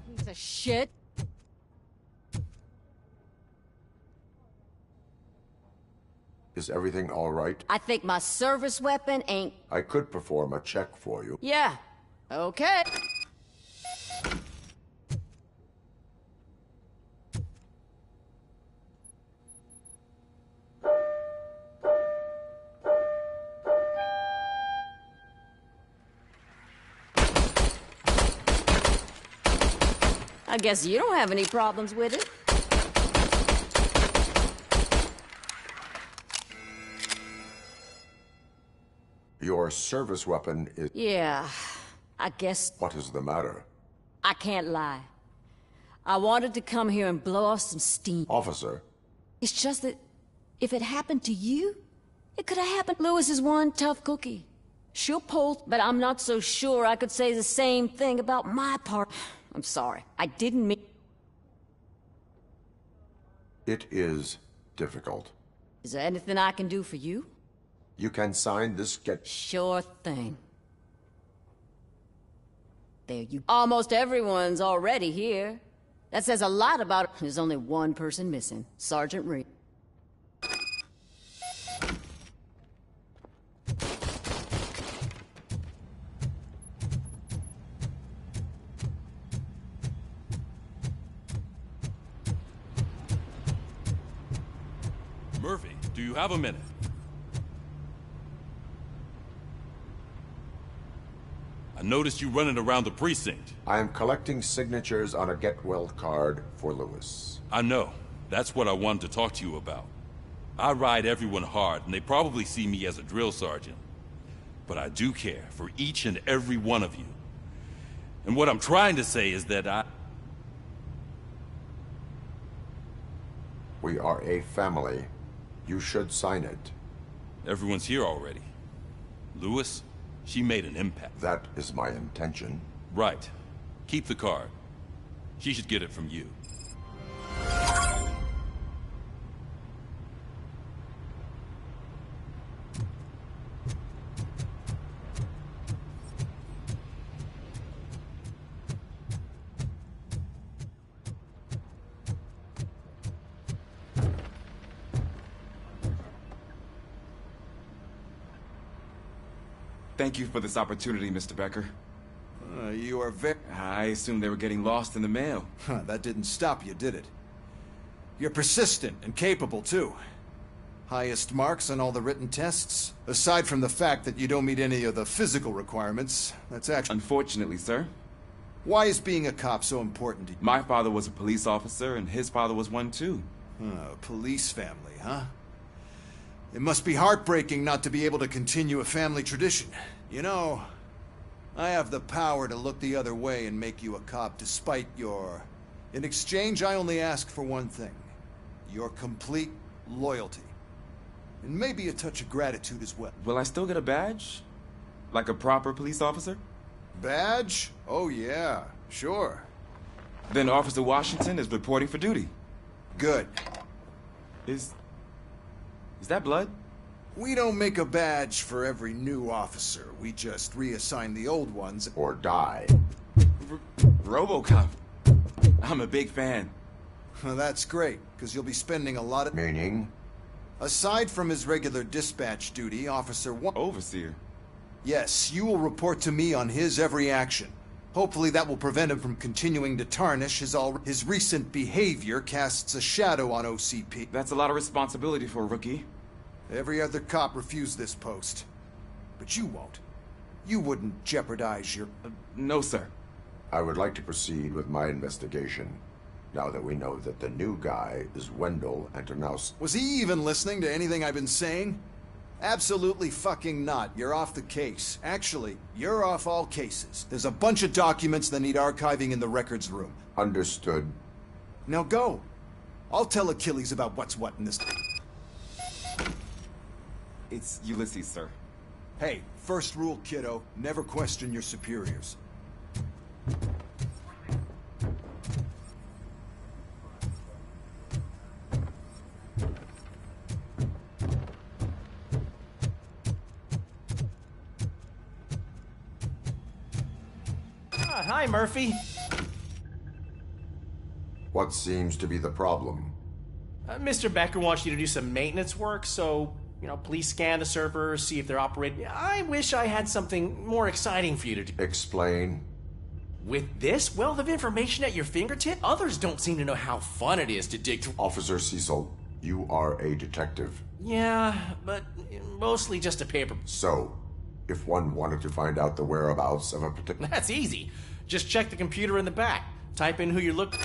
Piece of shit. Is everything all right? I think my service weapon ain't... I could perform a check for you. Yeah. Okay. I guess you don't have any problems with it. Your service weapon is... Yeah, I guess What is the matter? I can't lie. I wanted to come here and blow off some steam. Officer. It's just that if it happened to you, it could have happened. Lewis is one tough cookie. She'll pull, but I'm not so sure I could say the same thing about my part. I'm sorry. I didn't mean... It is difficult. Is there anything I can do for you? You can sign this Sure thing. There you... Almost everyone's already here. That says a lot about it. There's only one person missing. Sergeant Reed. Murphy, do you have a minute? I noticed you running around the precinct. I am collecting signatures on a get-well card for Lewis. I know. That's what I wanted to talk to you about. I ride everyone hard, and they probably see me as a drill sergeant. But I do care for each and every one of you. And what I'm trying to say is that We are a family. You should sign it. Everyone's here already. Lewis, she made an impact. That is my intention. Right. Keep the card. She should get it from you. Thank you for this opportunity, Mr. Becker. You are very... I assumed they were getting lost in the mail. That didn't stop you, did it? You're persistent and capable, too. Highest marks on all the written tests. Aside from the fact that you don't meet any of the physical requirements, that's actually... Unfortunately, sir. Why is being a cop so important to you? My father was a police officer, and his father was one, too. A police family, huh? It must be heartbreaking not to be able to continue a family tradition. You know, I have the power to look the other way and make you a cop despite your... In exchange, I only ask for one thing. Your complete loyalty. And maybe a touch of gratitude as well. Will I still get a badge? Like a proper police officer? Badge? Oh yeah, sure. Then Officer Washington is reporting for duty. Good. Is that blood? We don't make a badge for every new officer. We just reassign the old ones. Or die. RoboCop. I'm a big fan. That's great, because you'll be spending a lot of... Meaning? Aside from his regular dispatch duty, Officer Overseer. Yes, you will report to me on his every action. Hopefully that will prevent him from continuing to tarnish his recent behavior casts a shadow on OCP. That's a lot of responsibility for a rookie. Every other cop refused this post. but you won't. You wouldn't jeopardize your... No, sir. I would like to proceed with my investigation, now that we know that the new guy is Wendell Antonows. Was he even listening to anything I've been saying? Absolutely fucking not. You're off the case. Actually, you're off all cases. There's a bunch of documents that need archiving in the records room. Understood. Now go. I'll tell Achilles about what's what in this... It's Ulysses, sir. Hey, first rule, kiddo. Never question your superiors. Hi, Murphy. What seems to be the problem? Mr. Becker wants you to do some maintenance work, so, please scan the servers, see if they're operating. I wish I had something more exciting for you to do. Explain. With this wealth of information at your fingertip, others don't seem to know how fun it is to dig through. Officer Cecil, you are a detective. Yeah, but mostly just a paper. So, if one wanted to find out the whereabouts of a particular... That's easy. Just check the computer in the back. Type in who you're looking...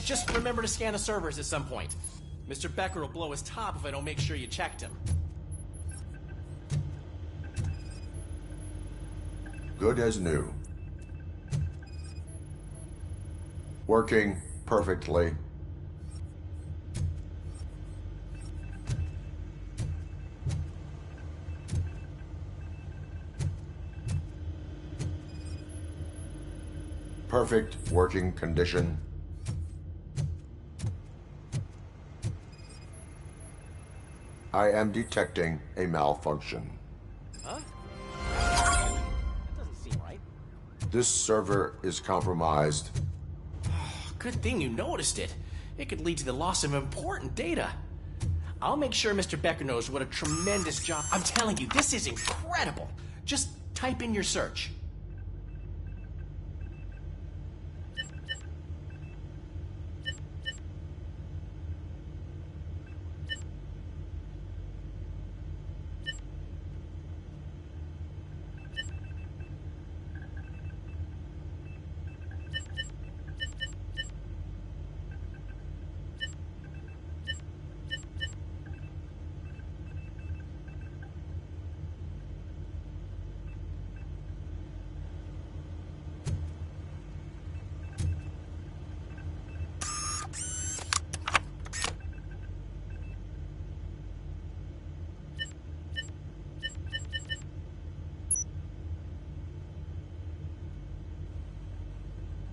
just remember to scan the servers at some point. Mr. Becker will blow his top if I don't make sure you checked him. Good as new. Working perfectly. Perfect working condition. I am detecting a malfunction. Huh? That doesn't seem right. This server is compromised. Good thing you noticed it. It could lead to the loss of important data. I'll make sure Mr. Becker knows what a tremendous job... I'm telling you, this is incredible. Just type in your search.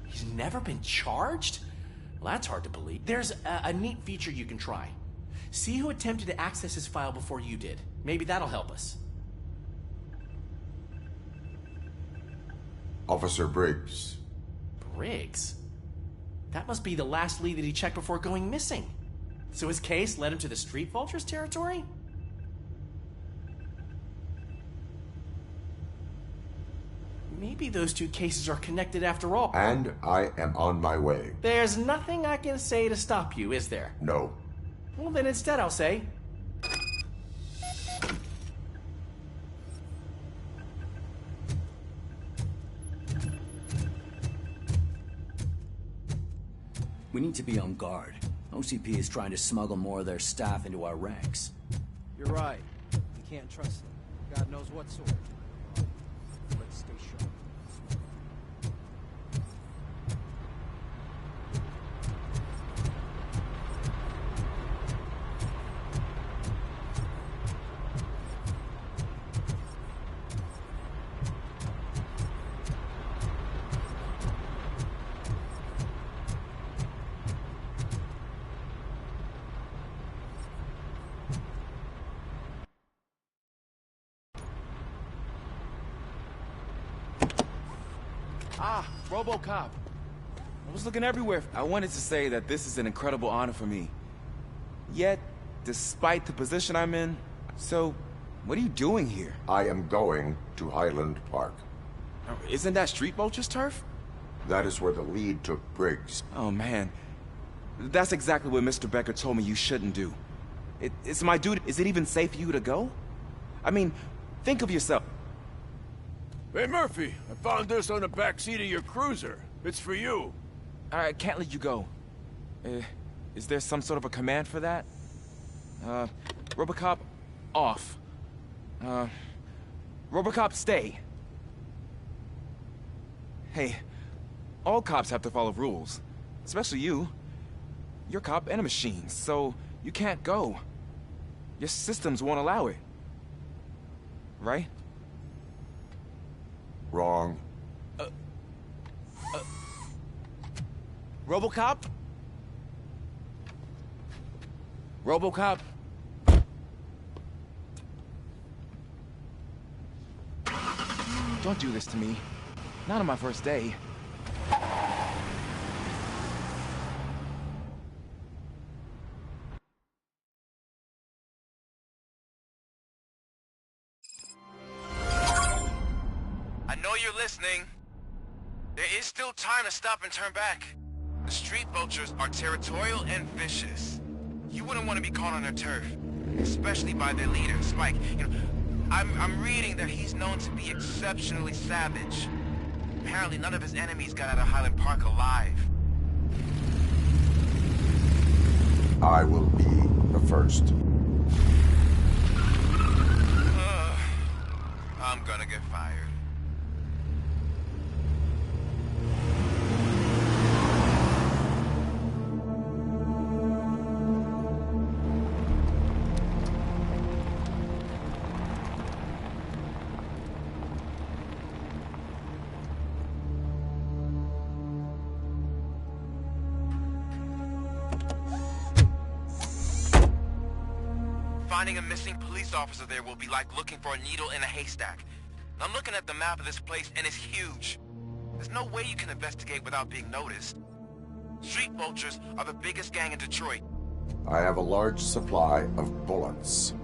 He's never been charged? Well, that's hard to believe. There's a neat feature you can try. See who attempted to access his file before you did. Maybe that'll help us. Officer Briggs. Briggs? That must be the last lead that he checked before going missing. So his case led him to the Street Vultures territory? Maybe those two cases are connected after all. And I am on my way. There's nothing I can say to stop you, is there? No. Well, then instead I'll say... We need to be on guard. OCP is trying to smuggle more of their staff into our ranks. You're right. We can't trust them. God knows what sort. Let's stay sharp. Ah, RoboCop. I was looking everywhere. I wanted to say that this is an incredible honor for me. Yet, despite the position I'm in, so, what are you doing here? I am going to Highland Park. Isn't that Street Vulture's turf? That is where the lead took Briggs. Oh, man. That's exactly what Mr. Becker told me you shouldn't do. It's my duty. Is it even safe for you to go? I mean, think of yourself. Hey, Murphy, I found this on the back seat of your cruiser. It's for you. I can't let you go. Is there some sort of a command for that? RoboCop, off. RoboCop, stay. Hey, all cops have to follow rules. Especially you. You're a cop and a machine, so you can't go. Your systems won't allow it. Right? Wrong. RoboCop? RoboCop? Don't do this to me. Not on my first day. I know you're listening. There is still time to stop and turn back. The street vultures are territorial and vicious. You wouldn't want to be caught on their turf, especially by their leader, Spike. You know, I'm reading that he's known to be exceptionally savage. Apparently none of his enemies got out of Highland Park alive. I will be the first. I'm gonna get fired. Finding a missing police officer there will be like looking for a needle in a haystack. I'm looking at the map of this place and it's huge. There's no way you can investigate without being noticed. Street vultures are the biggest gang in Detroit. I have a large supply of bullets.